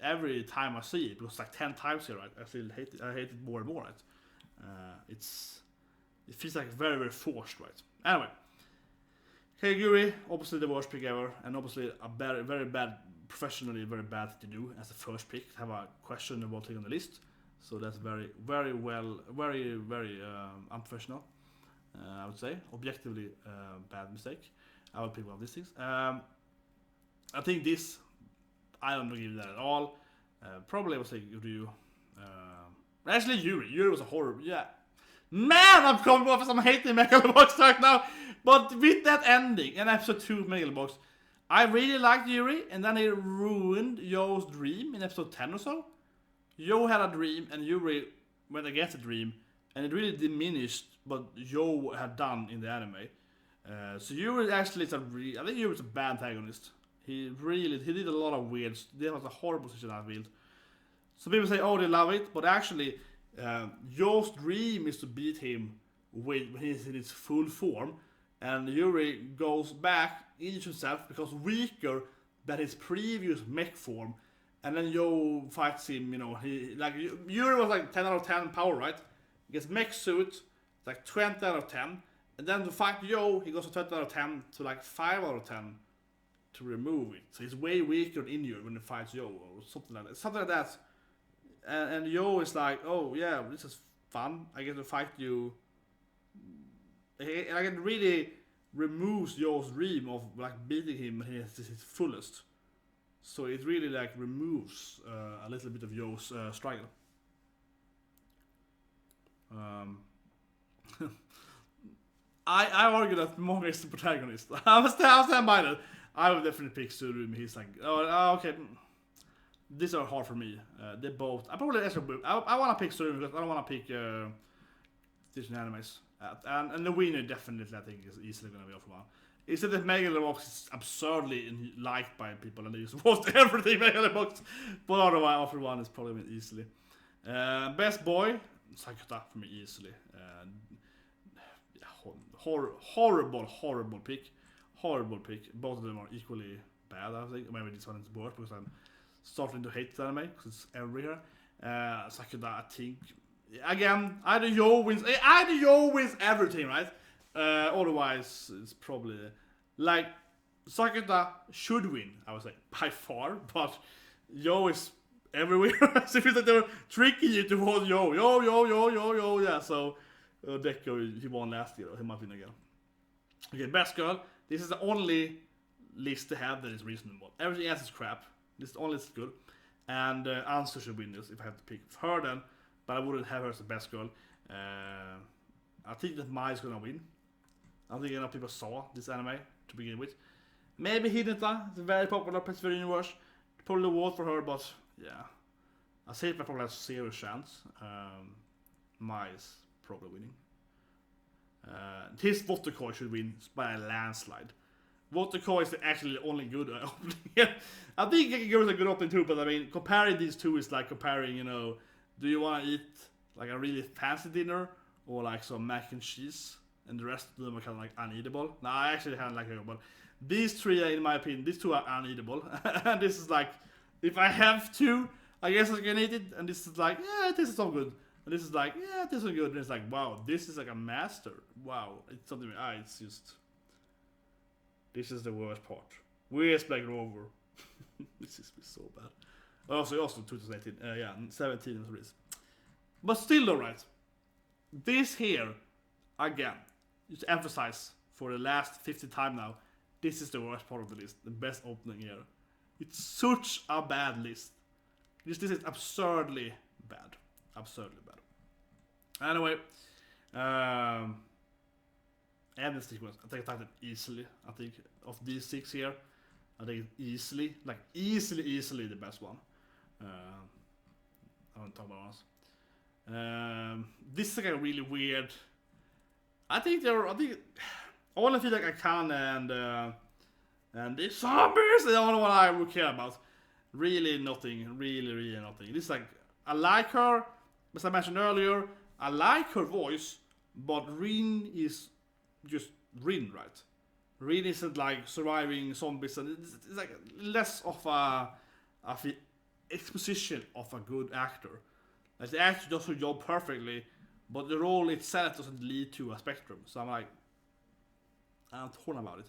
every time I see it, because like 10 times here, right, I hate it more and more. Right? It feels like very, very forced, right? Anyway. Kaguri, obviously the worst pick ever, and obviously a very, very bad, professionally very bad to do as the first pick. Have a questionable thing on the list, so that's very, very well, very, very unprofessional. I would say objectively bad mistake. I would pick one of these things. I think this, I don't give that at all. Probably I would say Ryu. Actually, Yuri. Yuri was a horror. Yeah. Man, I'm coming off some hating Megalobox right now. But with that ending in episode 2 of Megalobox, I really liked Yuri, and then it ruined Yo's dream in episode 10 or so. Yo had a dream, and Yuri went against the dream, and it really diminished what Yo had done in the anime. So Yuri actually is I think Yuri is a bad antagonist. He did a lot of weird. That was a horrible situation I feel. Some people say, oh, they love it, but actually, Yo's dream is to beat him when he's in his full form. And Yuri goes back into himself, becomes weaker than his previous mech form. And then Yo fights him, Yuri was like 10 out of 10 power, right? He gets mech suit, it's like 20 out of 10. And then to fight Yo, he goes from 20 out of 10 to like 5 out of 10 to remove it. So he's way weaker than Yuri when he fights Yo, or something like that. Something like that. And Yo is like, oh yeah, this is fun. I get to fight you. And it really removes Yo's dream of like beating him at his fullest. So it really like removes a little bit of Yo's struggle. I argue that Moga is the protagonist. I'll stand by that. I would definitely pick Surumi. He's like, oh okay. These are hard for me. They both. I probably I want to pick Surumi because I don't want to pick Disney animes. And the winner definitely I think is easily going to be off one. Is that Megalobox is absurdly liked by people and they just watch everything Megalobox, but otherwise offer one is probably easily. Best boy, Sakata for me easily. Horrible pick. Both of them are equally bad, I think. Maybe this one is worse because I'm starting to hate the anime because it's everywhere. Sakata, I think. Again, either Yo wins everything, right? Otherwise, it's probably like Sakata should win, I would say, by far, but Yo is everywhere. So it feels like they're tricking you towards Yo, yeah. So Deco, he won last year, he might win again. Okay, best girl. This is the only list they have that is reasonable. Everything else is crap. This only is good, and Answer should win this if I have to pick her then. But I wouldn't have her as the best girl. I think that Mai is gonna win. I don't think enough people saw this anime to begin with. Maybe Hinata, it's a very popular Pacific Universe. Probably a vote for her, but yeah. I say it probably has zero chance. Mai is probably winning. His Waterkoi should win by a landslide. Waterkoi is actually the only good opening here. I think it goes a good opening too, but I mean, comparing these two is like comparing, you know, do you want to eat like a really fancy dinner or like some mac and cheese and the rest of them are kind of like uneatable? No, I actually kind of like it, but these three, in my opinion, these two are uneatable. And this is like, if I have to, I guess I can eat it. And this is like, yeah, this is so good. And this is like, yeah, this is good. And it's like, wow, this is like a master. Wow, it's something. It's just, this is the worst part. Where's Black Rover? This is so bad. Also 2018. Yeah, 17 was released. But still, though, right? This here, again, just emphasize for the last 50 times now. This is the worst part of the list, the best opening here. It's such a bad list. This is absurdly bad. Absurdly bad. Anyway, ending sequence. I think I typed it easily. I think of these 6 here, I think it's easily the best one. I won't talk about ones. This is like a really weird. I think all I feel like Akane and the zombies, the only one I would care about. Really nothing. Really nothing. This is like, I like her, as I mentioned earlier, I like her voice, but Rin is just Rin, right? Rin isn't like surviving zombies, and it's like less of a exposition of a good actor. Like the actor does her job perfectly, but the role itself doesn't lead to a spectrum. So I'm like, I'm torn about it.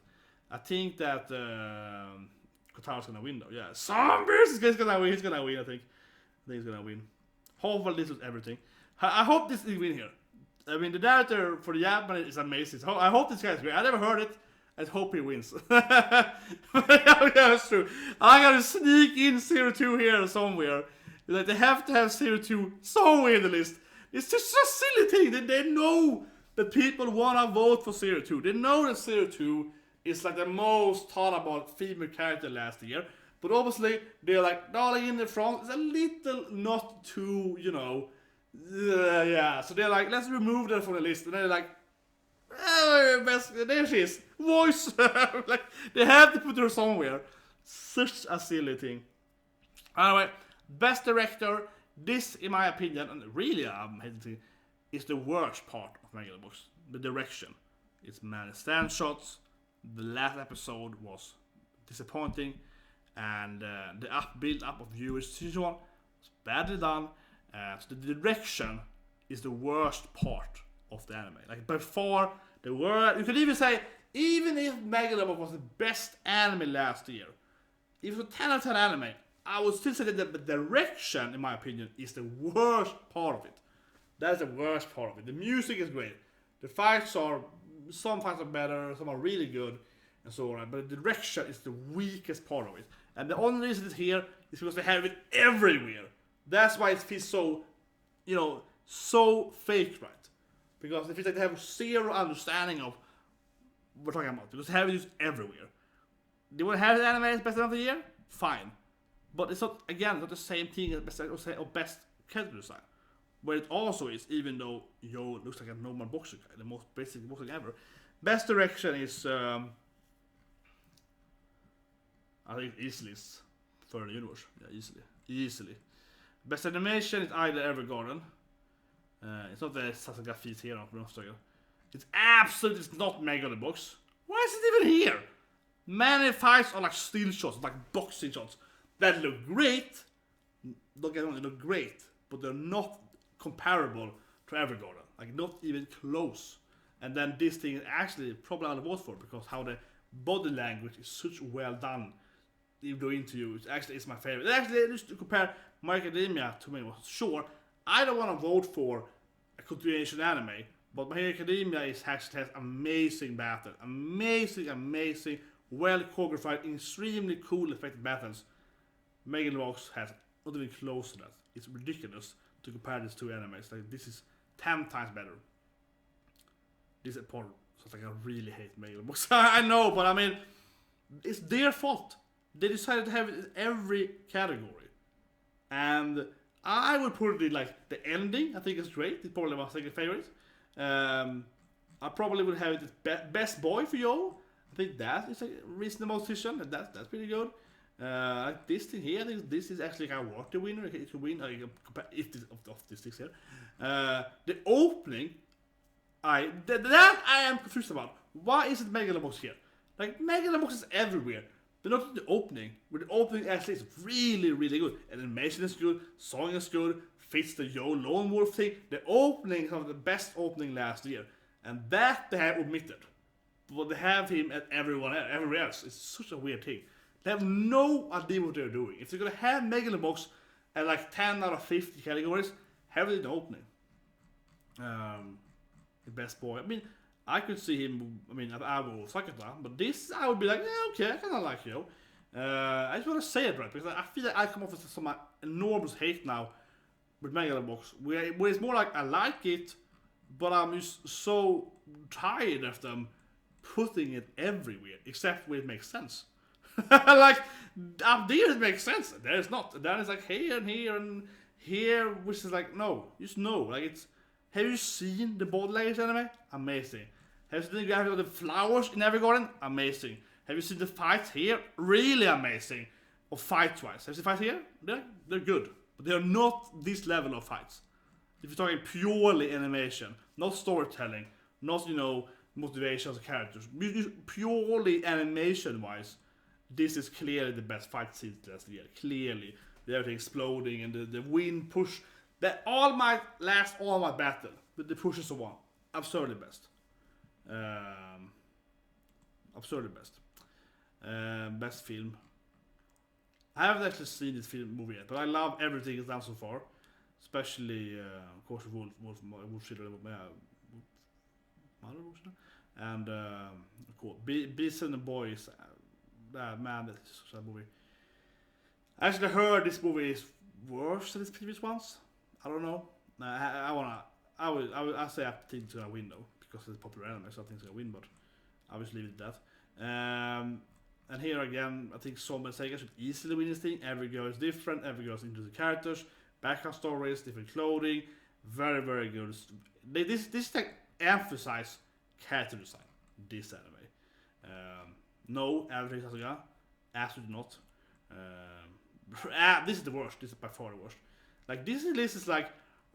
I think that Kotaro's gonna win though. Yeah, zombies! He's gonna win. He's gonna win. I think he's gonna win. Hopefully this is everything. I hope this is win here. I mean, the director for the Japan is amazing. So I hope this guy's great. I never heard it. I hope he wins. Yeah, that's true. I gotta sneak in 02 here somewhere. Like they have to have 02 somewhere in the list. It's just a silly thing. They know that people wanna vote for 02. They know that 02 is like the most thought about female character last year. But obviously, they're like, darling in the front. It's a little not too, you know. Yeah, so they're like, let's remove that from the list. And they're like, there she is. Voice. Like, they have to put her somewhere. Such a silly thing. Anyway, best director. This, in my opinion, and really I'm hesitating, is the worst part of Megalobox. The direction. It's many stand shots. The last episode was disappointing. And the build up of viewers season 1 was badly done. So the direction is the worst part of the anime. Like by far the worst. You could even say, even if Megalobox was the best anime last year, if it was a 10 out of 10 anime, I would still say that the direction, in my opinion, is the worst part of it. That's the worst part of it. The music is great. The fights are, some fights are better, some are really good, and so on. But the direction is the weakest part of it. And the only reason it's here is because they have it everywhere. That's why it feels so, you know, so fake, right? Because it feels like they have zero understanding of what we're talking about. Because they have it used everywhere. They want to have the anime as best of the year? Fine. But it's not, again, it's not the same thing as best character design. Where it also is, even though Yo looks like a normal boxer guy, the most basic boxer ever. Best direction is, I think easily is for the universe. Yeah, easily. Best animation is either Evergarden. It's not the Sasuga feat here on Monster. It's absolutely not Megalobox. Why is it even here? Many fights are like still shots, like boxing shots that look great. Don't get me wrong, they look great, but they're not comparable to Evergarden. Like not even close. And then this thing is actually probably I'll vote for because how the body language is such well done. Even though into you, it actually is my favorite. Actually, just to compare My Academia to me, sure, I don't want to vote for a continuation anime, but My Academia has amazing battle, amazing, well choreographed, extremely cool effective battles. Megalobox has not even close to that. It's ridiculous to compare these two animes. Like this is 10 times better. This is part So like I really hate Megalobox. I know, but I mean, it's their fault. They decided to have it in every category, and I would put it like the ending. I think it's great. It's probably my second favorite. I probably would have it as best boy for Yo. I think that is a reasonable decision. That's pretty good. Like this thing here, this is actually kind of worth the winner. It could win if this of these things here. The opening, that I am confused about. Why is it Megalobox here? Like Megalobox is everywhere. But not the opening. Where the opening actually is really, really good. And animation is good, song is good, fits the Yo Lone Wolf thing. The opening is one of the best opening last year. And that they have omitted. But they have him at everywhere else. It's such a weird thing. They have no idea what they're doing. If they're gonna have Megalobox at like 10 out of 50 categories, have it in the opening. The best boy. I mean, I could see him, I mean, at Avo Sakata, but this I would be like, yeah, okay, I kinda like Yo. I just wanna say it right, because I feel like I come off with some enormous hate now with Megalobox, where it's more like I like it, but I'm just so tired of them putting it everywhere, except where it makes sense. Like, up there it makes sense, there is not. That is like here and here and here, which is like, no, just no. Like, it's, have you seen the Borderlands anime? Amazing. Have you seen the graphic of the flowers in every garden? Amazing. Have you seen the fights here? Really amazing. Or fight-wise. Have you seen fights here? They're good. But they're not this level of fights. If you're talking purely animation, not storytelling, not, you know, motivations of characters, purely animation-wise, this is clearly the best fight scene last year. Clearly. With everything exploding and the wind push. That all my battle with the pushes of one. Absurdly best. Absurdly best. Best film. I haven't actually seen this movie yet, but I love everything it's done so far. Especially, of course, Wolf and cool. Beast and the Boys. Man, that's such a movie. I actually heard this movie is worse than its previous ones. I don't know. I say I think it's gonna win though, because it's popular anime, so I think it's gonna win. But I'll just leave it at that. And here again, I think Zombie Sega should easily win this thing. Every girl is different. Every girl is into the characters, background stories, different clothing. Very, very good. This like emphasize character design. This anime. No, everything Sasuga. Absolutely not. This is the worst. This is by far the worst. Like this list is like,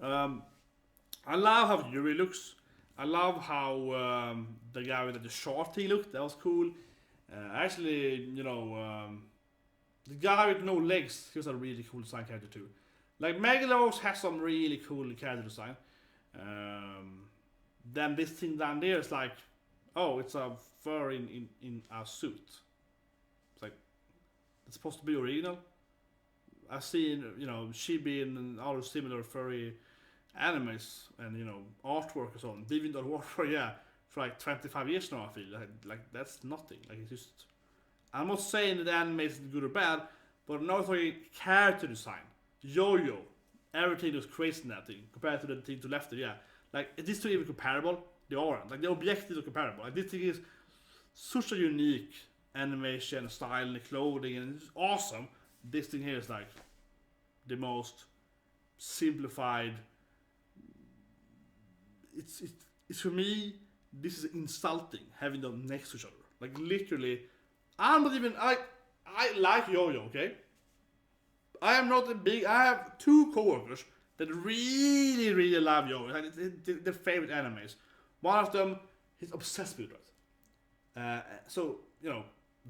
I love how Yuri looks. I love how the guy with the short he looked. That was cool. Actually, you know, the guy with no legs, he was a really cool design character too. Like Megalobox has some really cool character design. Then this thing down there is like, oh, it's a fur in a suit. It's like, it's supposed to be original. I've seen, you know, Chibi and other similar furry animes and, you know, artwork and so on. Even though artwork, yeah, for like 25 years now, I feel like that's nothing. Like, it's just, I'm not saying that the anime is good or bad, but now talking character design, Yo-Yo, everything was crazy in that thing compared to the thing to left. Yeah, like, is this two even comparable? They aren't. Like, the objectives are comparable. Like, this thing is such a unique animation style and clothing, and it's awesome. This thing here is like the most simplified. It's for me, this is insulting having them next to each other. Like, literally, I'm not even, I like Yo-Yo, okay? I am not a big, I have two coworkers that really, really love Yo-Yo. Like, it's their favorite animes. One of them is obsessed with it. So, you know,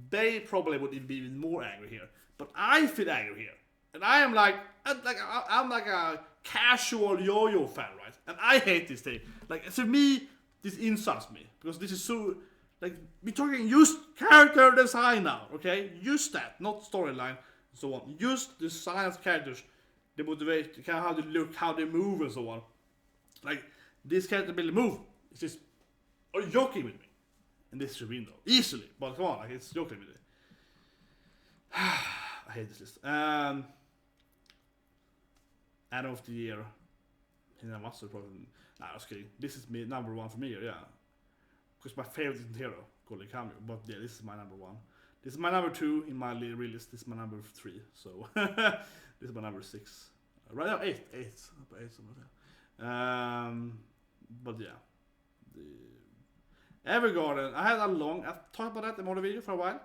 they probably would be even more angry here. But I feel angry here. And I am like, I'm like a casual Yo-Yo fan, right? And I hate this thing. Like, to me, this insults me. Because this is so, like, we're talking just character design now, okay? Just that, not storyline and so on. Just the design of characters, the motivation, kind of how they look, how they move and so on. Like, this character really move. It's just, are you joking with me? And this should win though. Easily. But come on, like, it's joking with me. I hate this list. Anime of the year. Hinamatsu probably. Nah, I was kidding. This is number one for me, yeah. because my favorite isn't Hero, Golden Kamuy. But yeah, this is my number 1. This is my number 2 in my list. This is my number 3. So this is my number 6. Right now, 8. 8. But yeah, Evergarden. I've talked about that in another video for a while.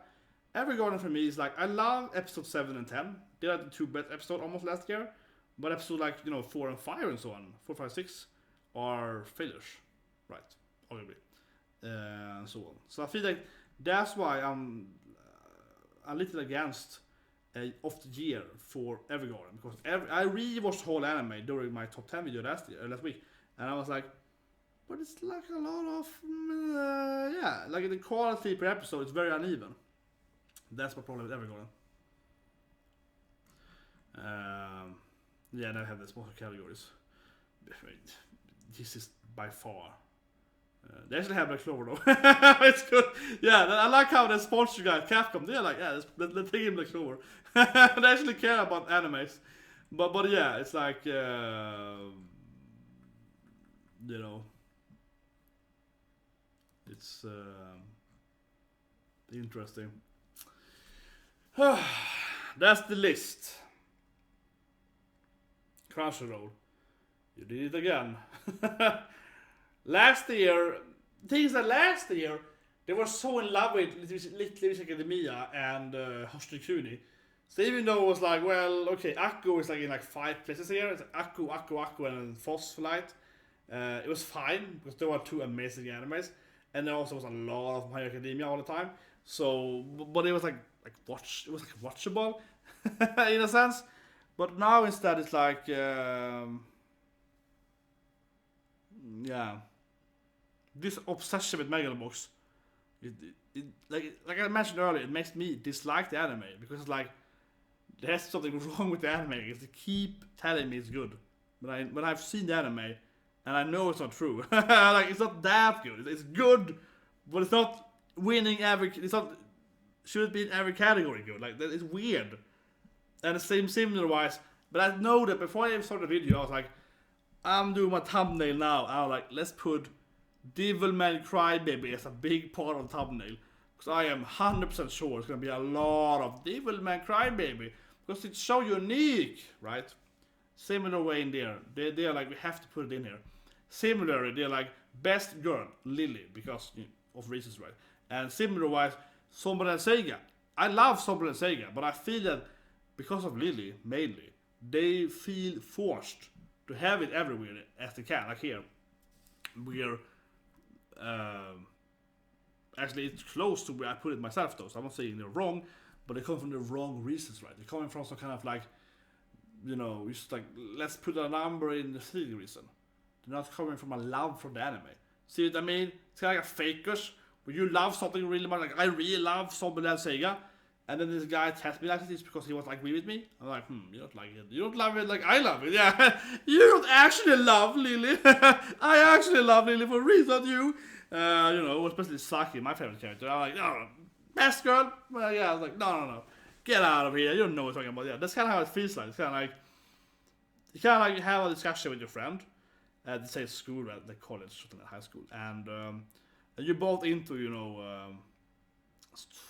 Evergarden for me is like, I love episode 7 and 10. They're the 2 best episodes almost last year. But episode 4 and 5 and so on, 4, 5, 6 are failures, right? Obviously, and so on. So I feel like that's why I'm a little against of the year for Evergarden, because I rewatched the whole anime during my top 10 video last week, and I was like, but it's like a lot of like the quality per episode is very uneven. That's my problem with Evergarden. Yeah, and I have the sponsor categories. This is by far. They actually have Black Clover though. It's good. Yeah, I like how the sponsor guy, Capcom, they're like, yeah, let's take in Black Clover. They actually care about animes. But yeah, it's like, it's interesting. That's the list. Crunchyroll, you did it again. Last year, things that last year they were so in love with Little Academia and Hostel Kuni. So even though it was like, well, okay, Akko is like in like 5 places here. It's like Akko, and Phosphorite. It was fine because there were 2 amazing animes, and there also was a lot of My Hero Academia all the time. So, but it was like watchable in a sense. But now instead it's like, this obsession with Megalobox, like I mentioned earlier, it makes me dislike the anime because it's like there's something wrong with the anime. If they keep telling me it's good, when I've seen the anime and I know it's not true, like it's not that good. It's good, but it's not winning shouldn't be in every category good. Like that is weird. And the same similar wise, but I know that before I even started the video, I was like, I'm doing my thumbnail now. I was like, let's put Devilman Crybaby as a big part of the thumbnail. Because I am 100% sure it's going to be a lot of Devilman Crybaby. Because it's so unique, right? Similar way in there. They're like, we have to put it in here. Similarly, they're like, best girl, Lily, because of reasons, right? And similar wise, Sombra and Seiga. I love Sombra and Seiga, but I feel that because of Lily, mainly, they feel forced to have it everywhere as they can. Like here, we're actually it's close to where I put it myself though, so I'm not saying they're wrong, but they come from the wrong reasons, right? They're coming from some kind of like, just like, let's put a number in the silly reason. They're not coming from a love for the anime. See what I mean? It's kind of like a fakers, where you love something really much, like I really love Sombra and Seiga. And then this guy tests me like this because he was like agree with me. I'm like, you don't like it. You don't love it like I love it. Yeah, you don't actually love Lily. I actually love Lily for a reason. You, especially Saki, my favorite character. I'm like, no, best girl. Well, yeah, I was like, no, get out of here. You don't know what I'm talking about. Yeah, that's kind of how it feels like. It's kind of like you kind of like have a discussion with your friend. They say school, right? They call it something like high school, and you're both into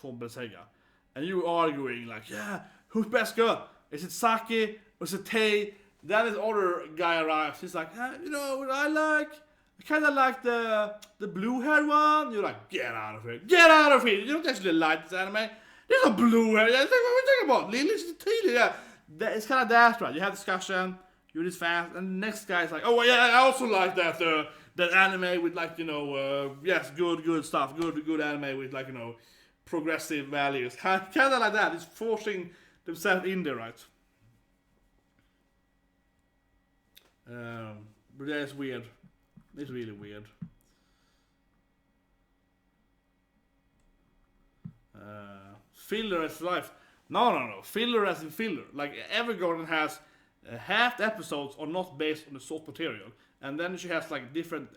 Sombra Seiga. And you arguing like, yeah, who's best girl? Is it Saki or is it Tei? Then this other guy arrives. He's like, what I like? I kind of like the blue-haired one. You're like, get out of here. Get out of here. You don't actually like this anime. There's a blue-hair. Yeah, it's like, what are we talking about? Lily's Tei. Yeah. It's kind of that, right? You have discussion. You're this fast. And the next guy's like, oh, yeah, I also like that anime with like, yes, good stuff. Good anime with like, progressive values, kind of like that. It's forcing themselves in there, right? But yeah, it's weird. It's really weird. Filler as life. No. Filler as in filler. Like Evergarden has half the episodes are not based on the source material, and then she has like different.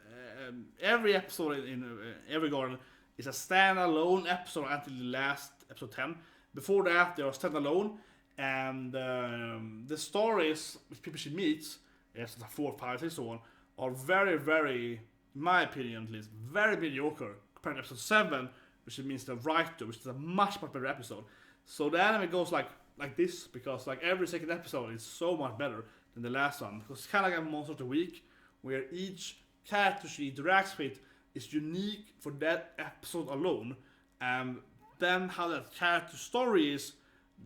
Every episode in Evergarden is a standalone episode until the last episode 10. Before that, they are standalone, and the stories with people she meets, yes, the 4, 5, and so on, are very, very, in my opinion at least, very mediocre compared to episode 7, which means the writer, which is a much better episode. So the anime goes like this, because like every second episode is so much better than the last one. Because it's kind of like a Monster of the Week, where each character she interacts with is unique for that episode alone. And then how that character story is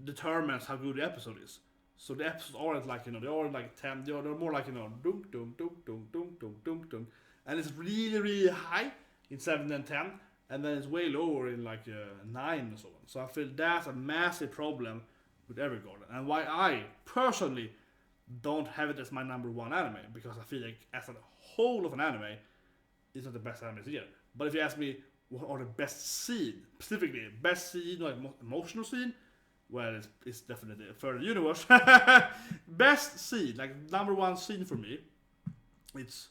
determines how good the episode is. So the episodes aren't like, they aren't like 10, they're more like, dunk, dunk, dunk, dunk, dunk, dunk, dunk, dunk. And it's really, really high in 7 and 10, and then it's way lower in like 9 and so on. So I feel that's a massive problem with Evergarden, and why I personally don't have it as my number 1 anime, because I feel like as a whole of an anime, it's not the best anime of the year. But if you ask me what are the best scene, specifically best scene, like emotional scene, well, it's definitely Further Universe. Best scene, like number 1 scene for me, it's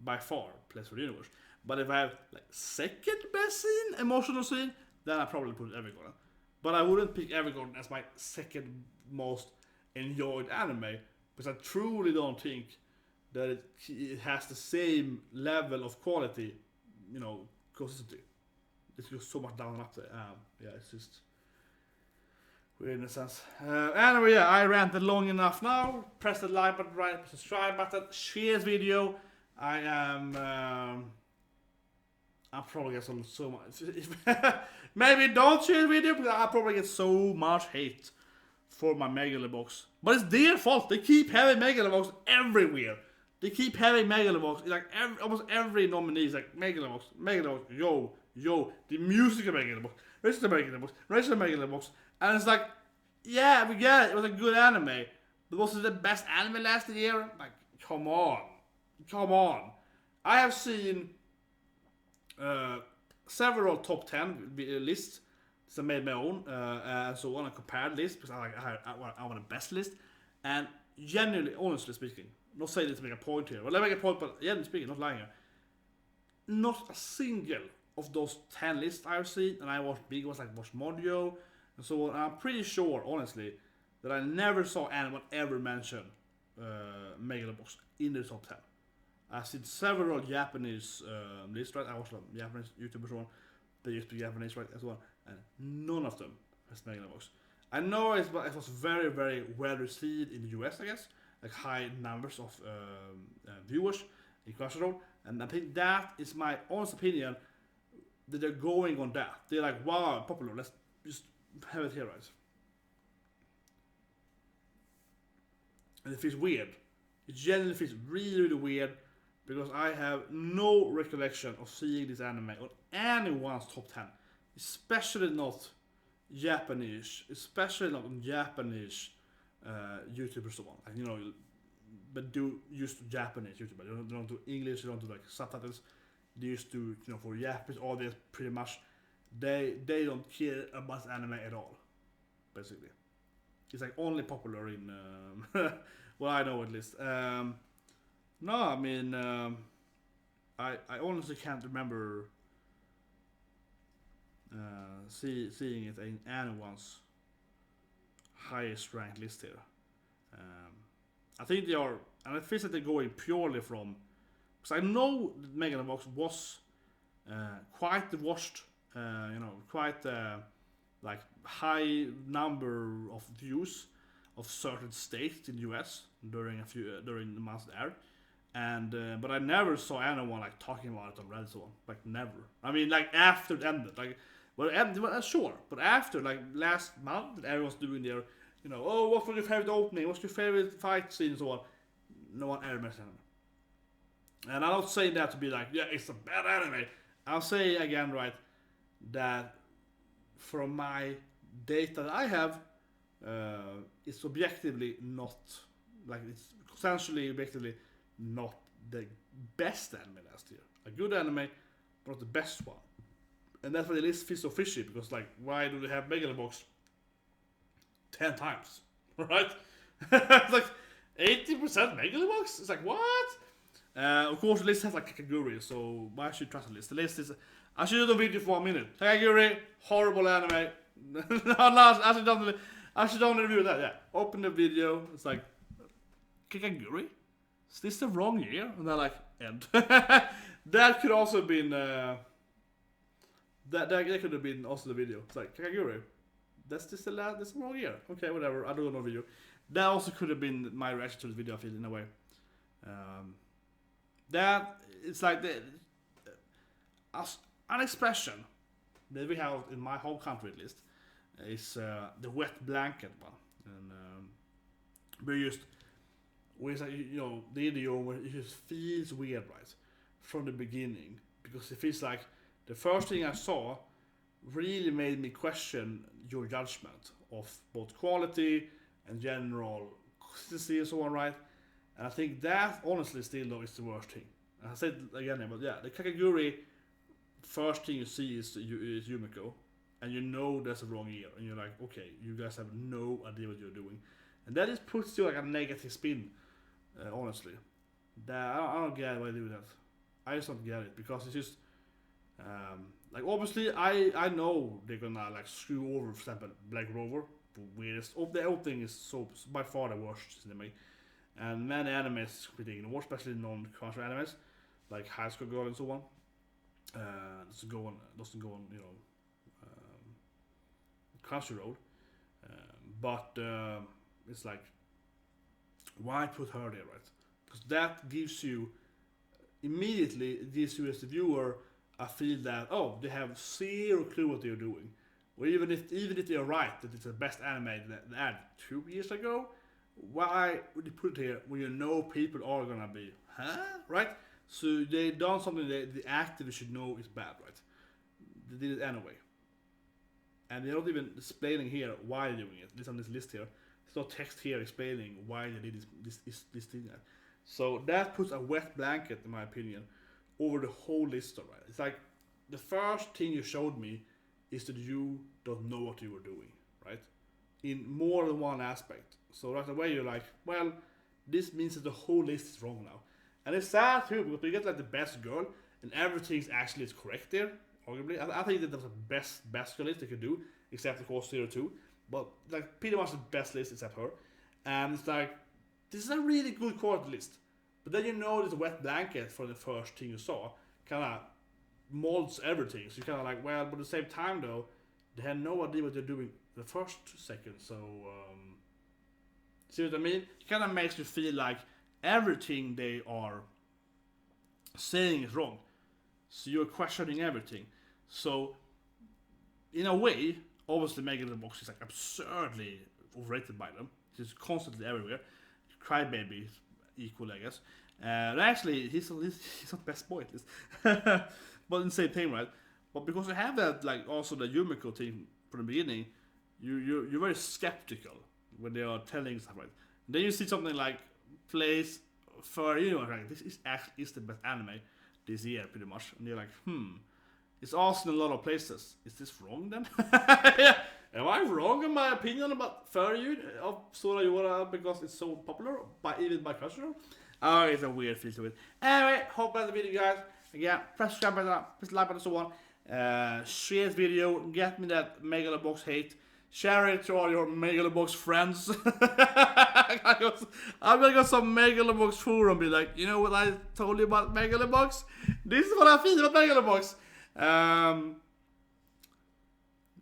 by far Place for the Universe. But if I have like second best scene, emotional scene, then I probably put Evergarden. But I wouldn't pick Evergarden as my second most enjoyed anime, because I truly don't think that it has the same level of quality, consistency. It's just so much down and up there. Yeah, it's just weird in a sense. Anyway, yeah, I ranted long enough now. Press the like button, right, subscribe button, share this video. I'll probably get so much. Maybe don't share the video, because I'll probably get so much hate for my Megalobox. But it's their fault. They keep having Megalobox everywhere. They keep having Megalobox. Like almost every nominee is like Megalobox, yo, the music of Megalobox, rest of the Megalobox, and it's like, yeah, we get it. It was a good anime. But was it the best anime last year? Like, come on. I have seen several top 10 lists. So I made my own, and so on, a compared list, because I want a best list. And genuinely, honestly speaking, not saying this to make a point here, but let me make a point, but genuinely speaking, not lying here, not a single of those 10 lists I've seen, and I watched big ones like Watch Mojo, and so on. And I'm pretty sure, honestly, that I never saw anyone ever mention Megalobox in the top 10. I've seen several Japanese lists, right? I watched a Japanese YouTubers one. They used to be Japanese, right, as well. And none of them has Megalobox. I know it was very, very well received in the US, I guess. Like high numbers of viewers in Crunchyroll. And I think that is my honest opinion, that they're going on that. They're like, wow, popular, let's just have it here, right? And it feels weird. It genuinely feels really, really weird, because I have no recollection of seeing this anime on anyone's top 10. Especially not Japanese. Especially not on Japanese YouTubers so on. Like, but do use Japanese YouTubers. They don't do English, they don't do like subtitles. They used to, for Japanese audience pretty much. They don't care about anime at all, basically. It's like only popular in, well, I know at least. No, I mean, I honestly can't remember seeing it in anyone's highest ranked list here. I think they are, and it feels like they're going purely from, because I know that Megalobox was quite watched, quite like high number of views of certain states in the US during the months there. And but I never saw anyone like talking about it on Reddit, so on. Like never. I mean, like after it ended, like well, sure, but after like last month, that everyone's doing their, oh, what was your favorite opening? What's your favorite fight scene and so on? No one ever mentioned it. And I'm not saying that to be like, yeah, it's a bad anime. I'll say again, right, that from my data that I have, it's objectively not, like it's essentially objectively not the best anime last year. A good anime, but not the best one. And that's why the list feels so fishy, because like, why do they have Megalobox 10 times? Right? It's like 80% Megalobox? It's like, what? Of course the list has like Kakaguri, so why should you trust the list? The list is, I should do the video for 1 minute. Kakaguri, horrible anime. No, I should don't review that, yeah. Open the video, it's like, Kakaguri? Is this the wrong year? And then like, end. That could also have been That could have been also the video. It's like, Kakaguri, that's just the wrong year. Okay, whatever, I don't know video. That also could have been my reaction to the video, I feel, in a way. That, it's like an expression that we have in my home country at least, is the wet blanket one. And we just, the idiom where it just feels weird, right? From the beginning. Because it feels like the first thing I saw really made me question your judgment of both quality and general consistency and so on, right? And I think that, honestly, still though, is the worst thing. And I said again, but yeah, the Kakaguri, first thing you see is Yumiko, and you know that's the wrong year, and you're like, okay, you guys have no idea what you're doing, and that just puts you like a negative spin. Honestly, that I don't get why they do that. I just don't get it, because it's just like, obviously I know they're gonna like screw over, for example, Black Rover, the weirdest. The whole thing is so by far the worst in me, and many animes completely ignored, especially non-Crunchyroll animes like High School Girl and so on. Doesn't go on Crunchyroll, but it's like, why put her there, right? Because that gives you immediately, it gives you as the viewer a feel that, oh, they have zero clue what they're doing, or even if they're right that it's the best anime that they had 2 years ago, why would you put it here when you know people are gonna be, right? So they done something that the activist should know is bad, right? They did it anyway. And they're not even explaining here why they're doing it. This on this list here. There's no text here explaining why they did this thing. So that puts a wet blanket, in my opinion, over the whole list, right? It's like, the first thing you showed me is that you don't know what you were doing, right? In more than one aspect. So right away you're like, well, this means that the whole list is wrong now. And it's sad too, because we get like the best girl, and everything actually is correct there, arguably. I think that was the best girl list they could do, except of course 02. But like pretty much the best list except her. And it's like, this is a really good quality list. But then you know this wet blanket for the first thing you saw kinda molds everything. So you're kinda like, well, but at the same time though, they had no idea what they're doing the first second, so see what I mean? It kinda makes you feel like everything they are saying is wrong. So you're questioning everything. So in a way, obviously Megan the Box is like absurdly overrated by them. He's constantly everywhere. Crybaby is equal, I guess. Actually, he's not best boy at least. But in the same thing, right? But because you have that, like also the Yumiko thing from the beginning, you're very skeptical when they are telling stuff, right? And then you see something like plays for like, this is actually the best anime this year, pretty much, and you're like, it's also in a lot of places. Is this wrong then? Am I wrong in my opinion about Furry of Sora Yora because it's so popular, even by Crunchyroll? Oh, it's a weird feel to it. Anyway, hope you liked the video, guys. Again, press subscribe button, press like button, and so on. Share this video, get me that Megalobox hate. Share it to all your Megalobox friends. I'm gonna go some Megalobox forum and be like, you know what I told you about Megalobox? This is what I feel about Megalobox.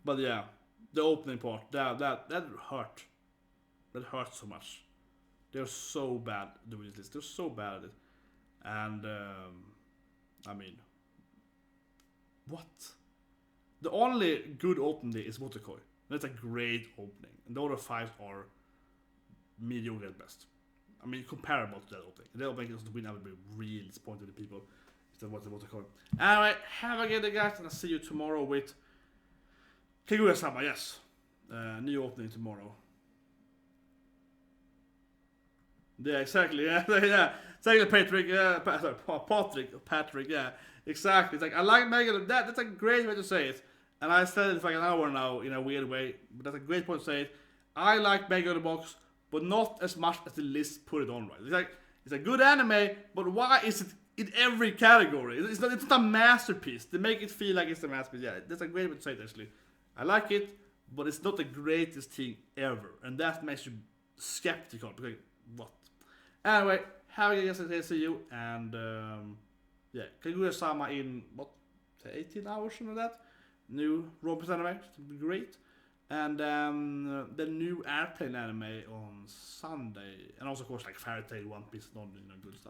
But yeah, the opening part, that hurt. That hurt so much. They're so bad doing this. They're so bad at it. And I mean, what? The only good opening is Motekoi. That's a great opening. And the other 5 are mediocre at best. I mean, comparable to that opening. The opening is the win. I would be really disappointed in people if that was the Motekoi. Anyway, have a good day, guys, and I'll see you tomorrow with Kaguya-sama. Yes, new opening tomorrow. Yeah, exactly. Yeah, yeah. Exactly, Patrick. Yeah, exactly. It's like, I like Megan. That's a great way to say it. And I said it for like an hour now in a weird way, but that's a great point to say it. I like Mega the Box, but not as much as the list put it on, right? It's like, it's a good anime, but why is it in every category? It's not a masterpiece. They make it feel like it's a masterpiece. Yeah, that's a great way to say it, actually. I like it, but it's not the greatest thing ever. And that makes you skeptical. Because, what? Anyway, have a good day. See you. And, yeah, Kaguya-sama in, what, 18 hours, something like that? new romance anime, it's gonna be great. And the new Airplane anime on Sunday, and also of course like Fairy Tail, One Piece, and all good stuff.